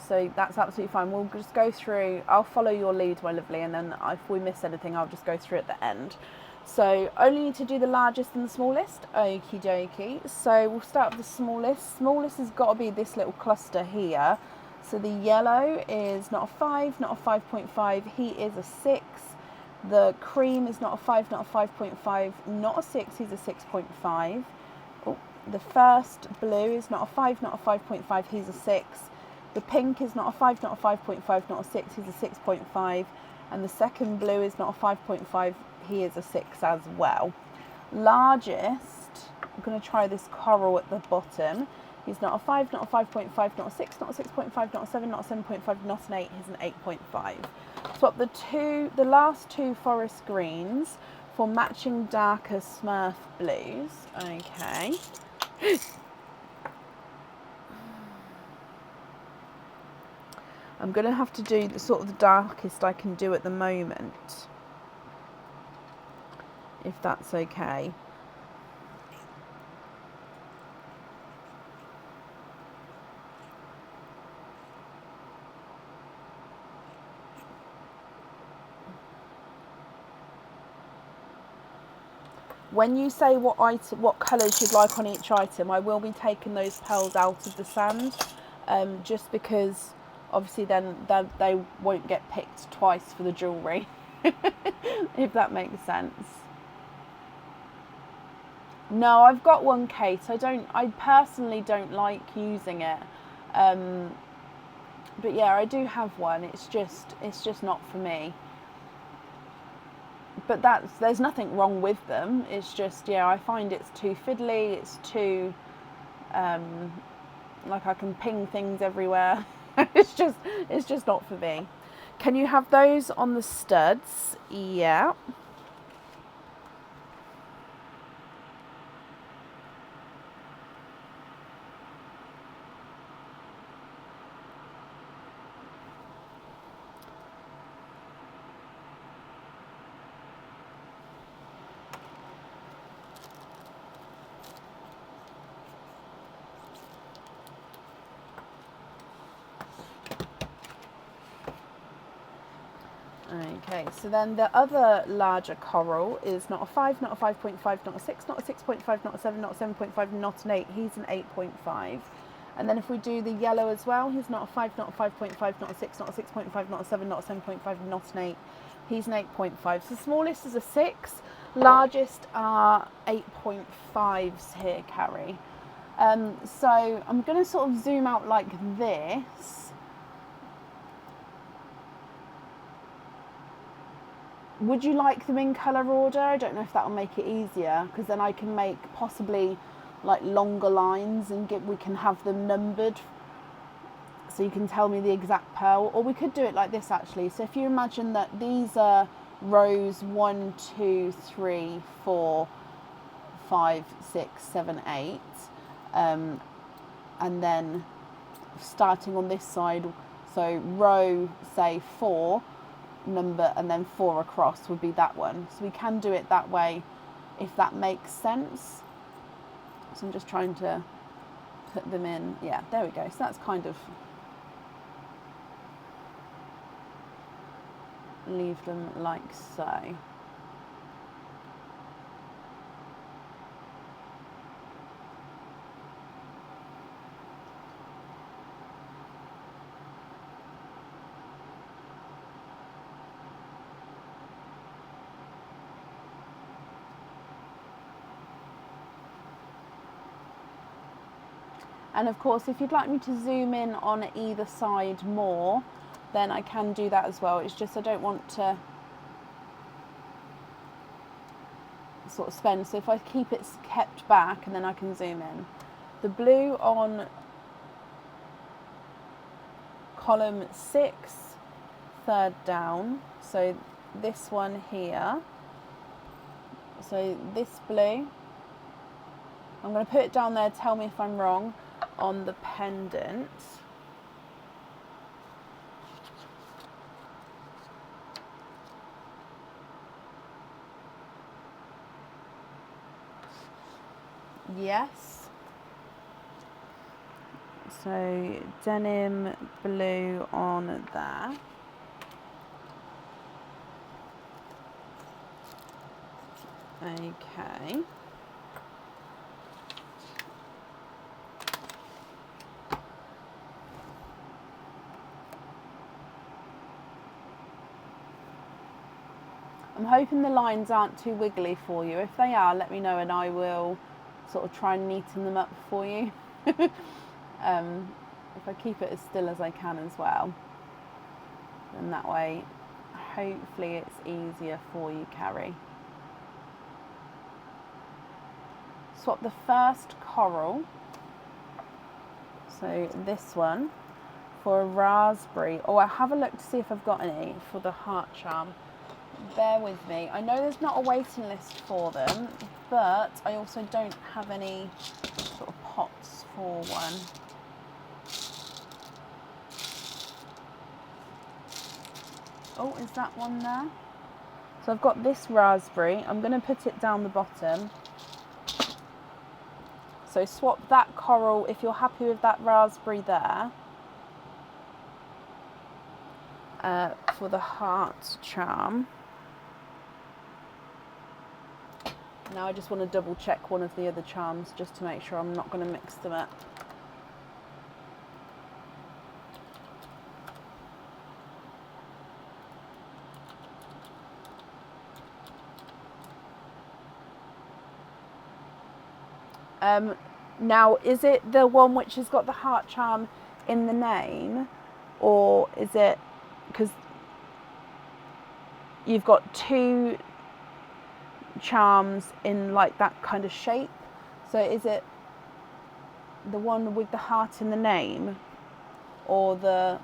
S1: So that's absolutely fine. We'll just go through, I'll follow your lead, my lovely, and then if we miss anything, I'll just go through at the end. So only need to do the largest and the smallest. Okie dokie. So we'll start with the smallest. Smallest has got to be this little cluster here. So the yellow is not a 5, not a 5.5. He is a 6. The cream is not a 5, not a 5.5, not a 6, he's a 6.5. Oh, the first blue is not a 5, not a 5.5, he's a 6. The pink is not a 5, not a 5.5, not a 6, he's a 6.5. And the second blue is not a 5.5, he is a 6 as well. Largest, I'm going to try this coral at the bottom. He's not a 5, not a 5.5, not a 6, not a 6.5, not a 7, not a 7.5, not an 8, he's an 8.5. Swap the last two forest greens for matching darker Smurf blues. Okay. I'm going to have to do the sort of the darkest I can do at the moment, if that's okay. When you say what colours you'd like on each item, I will be taking those pearls out of the sand, just because obviously then they won't get picked twice for the jewellery, if that makes sense. No, I've got one, Kate. I personally don't like using it, but yeah, I do have one. It's just not for me. But there's nothing wrong with them. It's just, yeah, I find it's too fiddly. It's too, like I can ping things everywhere. it's just not for me. Can you have those on the studs? Yeah. Okay, so then the other larger coral is not a 5, not a 5.5, not a 6, not a 6.5, not a 7, not a 7.5, not an 8. He's an 8.5. And then if we do the yellow as well, he's not a 5, not a 5.5, not a 6, not a 6.5, not a 7, not a 7.5, not an 8. He's an 8.5. So smallest is a 6, largest are 8.5s here, Carrie. So I'm going to sort of zoom out like this. Would you like them in colour order? I don't know if that will make it easier, because then I can make possibly like longer lines and we can have them numbered so you can tell me the exact pearl. Or we could do it like this actually. So if you imagine that these are rows 1, 2, 3, 4, 5, 6, 7, 8, and then starting on this side, so row say 4, number and then 4 across would be that one. So we can do it that way if that makes sense. So I'm just trying to put them in. Yeah, there we go. So that's kind of, leave them like so. And of course, if you'd like me to zoom in on either side more, then I can do that as well. It's just I don't want to sort of spend. So if I keep it kept back and then I can zoom in. The blue on column 6, third down. So this one here. So this blue. I'm going to put it down there, tell me if I'm wrong, on the pendant. Yes. So denim blue on there. Okay. I'm hoping the lines aren't too wiggly for you. If they are, let me know and I will sort of try and neaten them up for you. If I keep it as still as I can as well. And that way, hopefully it's easier for you, Carrie. Swap the first coral, so this one, for a raspberry. Oh, I'll have a look to see if I've got any for the heart charm. Bear with me. I know there's not a waiting list for them, but I also don't have any sort of pots for one. Oh, is that one there? So I've got this raspberry. I'm going to put it down the bottom. So swap that coral if you're happy with that raspberry there. For the heart charm. Now I just want to double check one of the other charms just to make sure I'm not going to mix them up. Now, is it the one which has got the heart charm in the name, or is it, because you've got two charms in like that kind of shape, so is it the one with the heart in the name, or the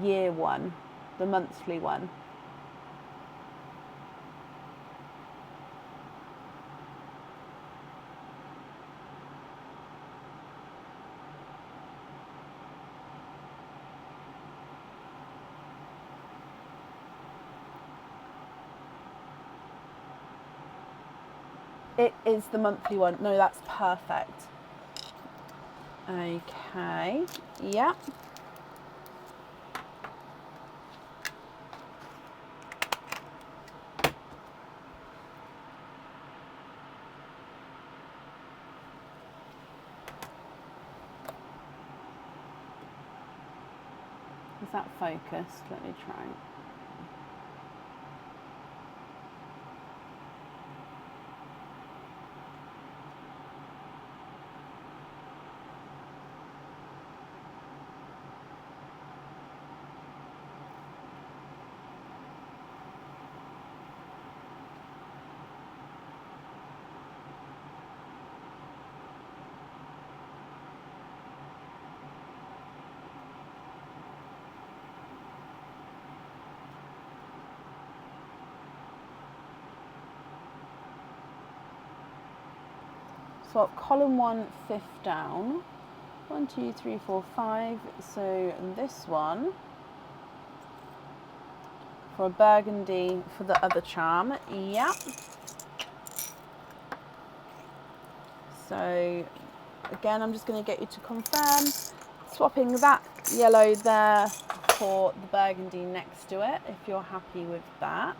S1: year one, the monthly one? It is the monthly one. No, that's perfect. Okay, yeah. Is that focused? Let me try. So I've column 1, 5th down. 1, 2, 3, 4, 5. So this one for a burgundy for the other charm. Yep. So again, I'm just going to get you to confirm. Swapping that yellow there for the burgundy next to it, if you're happy with that.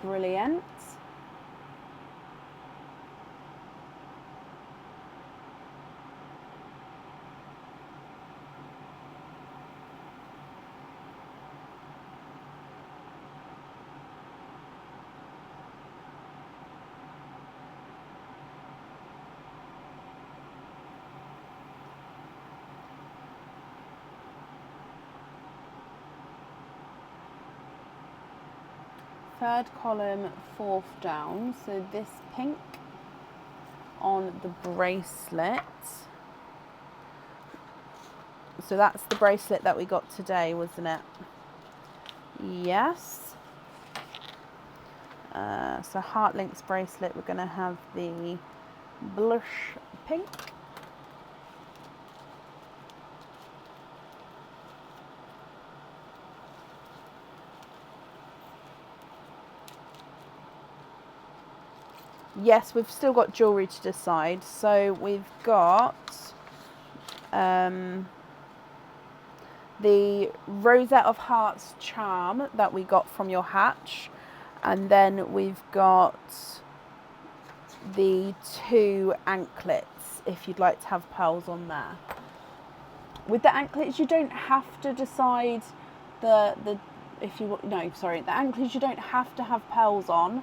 S1: Brilliant. Third column, 4th down. So this pink on the bracelet. So that's the bracelet that we got today, wasn't it? Yes. So heart links bracelet, we're going to have the blush pink. Yes, we've still got jewellery to decide. So we've got the Rosette of Hearts charm that we got from your hatch. And then we've got the 2 anklets, if you'd like to have pearls on there. With the anklets, you don't have to decide the anklets you don't have to have pearls on.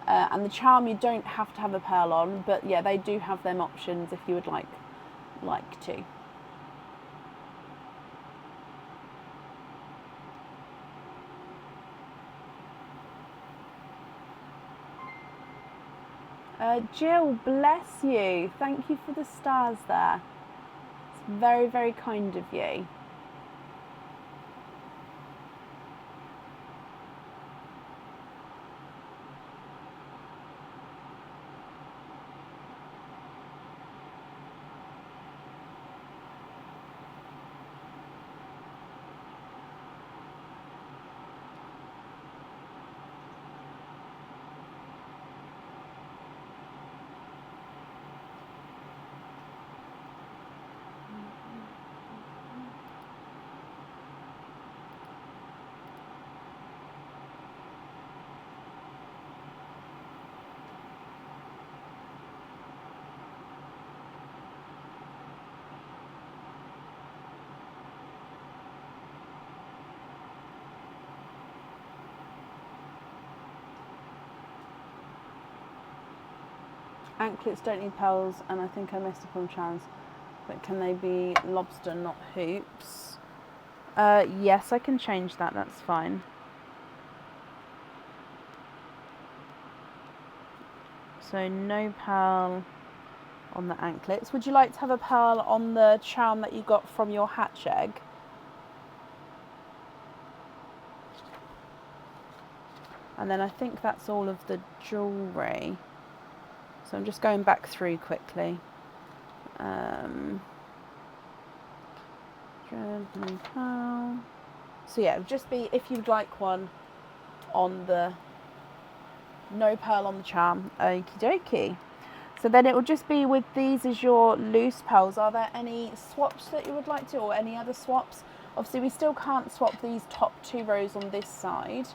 S1: And the charm you don't have to have a pearl on, but yeah, they do have them options if you would like to. Jill, bless you. Thank you for the stars there. It's very, very kind of you. Anklets don't need pearls, and I think I messed up on charms. But can they be lobster, not hoops? Yes, I can change that. That's fine. So no pearl on the anklets. Would you like to have a pearl on the charm that you got from your hatch egg? And then I think that's all of the jewellery. So I'm just going back through quickly. So yeah, just be, if you'd like one, on the no pearl on the charm. Okie dokie. So then it will just be with these as your loose pearls. Are there any swaps that you would like to, or any other swaps? Obviously we still can't swap these top 2 rows on this side,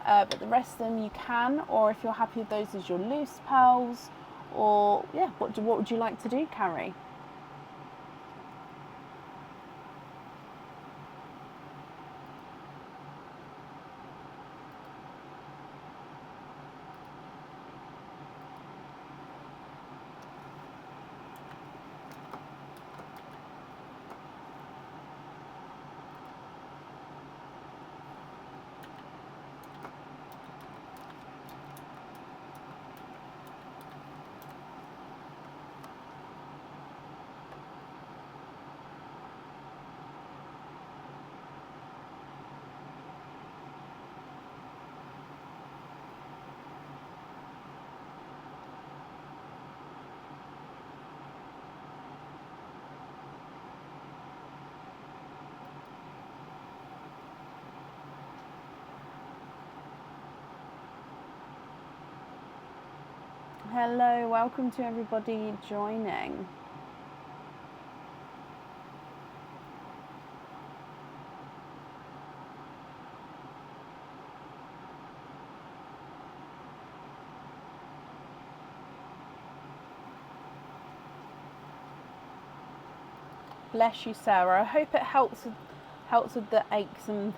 S1: but the rest of them you can, or if you're happy with those as your loose pearls, or yeah, what would you like to do, Carrie? Hello, welcome to everybody joining. Bless you, Sarah. I hope it helps with the aches and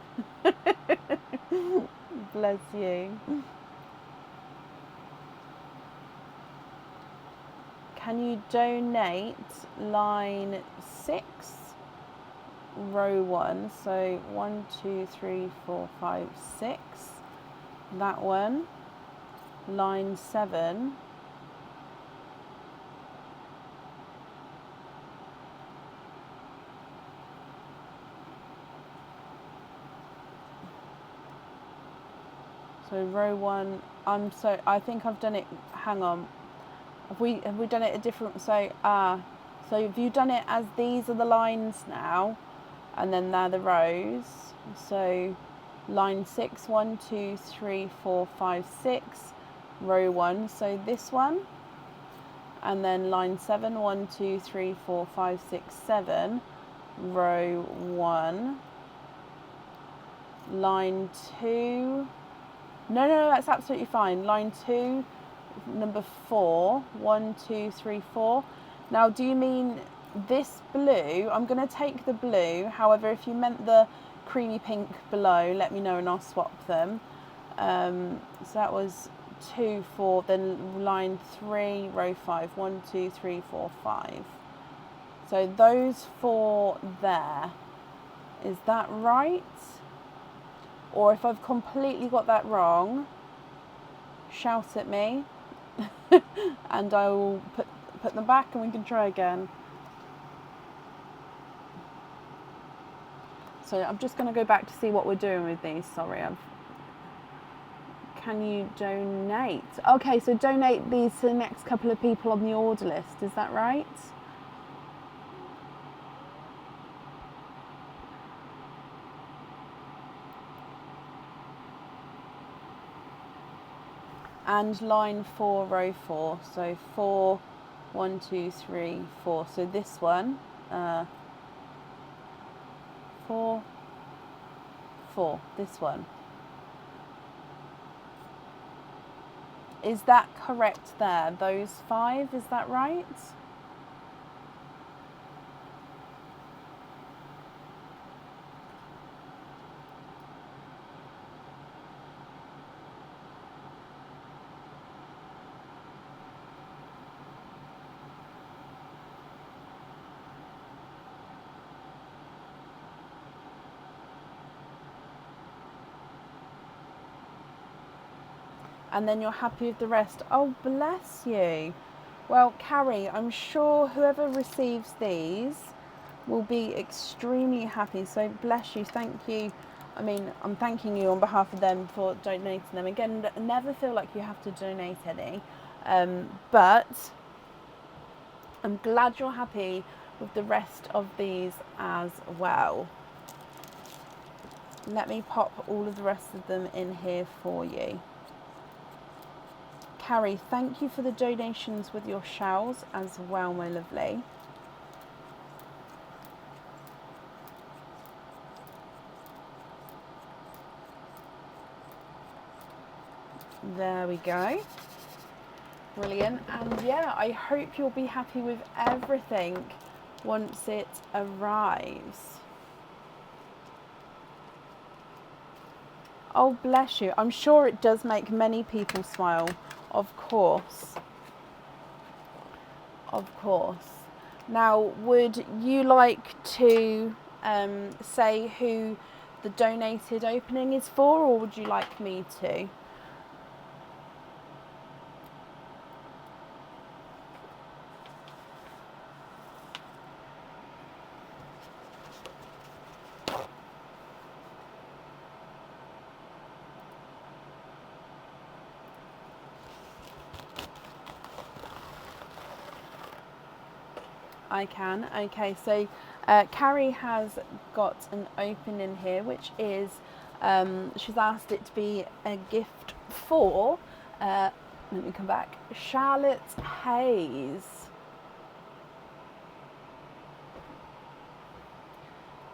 S1: bless you. Can you donate line 6, row 1? So 1, 2, 3, 4, 5, 6. That one. Line 7. So row 1. I think I've done it. Hang on. Have we done it a different? So have you done it as these are the lines now, and then they're the rows? So line 6, 1, 2, 3, 4, 5, 6, row 1. So this one, and then line 7, 1, 2, 3, 4, 5, 6, 7, row 1. Line 2. No, that's absolutely fine. Line 2. Number 4, 1, 2, 3, 4. Now, do you mean this blue? I'm going to take the blue. However, if you meant the creamy pink below, let me know and I'll swap them. So that was 2, 4. Then line 3, row 5. 1, 2, 3, 4, 5. So those 4 there. Is that right? Or if I've completely got that wrong, shout at me. And I will put them back and we can try again. So I'm just going to go back to see what we're doing with these. Sorry, can you donate? Okay, so donate these to the next couple of people on the order list. Is that right? And line 4, row 4. So 4, 1, 2, 3, 4. So this one, 4, 4. This one. Is that correct there? Those 5, is that right? And then you're happy with the rest. Oh, bless you. Well, Carrie, I'm sure whoever receives these will be extremely happy. So bless you. Thank you. I mean, I'm thanking you on behalf of them for donating them. Again, never feel like you have to donate any. But I'm glad you're happy with the rest of these as well. Let me pop all of the rest of them in here for you. Carrie, thank you for the donations with your shells as well, my lovely. There we go. Brilliant. And yeah, I hope you'll be happy with everything once it arrives. Oh, bless you. I'm sure it does make many people smile. Of course. Of course. Now, would you like to say who the donated opening is for, or would you like me to? I can. Okay, so Carrie has got an opening here, which is, she's asked it to be a gift for, let me come back, Charlotte Hayes.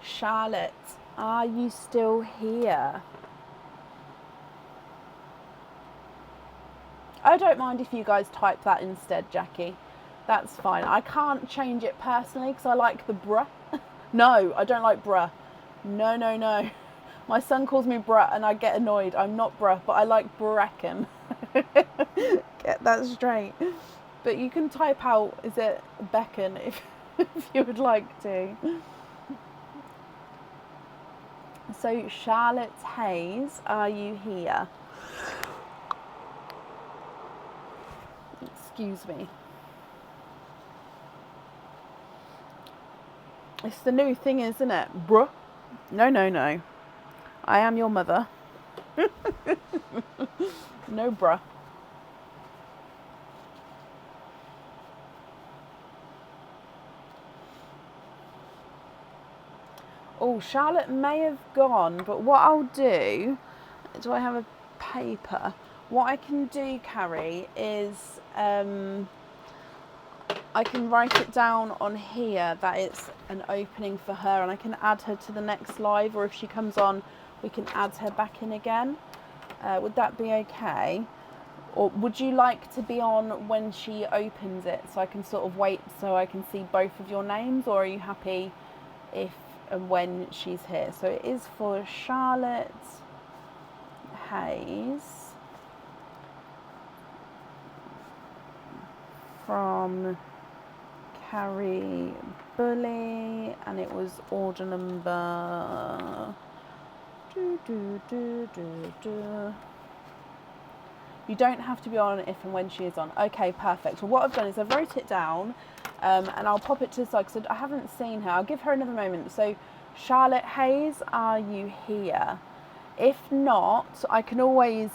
S1: Charlotte, are you still here? I don't mind if you guys type that instead, Jackie. That's fine. I can't change it personally because I like the bruh. No, I don't like bruh. No, no, no. My son calls me bruh and I get annoyed. I'm not bruh, but I like Bracken. Get that straight. But you can type out, is it Becken, if you would like to. So, Charlotte Hayes, are you here? Excuse me. It's the new thing, isn't it? Bruh. No, no, no. I am your mother. No, bruh. Oh, Charlotte may have gone, but what I'll do I have a paper? What I can do, Carrie, is I can write it down on here that it's an opening for her, and I can add her to the next live, or if she comes on, we can add her back in again. Would that be okay? Or would you like to be on when she opens it, so I can sort of wait so I can see both of your names, or are you happy if and when she's here? So it is for Charlotte Hayes from Carrie Bully, and it was order number You don't have to be on if and when she is on. Okay, perfect. Well, what I've done is I've wrote it down, and I'll pop it to the side because I haven't seen her. I'll give her another moment. So, Charlotte Hayes, are you here? If not, I can always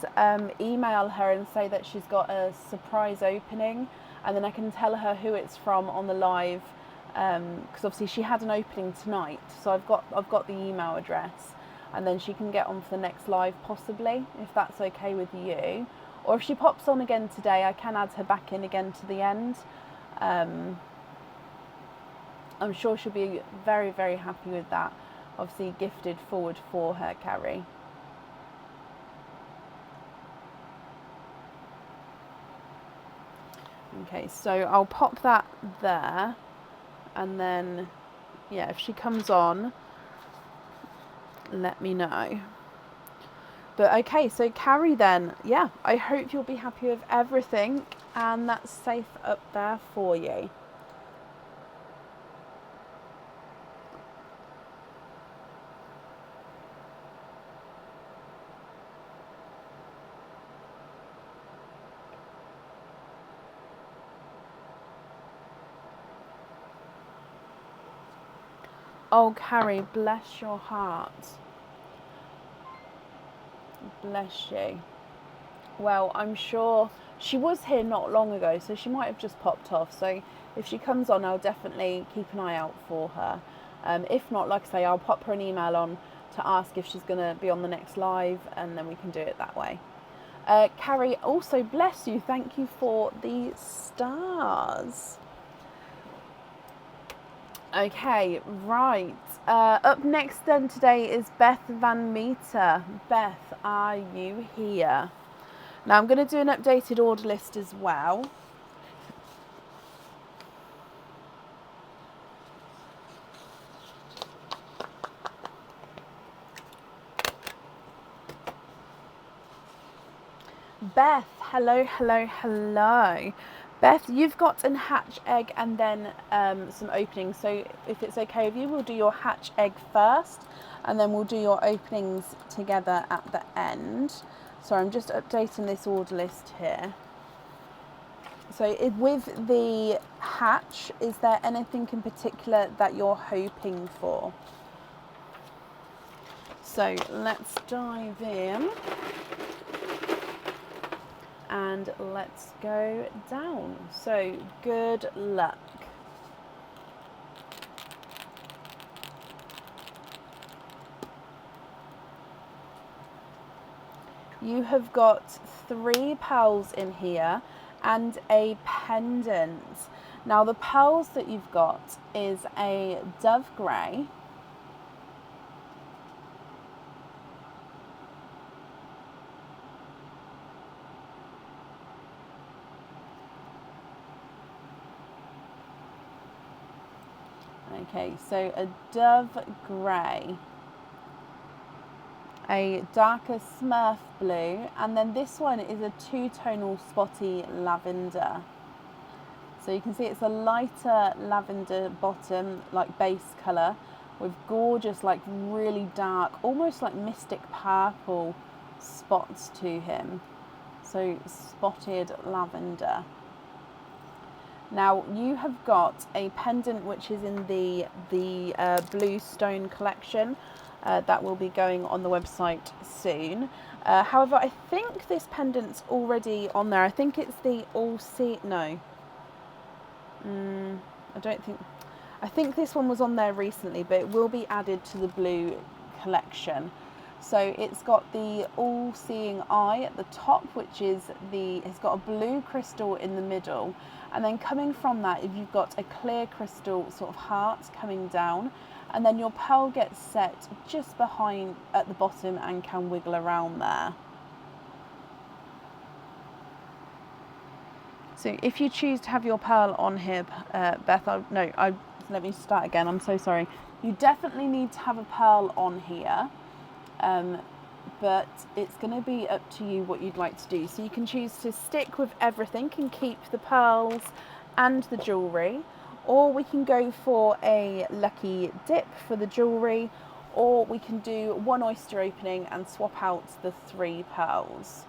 S1: email her and say that she's got a surprise opening, and then I can tell her who it's from on the live, because obviously she had an opening tonight, so I've got the email address, and then she can get on for the next live possibly, if that's okay with you. Or if she pops on again today, I can add her back in again to the end. I'm sure she'll be very, very happy with that. Obviously gifted forward for her, Carrie. Okay, so I'll pop that there, and then, yeah, if she comes on, let me know. But okay, so Carrie then, yeah, I hope you'll be happy with everything, and that's safe up there for you. Oh, Carrie, bless your heart. Bless you. Well, I'm sure she was here not long ago, so she might have just popped off. So if she comes on, I'll definitely keep an eye out for her. If not, like I say, I'll pop her an email on to ask if she's going to be on the next live, and then we can do it that way. Carrie, also bless you, thank you for the stars. Okay, right. Up next then today is Beth Van Meter. Beth, are you here? Now I'm going to do an updated order list as well. Beth, hello, hello, hello. Beth, you've got an hatch egg and then some openings. So if it's okay with you, we'll do your hatch egg first and then we'll do your openings together at the end. So I'm just updating this order list here. So with the hatch, is there anything in particular that you're hoping for? So let's dive in. And let's go down. So good luck. You have got 3 pearls in here and a pendant. Now the pearls that you've got is a dove grey, okay, so a dove grey, a darker smurf blue, and then this one is a 2-tonal spotty lavender. So you can see it's a lighter lavender bottom, like base colour, with gorgeous, like really dark, almost like mystic purple spots to him. So spotted lavender. Now you have got a pendant which is in the blue stone collection that will be going on the website soon. However, I think this pendant's already on there. I think it's the I think this one was on there recently, but it will be added to the blue collection. So it's got the all-seeing eye at the top, which is it's got a blue crystal in the middle, and then coming from that, if you've got a clear crystal sort of heart coming down, and then your pearl gets set just behind at the bottom and can wiggle around there. So if you choose to have your pearl on here, Beth, let me start again, I'm so sorry. You definitely need to have a pearl on here, but it's going to be up to you what you'd like to do. So you can choose to stick with everything and keep the pearls and the jewellery, or we can go for a lucky dip for the jewellery, or we can do 1 oyster opening and swap out the 3 pearls.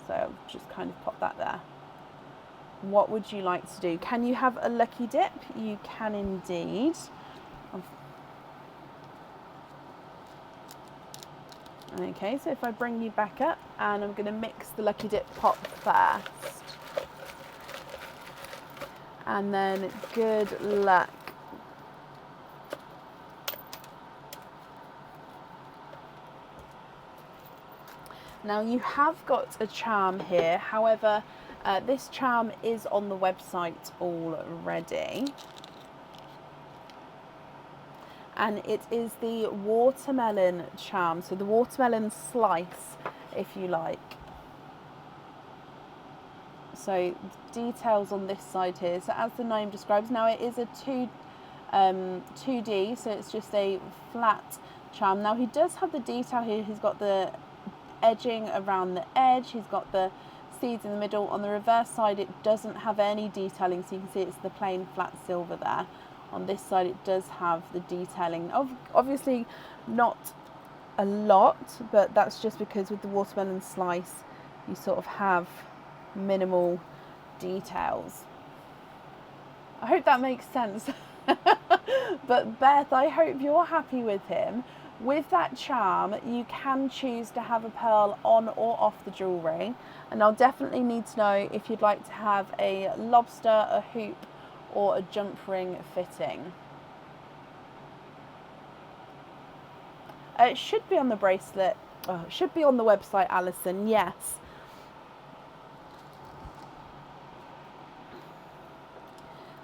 S1: So I'll just kind of pop that there. What would you like to do? Can you have a lucky dip? You can indeed. Okay, so if I bring you back up, and I'm going to mix the lucky dip pot first. And then good luck. Now you have got a charm here, however, this charm is on the website already. And it is the watermelon charm, so the watermelon slice, if you like. So details on this side here. So as the name describes, now it is a 2D, so it's just a flat charm. Now he does have the detail here. He's got the edging around the edge. He's got the seeds in the middle. On the reverse side, it doesn't have any detailing, so you can see it's the plain flat silver there. On this side, it does have the detailing. Obviously not a lot, but that's just because with the watermelon slice, you sort of have minimal details. I hope that makes sense. But Beth, I hope you're happy with him. With that charm, you can choose to have a pearl on or off the jewellery. And I'll definitely need to know if you'd like to have a lobster, a hoop, or a jump ring fitting. It should be on the bracelet. Oh, it should be on the website, Alison. Yes.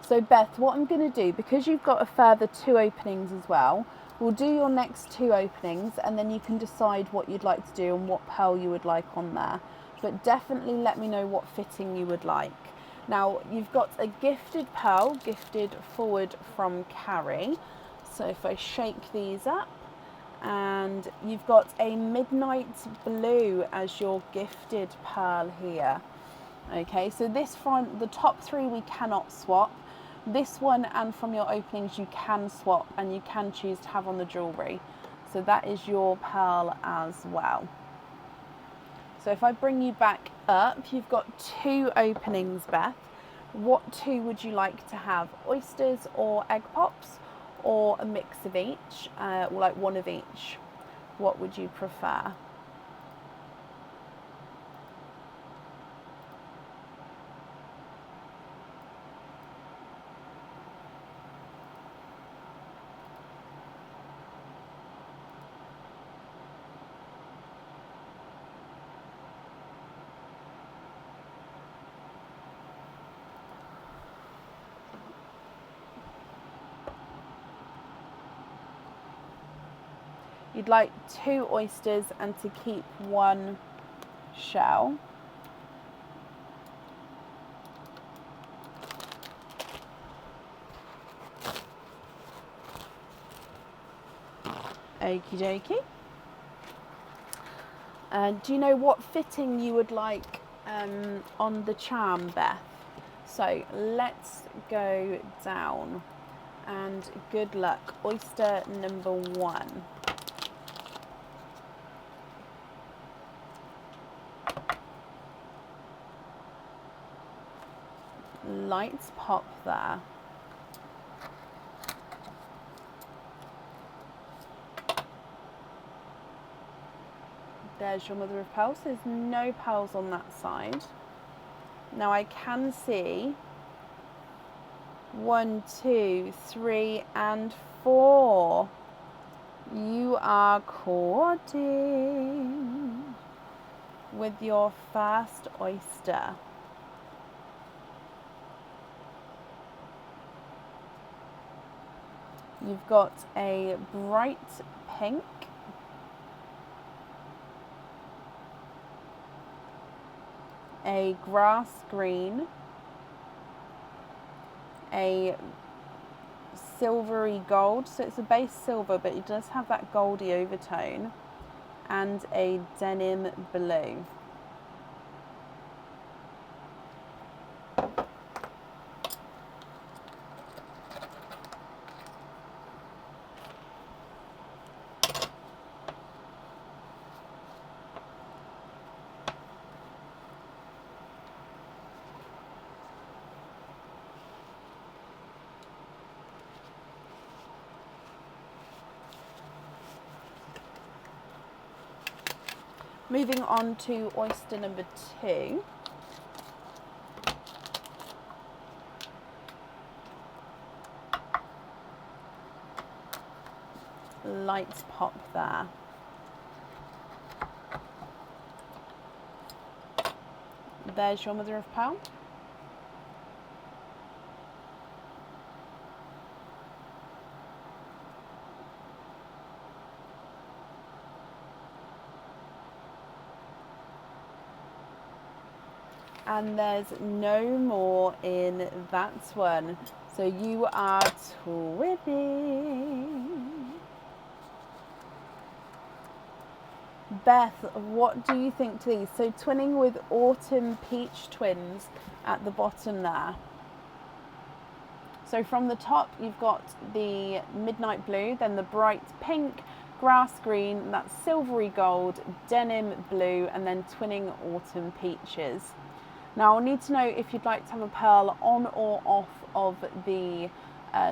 S1: So Beth, what I'm going to do, because you've got a further 2 openings as well, we'll do your next 2 openings and then you can decide what you'd like to do and what pearl you would like on there. But definitely let me know what fitting you would like. Now, you've got a gifted pearl, gifted forward from Carrie. So if I shake these up, and you've got a midnight blue as your gifted pearl here. Okay, so this from the top 3 we cannot swap. This one and from your openings you can swap and you can choose to have on the jewellery. So that is your pearl as well. So if I bring you back up, you've got 2 openings, Beth. What 2 would you like to have? Oysters or egg pops, or a mix of each, or like one of each? What would you prefer? You'd like 2 oysters and to keep 1 shell. Okie dokie. Do you know what fitting you would like on the charm, Beth? So let's go down, and good luck. Oyster number 1. Lights pop there. There's your mother of pearls. There's no pearls on that side. Now I can see 1, 2, 3 and 4. You are courting with your first oyster. You've got a bright pink, a grass green, a silvery gold, so it's a base silver but it does have that goldy overtone, and a denim blue. Moving on to oyster number 2. Lights pop there. There's your mother of pearl. And there's no more in that one. So you are twinning. Beth, what do you think to these? So twinning with autumn peach twins at the bottom there. So from the top you've got the midnight blue, then the bright pink, grass green, that's silvery gold, denim blue, and then twinning autumn peaches. Now I'll need to know if you'd like to have a pearl on or off of the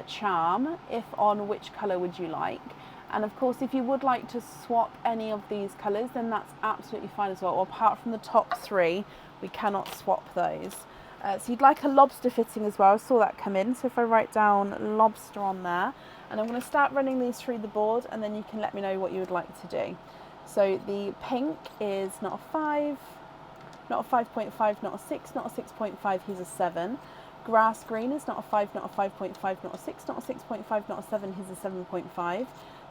S1: charm. If on, which colour would you like? And of course, if you would like to swap any of these colours, then that's absolutely fine as well. Apart from the top 3, we cannot swap those. So you'd like a lobster fitting as well. I saw that come in. So if I write down lobster on there, and I'm going to start running these through the board, and then you can let me know what you would like to do. So the pink is not a 5, not a 5.5, not a 6, not a 6.5, he's a 7. Grass green is not a 5, not a 5.5, not a 6, not a 6.5, not a 7, he's a 7.5.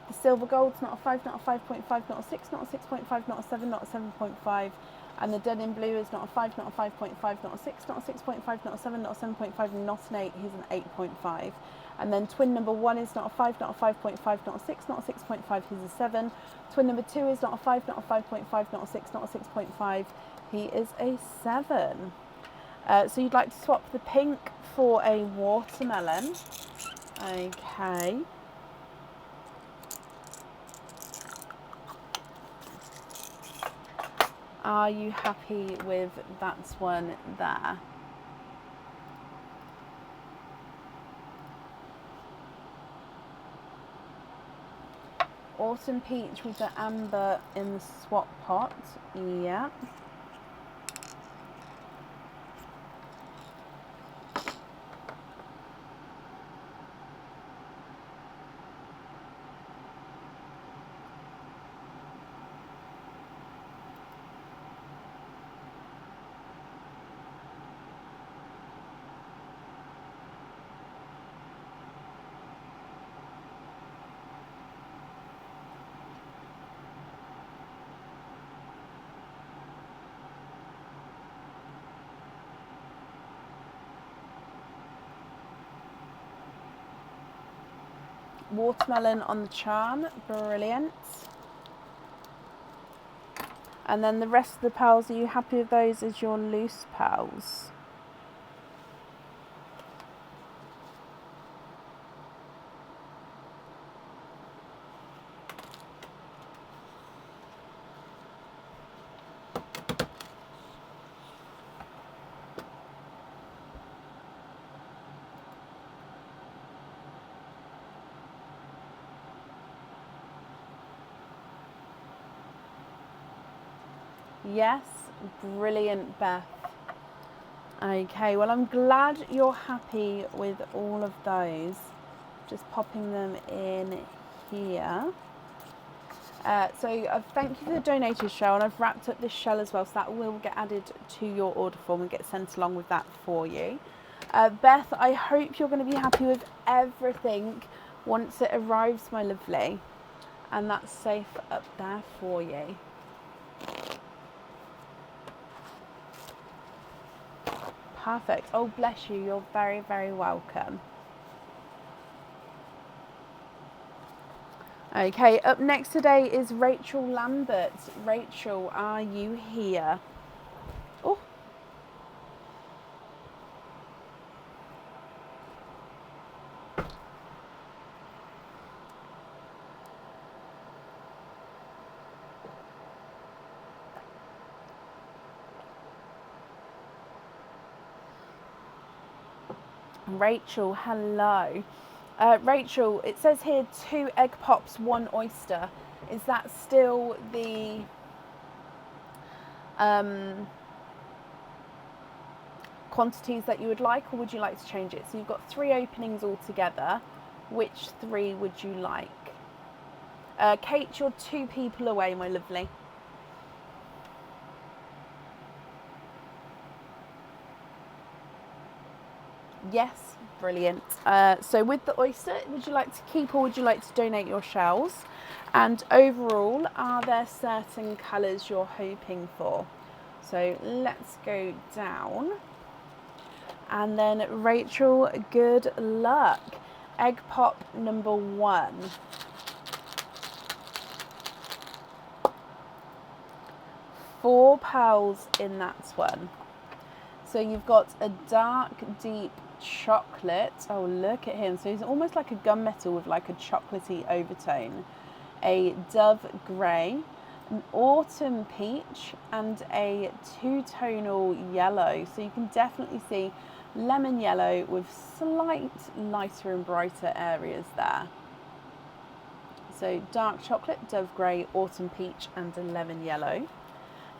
S1: The silver gold's not a 5, not a 5.5, not a 6, not a 6.5, not a 7, not a 7.5. And the denim blue is not a 5, not a 5.5, not a 6, not a 6.5, not a 7, not a 7.5, not an 8, he's an 8.5. And then twin number 1 is not a 5, not a 5.5, not a 6, not a 6.5, he's a 7. Twin number 2 is not a 5, not a 5.5, not a 6, not a 6.5, he is a 7. So you'd like to swap the pink for a watermelon. Okay. Are you happy with that one there? Autumn peach with the amber in the swap pot. Yeah. Watermelon on the charm, brilliant. And then the rest of the pals, are you happy with those as your loose pals? Yes, brilliant, Beth. Okay, well, I'm glad you're happy with all of those. Just popping them in here. So thank you for the donated shell, and I've wrapped up this shell as well, so that will get added to your order form and get sent along with that for you. Beth, I hope you're going to be happy with everything once it arrives, my lovely. And that's safe up there for you. Perfect. Oh, bless you. You're very, very welcome. Okay, up next today is Rachel Lambert. Rachel, are you here? Oh. Rachel, hello. Rachel, it says here 2 egg pops, 1 oyster. Is that still the quantities that you would like, or would you like to change it? So you've got 3 openings altogether. Which 3 would you like? Kate, you're 2 people away, my lovely. Yes, brilliant. So with the oyster, would you like to keep or would you like to donate your shells? And overall, are there certain colours you're hoping for? So let's go down. And then Rachel, good luck. Egg pop number 1. Four pearls in that one. So you've got a dark, deep chocolate. Oh, look at him. So he's almost like a gunmetal with like a chocolatey overtone. A dove grey, an autumn peach, and a two-tonal yellow. So you can definitely see lemon yellow with slight lighter and brighter areas there. So dark chocolate, dove grey, autumn peach, and a lemon yellow.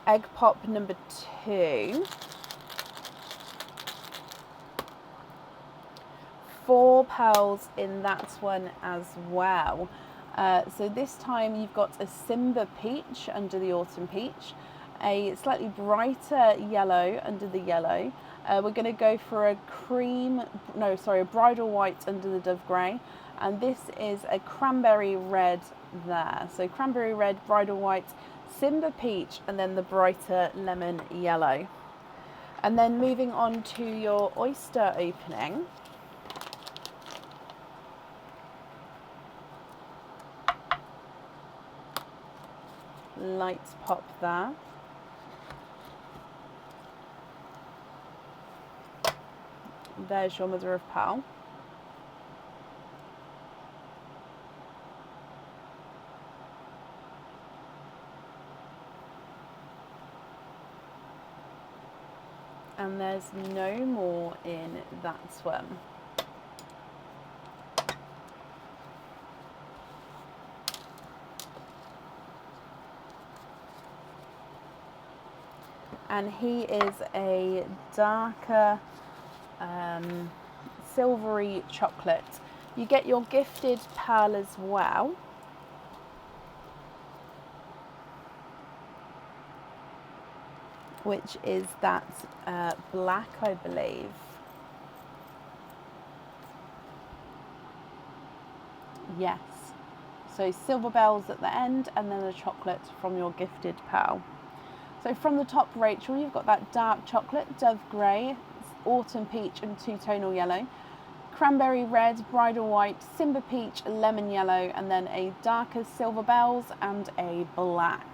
S1: Egg pop number 2. 4 pearls in that one as well. So this time you've got a Simba peach under the autumn peach, a slightly brighter yellow under the yellow. We're going to go for a bridal white under the dove grey, and this is a cranberry red there. So cranberry red, bridal white, Simba peach, and then the brighter lemon yellow. And then moving on to your oyster opening. Lights pop there. There's your mother of pearl. And there's no more in that one. And he is a darker silvery chocolate. You get your gifted pearl as well. Which is that black, I believe. Yes. So silver bells at the end, and then a chocolate from your gifted pearl. So from the top, Rachel, you've got that dark chocolate, dove grey, autumn peach and two-tonal yellow, cranberry red, bridal white, Simba peach, lemon yellow, and then a darker silver bells and a black.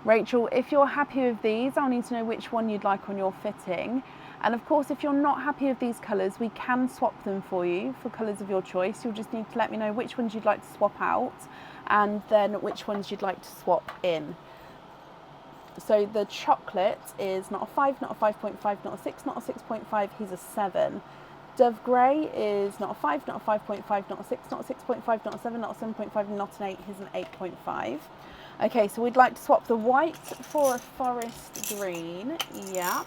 S1: Rachel, if you're happy with these, I'll need to know which one you'd like on your fitting. And of course, if you're not happy with these colours, we can swap them for you for colours of your choice. You'll just need to let me know which ones you'd like to swap out and then which ones you'd like to swap in. So the chocolate is not a 5, not a 5.5, not a 6, not a 6.5, he's a 7. Dove grey is not a 5, not a 5.5, not a 6, not a 6.5, not a 7, not a 7.5, not an 8, he's an 8.5. Okay, so we'd like to swap the white for a forest green. Yeah.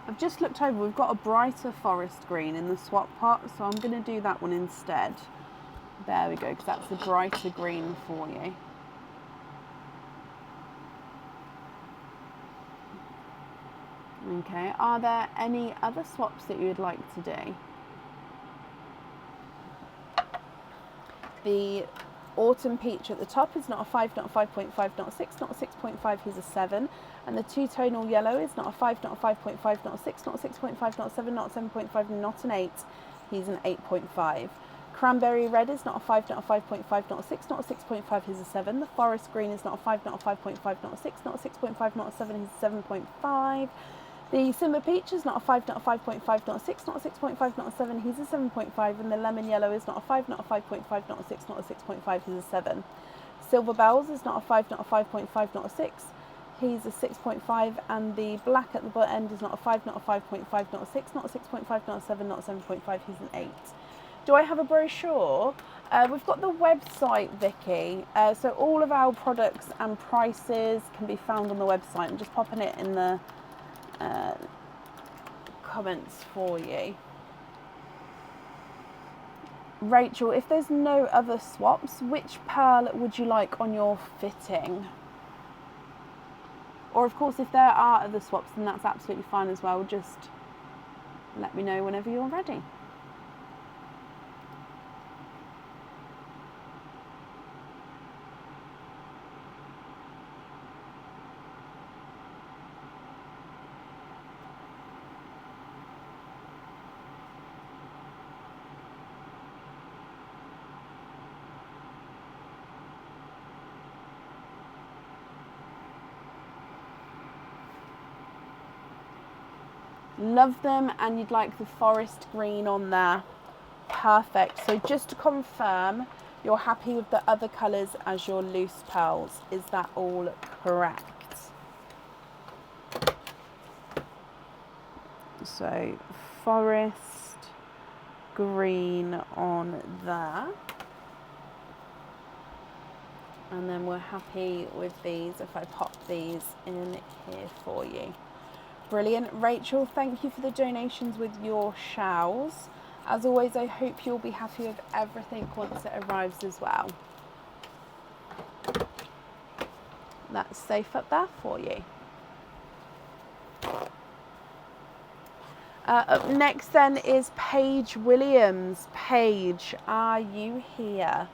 S1: I've just looked over, we've got a brighter forest green in the swap pot, so I'm going to do that one instead. There we go, because that's the brighter green for you. Okay, are there any other swaps that you would like to do? The autumn peach at the top is not a 5, not a 5.5, not a 6, not a 6.5, he's a 7. And the two-tonal yellow is not a 5, not a 5.5, not a 6, not a 6.5, not a 7, not a 7.5, not an 8, he's an 8.5. Cranberry red is not a 5, not a 5.5, not a 6, not a 6.5, he's a 7. The forest green is not a 5, not a 5.5, not a 6, not a 6.5, not a 7, he's a 7.5. The Simba peach is not a 5, not a 5.5, not a 6, not a 6.5, not a 7, he's a 7.5. And the lemon yellow is not a 5, not a 5.5, not a 6, not a 6.5, he's a 7. Silver bells is not a 5, not a 5.5, not a 6, he's a 6.5. And the black at the butt end is not a 5, not a 5.5, not a 6, not a 6.5, not a 7, not a 7.5, he's an 8. Do I have a brochure? We've got the website, Vicky. So all of our products and prices can be found on the website. I'm just popping it in the comments for you. Rachel, if there's no other swaps, which pearl would you like on your fitting? Or of course, if there are other swaps, then that's absolutely fine as well. Just let me know whenever you're ready. Love them, and you'd like the forest green on there. Perfect. So just to confirm, You're happy with the other colours as your loose pearls. Is that all correct? So forest green on there. And then we're happy with these if I pop these in here for you. Brilliant. Rachel, thank you for the donations with your shells. As always, I hope you'll be happy with everything once it arrives as well. That's safe up there for you. Up next then is Paige Williams. Paige, are you here?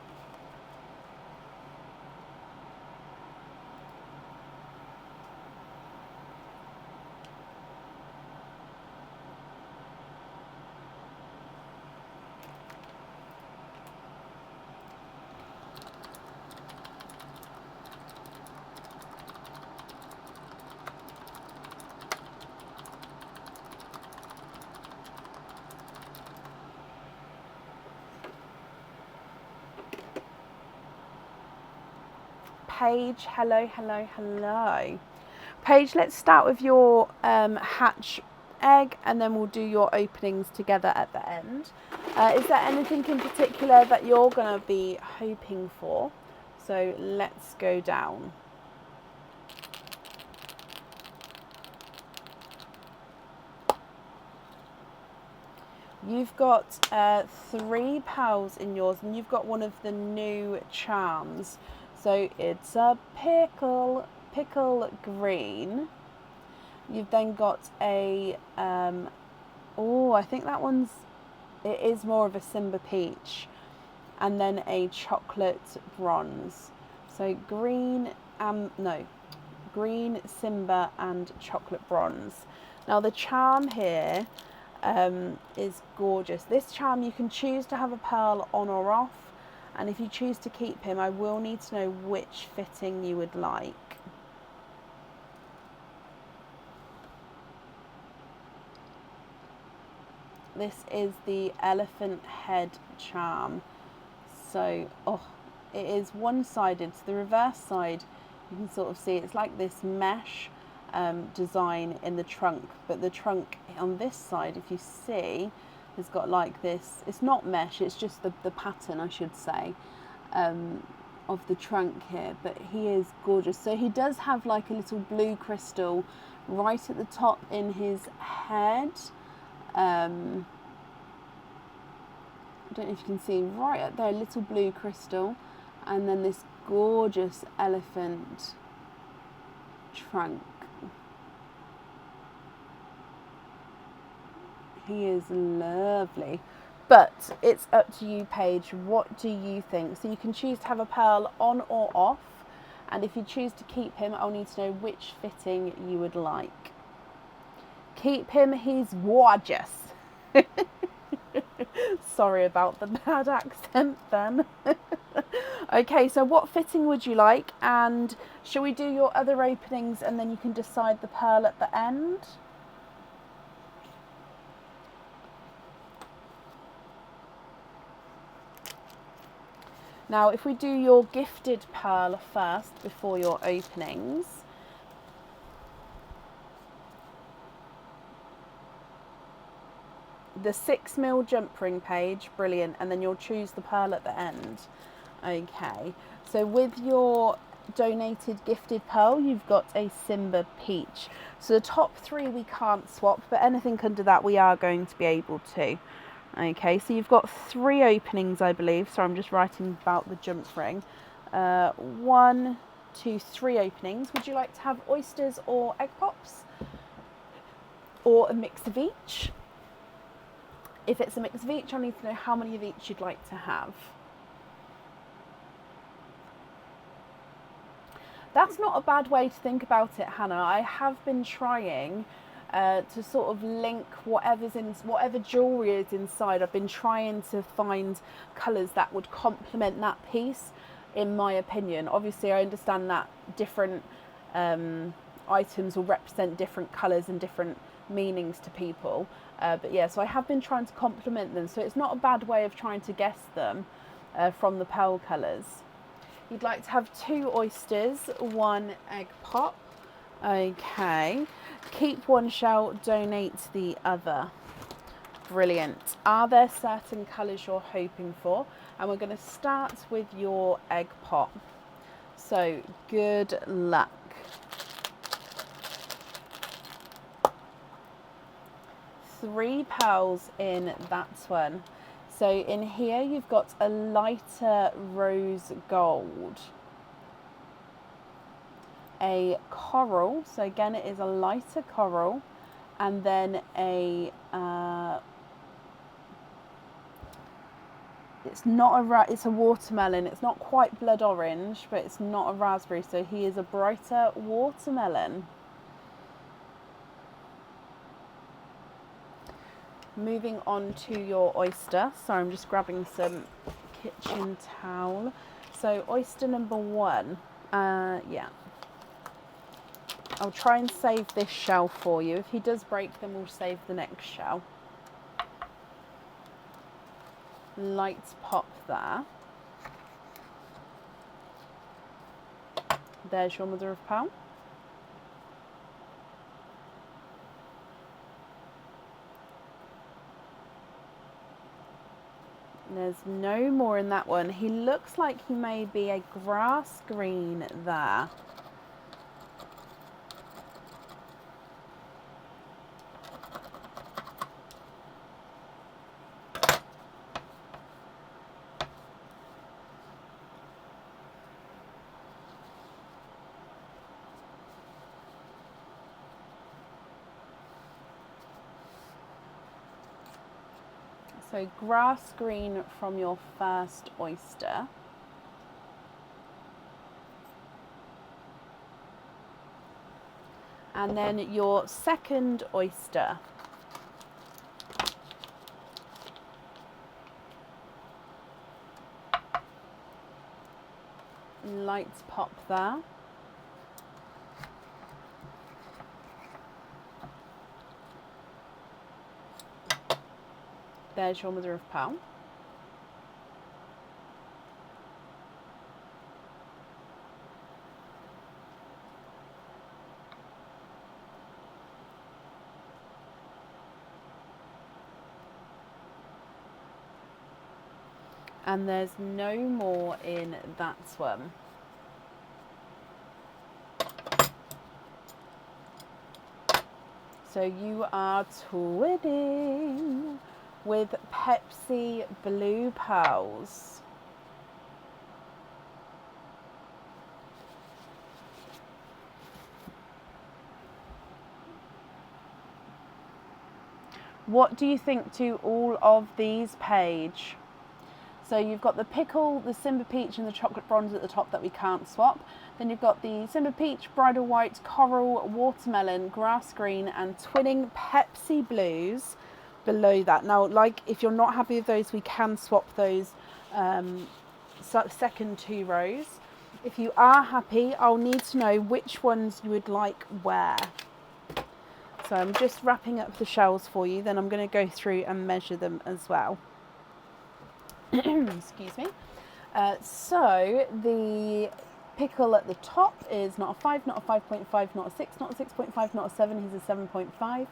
S1: Paige, hello, hello, hello. Paige, let's start with your hatch egg and then we'll do your openings together at the end. Is there anything in particular that you're going to be hoping for? So let's go down. You've got 3 pearls in yours and you've got one of the new charms. So it's a pickle green. You've then got a, I think that it is more of a Simba peach. And then a chocolate bronze. So green, green, Simba and chocolate bronze. Now the charm here is gorgeous. This charm you can choose to have a pearl on or off. And if you choose to keep him, I will need to know which fitting you would like. This is the elephant head charm. So, it is one-sided. So the reverse side, you can sort of see it's like this mesh design in the trunk. But the trunk on this side, if you see, has got like this, it's not mesh, it's just the pattern, I should say, of the trunk here. But he is gorgeous. So he does have like a little blue crystal right at the top in his head. I don't know if you can see right up there, little blue crystal, and then this gorgeous elephant trunk. He is lovely. But it's up to you, Paige. What do you think? So you can choose to have a pearl on or off. And if you choose to keep him, I'll need to know which fitting you would like. Keep him, he's gorgeous. Sorry about the bad accent then. Okay, so what fitting would you like? And shall we do your other openings and then you can decide the pearl at the end? Now, if we do your gifted pearl first before your openings. The 6mm jump ring, Page, brilliant, and then you'll choose the pearl at the end. Okay, so with your donated gifted pearl, you've got a Simba peach. So the top 3 we can't swap, but anything under that we are going to be able to. Okay, so you've got 3 openings, I believe. So I'm just writing about the jump ring. 1, 2, 3 openings. Would you like to have oysters or egg pops? Or a mix of each? If it's a mix of each, I need to know how many of each you'd like to have. That's not a bad way to think about it, Hannah. I have been trying to sort of link whatever jewellery is inside. I've been trying to find colours that would complement that piece, in my opinion. Obviously, I understand that different items will represent different colours and different meanings to people. But yeah, so I have been trying to complement them. So it's not a bad way of trying to guess them. from the pearl colours. You'd like to have 2 oysters, 1 egg pop. Okay. Keep one shell, donate the other. Brilliant. Are there certain colours you're hoping for? And we're going to start with your egg pop. So, good luck. Three pearls in that one. So in here you've got a lighter rose gold, a coral, so again it is a lighter coral, and then a it's a watermelon. It's not quite blood orange, but it's not a raspberry, so he is a brighter watermelon. Moving on to your oyster. Sorry, I'm just grabbing some kitchen towel. So oyster number 1, yeah. I'll try and save this shell for you. If he does break, then we'll save the next shell. Light pop there. There's your mother of pearl. There's no more in that one. He looks like he may be a grass green there. So grass green from your first oyster. And then your second oyster. Lights pop there. There's your mother of pearl. And there's no more in that one. So you are twinning with Pepsi Blue Pearls. What do you think to all of these, Paige? So you've got the pickle, the Simba Peach and the chocolate bronze at the top that we can't swap. Then you've got the Simba Peach, Bridal White, Coral, Watermelon, Grass Green and Twinning Pepsi Blues below that. Now, like, if you're not happy with those, we can swap those second 2 rows. If you are happy, I'll need to know which ones you would like where. So I'm just wrapping up the shells for you, then I'm going to go through and measure them as well. Excuse me. So the pickle at the top is not a 5, not a 5.5, not a 6, not a 6.5, not a 7, he's a 7.5.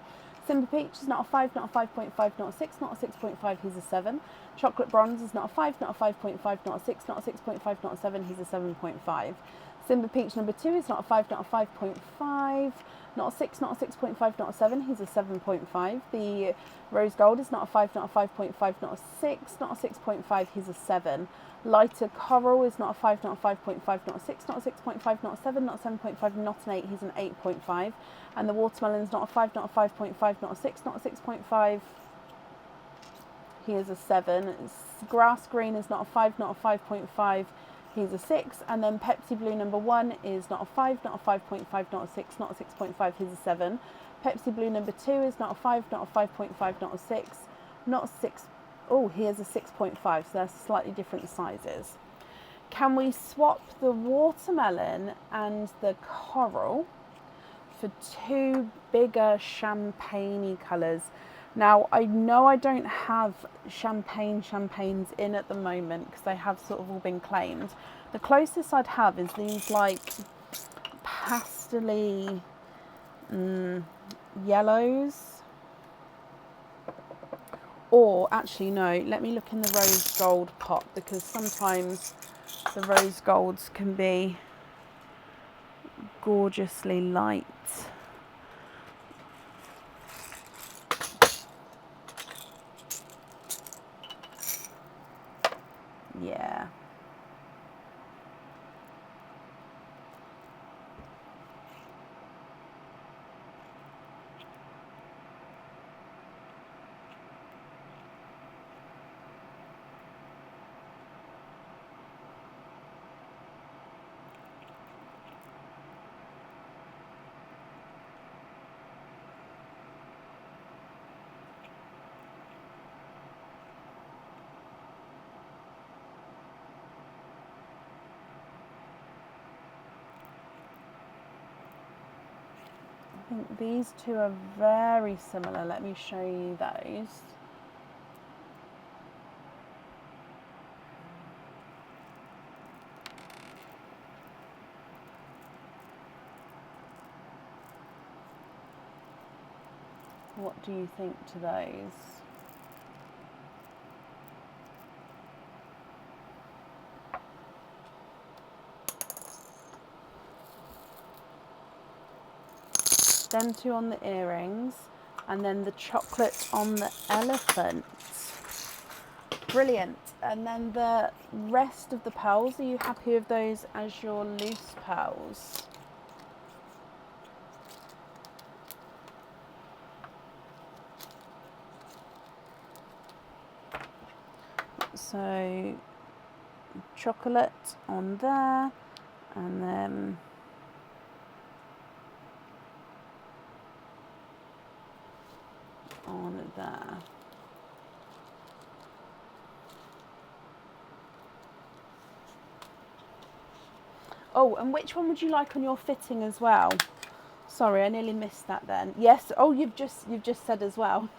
S1: Simba Peach is not a 5, not a 5.5, not a 6, not a 6.5, he's a 7. Chocolate Bronze is not a 5, not a 5.5, not a 6, not a 6.5, not a 7, he's a 7.5. Simba Peach number 2 is not a 5, not a 5.5, not a 6, not a 6.5, not a 7, he's a 7.5. The Rose Gold is not a 5, not a 5.5, not a 6, not a 6.5, he's a 7. Lighter Coral is not a 5, not a 5.5, not a 6, not a 6.5, not a 7, not a 7.5, not an 8, he's an 8.5. And the Watermelon is not a 5, not a 5.5, not a 6, not a 6.5, he is a 7. Grass Green is not a 5, not a 5.5, he's a 6. And then Pepsi Blue number 1 is not a 5, not a 5.5, not a 6, not a 6.5, he's a 7. Pepsi Blue number 2 is not a 5, not a 5.5, not a 6, not a 6. Oh, he is a 6.5, so they're slightly different sizes. Can we swap the Watermelon and the Coral for 2 bigger champagne-y colours? Now, I know I don't have champagnes in at the moment because they have sort of all been claimed. The closest I'd have is these like pastely yellows. Or actually, no, let me look in the rose gold pot because sometimes the rose golds can be gorgeously light. Yeah. I think these two are very similar. Let me show you those. What do you think to those? Them two on the earrings, and then the chocolate on the elephant. Brilliant. And then the rest of the pearls, are you happy with those as your loose pearls? So chocolate on there, and then on there. Oh, and which one would you like on your fitting as well? Sorry, I nearly missed that then. Yes. Oh, you've just said as well.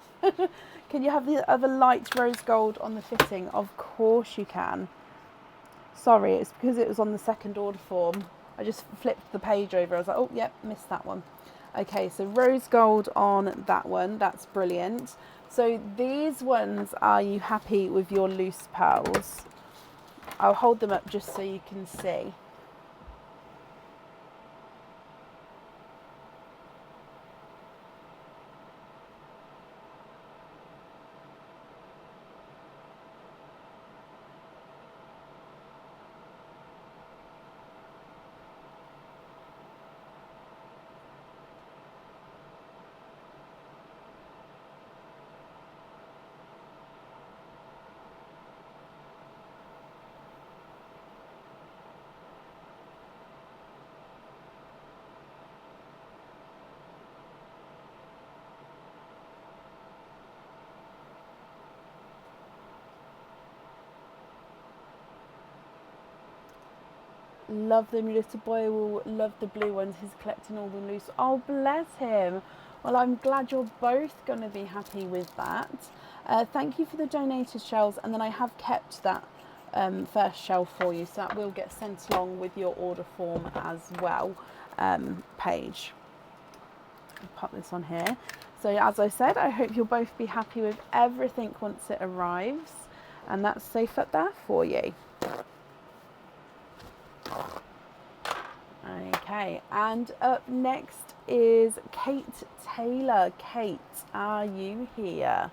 S1: Can you have the other light rose gold on the fitting? Of course you can. Sorry, it's because it was on the second order form. I just flipped the page over. I was like, oh, yep, missed that one. Okay, so rose gold on that one. That's brilliant. So these ones, are you happy with your loose pearls? I'll hold them up just so you can see. Love them. Your little boy will love the blue ones. He's collecting all the loose. Oh, bless him. Well, I'm glad you're both going to be happy with that. Thank you for the donated shells. And then I have kept that first shell for you. So that will get sent along with your order form as well, Paige. I'll pop this on here. So as I said, I hope you'll both be happy with everything once it arrives. And that's safe up there for you. Okay, and up next is Kate Taylor. Kate, are you here?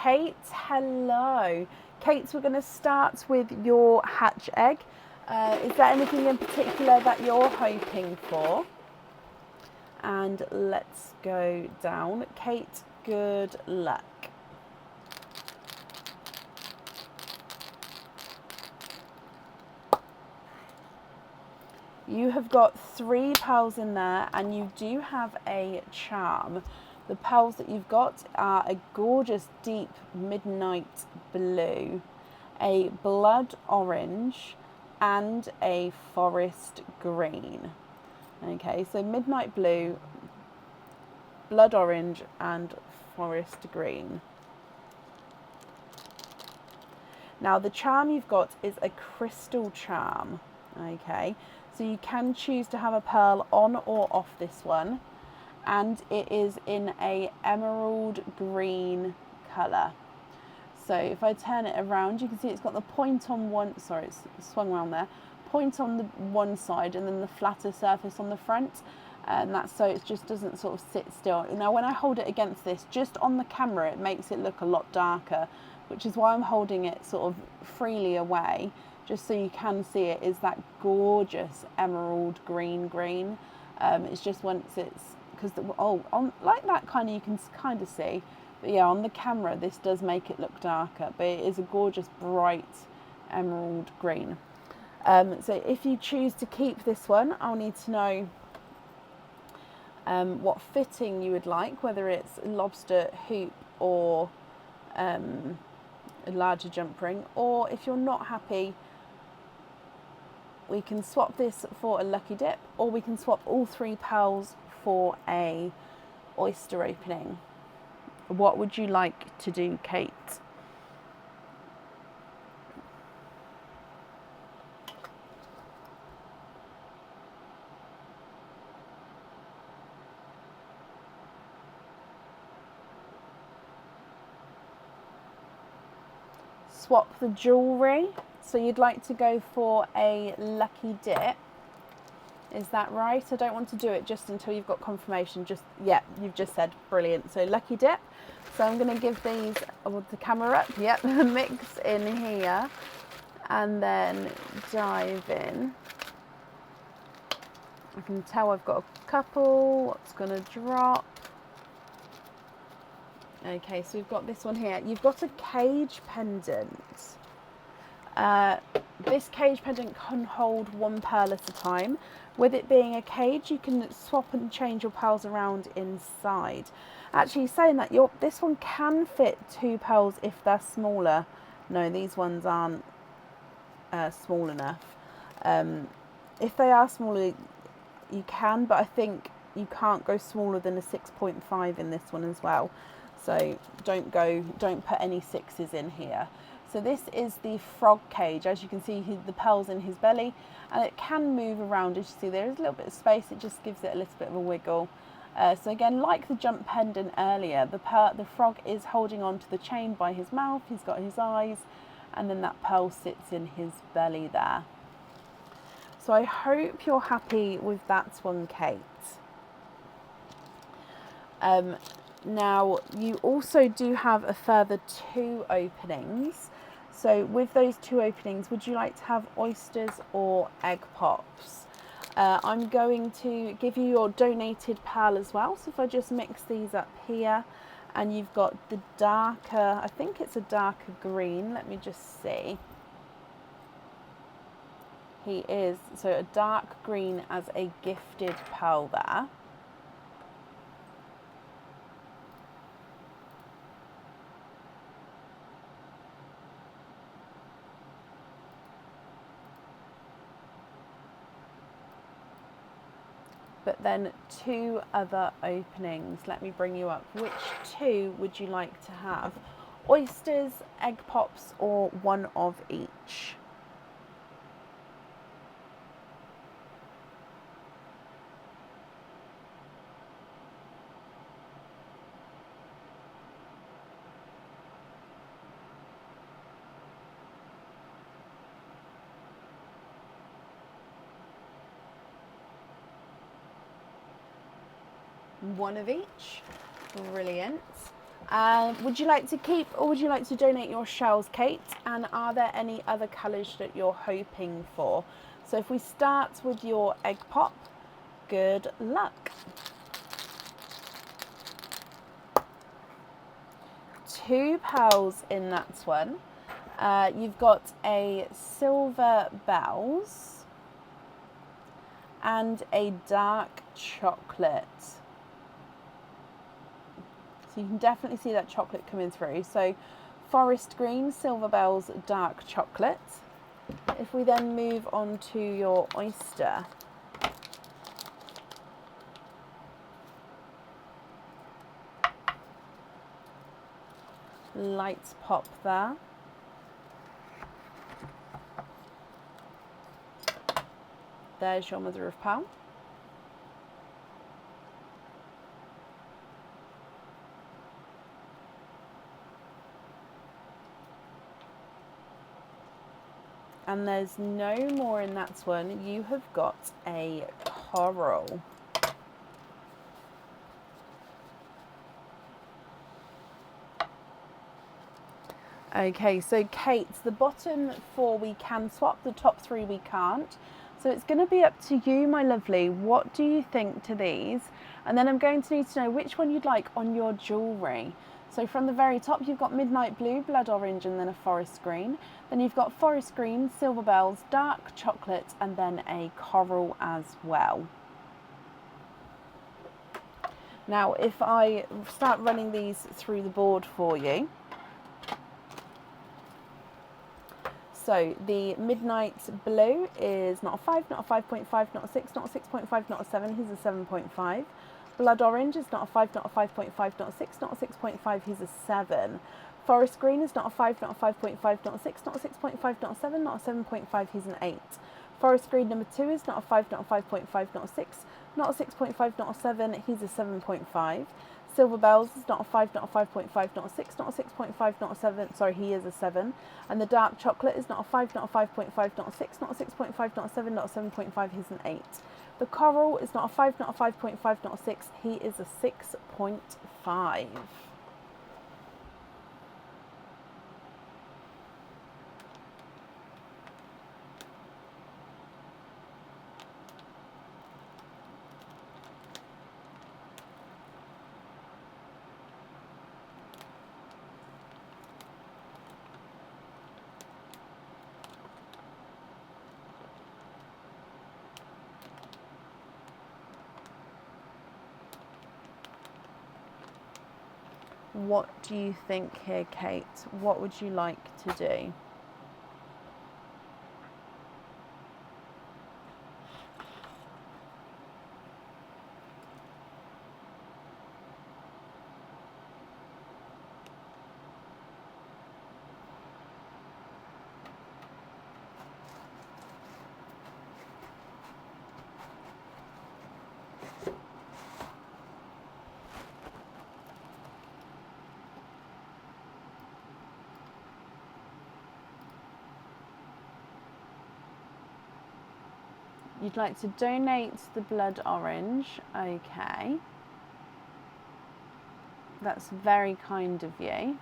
S1: Kate, hello. Kate, we're going to start with your hatch egg. Is there anything in particular that you're hoping for? And let's go down. Kate, good luck. You have got 3 pearls in there, and you do have a charm. The pearls that you've got are a gorgeous deep midnight blue, a blood orange, and a forest green. Okay, so midnight blue, blood orange, and forest green. Now the charm you've got is a crystal charm. Okay, so you can choose to have a pearl on or off this one, and it is in a emerald green colour. So if I turn it around, you can see it's got the point on one, sorry, it's swung around there, point on the one side and then the flatter surface on the front, and that's so it just doesn't sort of sit still. Now when I hold it against this, just on the camera it makes it look a lot darker, which is why I'm holding it sort of freely away, just so you can see it is that gorgeous emerald green. It's just once it's, because on like that kind of you can kind of see, but yeah, on the camera this does make it look darker, but it is a gorgeous bright emerald green. So if you choose to keep this one, I'll need to know what fitting you would like, whether it's lobster, hoop, or a larger jump ring, or if you're not happy, we can swap this for a lucky dip, or we can swap all 3 pearls for a oyster opening. What would you like to do, Kate? Swap the jewellery. So you'd like to go for a lucky dip. Is that right? I don't want to do it just until you've got confirmation. Just, yeah, you've just said brilliant. So lucky dip. So I'm going to give these, with the camera up, yep, mix in here and then dive in. I can tell I've got a couple. What's going to drop? Okay, so we've got this one here. You've got a cage pendant. This cage pendant can hold 1 pearl at a time. With it being a cage, you can swap and change your pearls around inside. Actually, saying that, this one can fit 2 pearls if they're smaller. No, these ones aren't small enough. If they are smaller, you can, but I think you can't go smaller than a 6.5 in this one as well. So don't put any 6s in here. So this is the frog cage. As you can see, the pearl's in his belly, and it can move around. As you see, there is a little bit of space. It just gives it a little bit of a wiggle. So again, like the jump pendant earlier, the frog is holding on to the chain by his mouth. He's got his eyes, and then that pearl sits in his belly there. So I hope you're happy with that one, Kate. Now, you also do have a further 2 openings. So with those 2 openings, would you like to have oysters or egg pops? I'm going to give you your donated pearl as well. So if I just mix these up here, and you've got the darker, I think it's a darker green. Let me just see. He is, so a dark green as a gifted pearl there. But then 2 other openings. Let me bring you up. Which 2 would you like to have? Oysters, egg pops, or one of each? One of each. Brilliant. Would you like to keep or would you like to donate your shells, Kate? And are there any other colours that you're hoping for? So if we start with your egg pop, good luck. 2 pearls in that one. You've got a silver bells and a dark chocolate. So you can definitely see that chocolate coming through. So forest green, silver bells, dark chocolate. If we then move on to your oyster. Lights pop there. There's your mother of pearl. And there's no more in that one. You have got a coral. Okay, so Kate, the bottom 4 we can swap, the top 3 we can't. So it's going to be up to you, my lovely. What do you think to these? And then I'm going to need to know which one you'd like on your jewellery. So from the very top, you've got midnight blue, blood orange, and then a forest green. Then you've got forest green, silver bells, dark chocolate, and then a coral as well. Now, if I start running these through the board for you. So the midnight blue is not a 5, not a 5.5, not a 6, not a 6.5, not a 7, he's a 7.5. Blood orange is not a 5, not a 5.5, not a 6, not a 6.5, he's a 7. Forest green is not a 5, not a 5.5, not a 6, not a 6.5, not a 7, not a 7.5, he's an 8. Forest green number 2 is not a 5, not a 5.5, not a 6, not a 6.5, not a 7, he's a 7.5. Silver bells is not a 5, not a 5.5, not a 6, not a 6.5, not a 7, sorry, he is a 7. And the dark chocolate is not a 5, not a 5.5, not a 6, not a 6.5, not a 7, not a 7.5, he's an 8. The coral is not a 5, not a 5.5, not a 6, he is a 6.5. What do you think here, Kate? What would you like to do? You'd like to donate the blood orange, okay. That's very kind of you.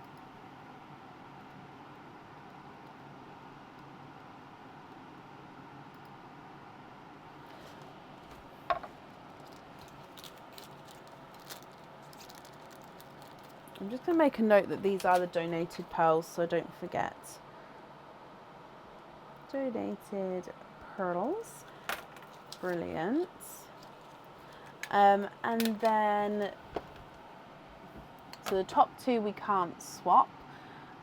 S1: I'm just going to make a note that these are the donated pearls so I don't forget. Donated pearls. Brilliant. And then, so the top 2 we can't swap.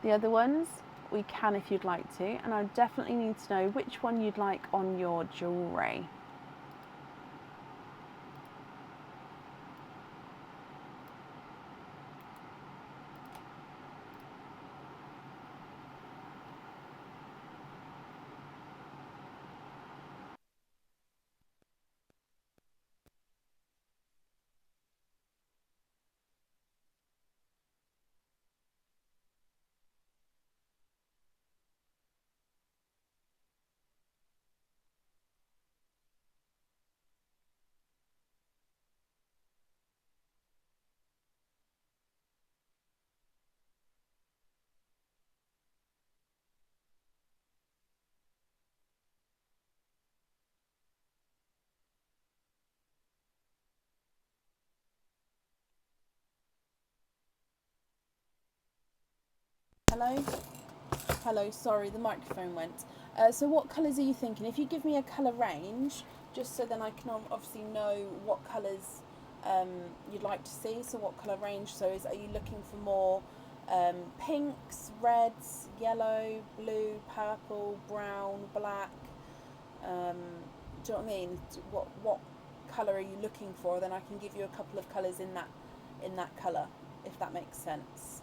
S1: The other ones we can if you'd like to. And I definitely need to know which one you'd like on your jewellery. Hello? Hello, sorry, the microphone went. So what colours are you thinking? If you give me a colour range, just so then I can obviously know what colours you'd like to see. So what colour range? So are you looking for more pinks, reds, yellow, blue, purple, brown, black? Do you know what I mean? What colour are you looking for? Then I can give you a couple of colours in that colour, if that makes sense.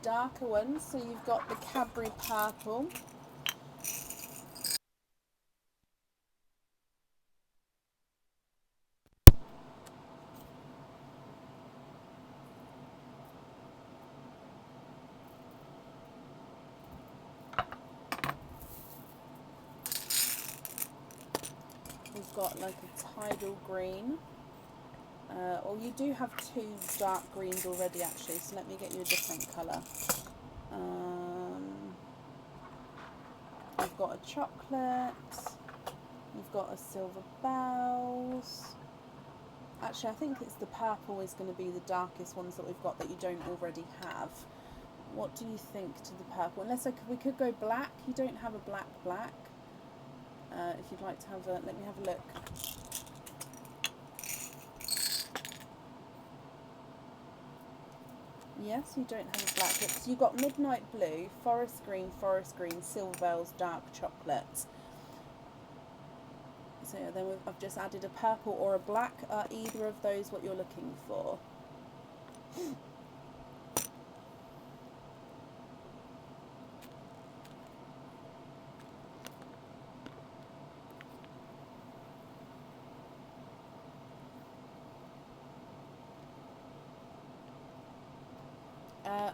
S1: Darker ones, so you've got the Cadbury purple. We've got like a tidal green. Or you do have two dark greens already actually, so let me get you a different colour. You've got a chocolate, you've got a silver bells. Actually, I think it's the purple is going to be the darkest ones that we've got that you don't already have. What do you think to the purple? Unless we could go black. You don't have a black. If you'd like to have let me have a look. Yes, you don't have a black. So you've got midnight blue, forest green, silver bells, dark chocolate. So then I've just added a purple or a black. Are either of those what you're looking for?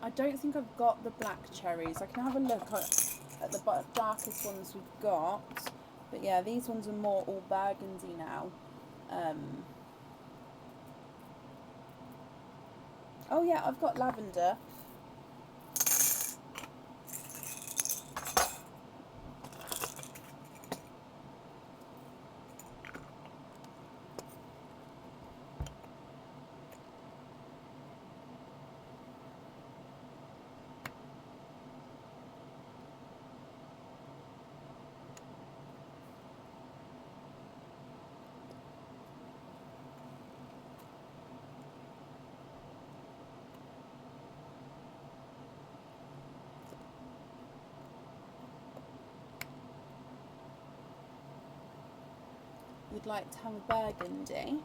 S1: I don't think I've got the black cherries. I can have a look at the darkest ones we've got. But yeah, these ones are more all burgundy now. Oh yeah, I've got lavender. You'd like to have a burgundy.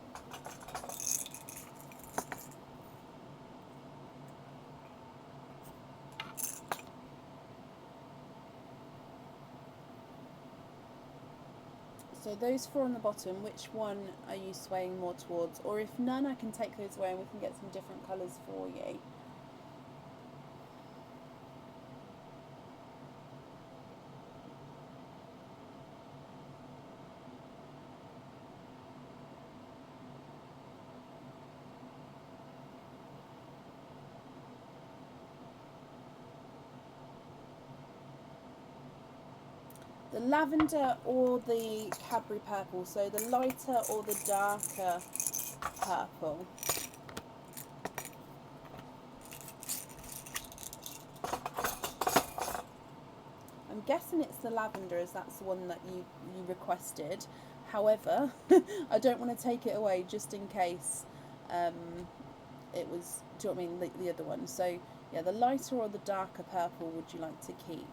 S1: So those four on the bottom, which one are you swaying more towards? Or if none, I can take those away and we can get some different colours for you. The lavender or the Cadbury purple, so the lighter or the darker purple. I'm guessing it's the lavender as that's the one that you requested. However, I don't want to take it away just in case it was, do you know what I mean, the other one. So yeah, the lighter or the darker purple would you like to keep?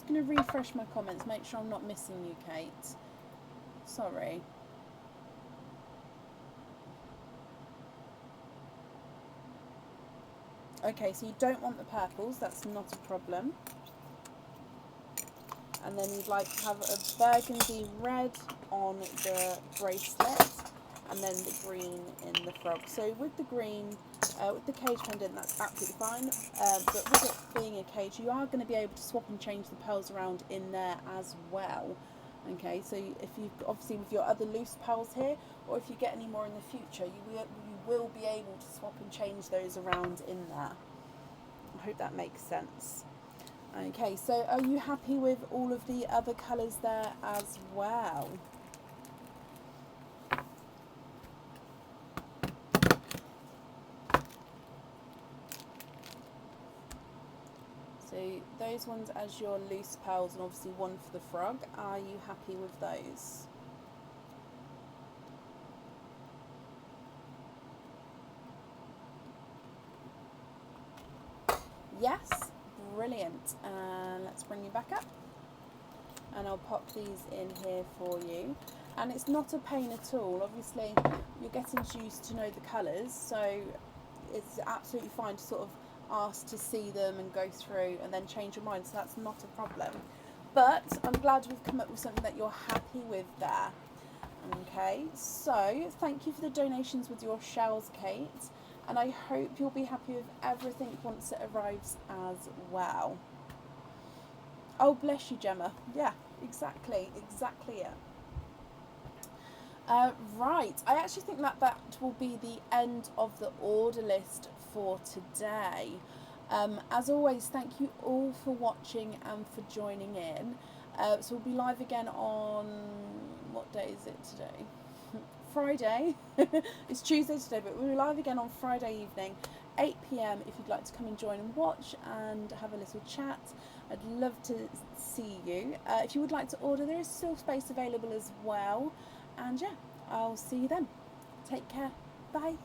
S1: just going to refresh my comments, make sure I'm not missing you, Kate. Sorry. Okay, so you don't want the purples, that's not a problem. And then you'd like to have a burgundy red on the bracelet, and then the green in the frog. So with the green, with the cage pendant, that's absolutely fine. But with it being a cage, you are going to be able to swap and change the pearls around in there as well. Okay, so if you obviously with your other loose pearls here, or if you get any more in the future, you will be able to swap and change those around in there. I hope that makes sense. Okay, so are you happy with all of the other colours there as well? So those ones as your loose pearls, and obviously one for the frog. Are you happy with those? Yes, brilliant. And let's bring you back up. And I'll pop these in here for you. And it's not a pain at all. Obviously, you're getting used to know the colours, so it's absolutely fine to sort of ask to see them and go through and then change your mind, so that's not a problem. But I'm glad we've come up with something that you're happy with there. Okay, so thank you for the donations with your shells, Kate, and I hope you'll be happy with everything once it arrives as well. Oh, bless you, Gemma. Yeah, exactly it. Right, I actually think that will be the end of the order list for today. As always, thank you all for watching and for joining in. So we'll be live again on, what day is it today? Friday. It's Tuesday today, but we'll be live again on Friday evening, 8 p.m. if you'd like to come and join and watch and have a little chat. I'd love to see you. If you would like to order, there is still space available as well. And yeah, I'll see you then. Take care. Bye.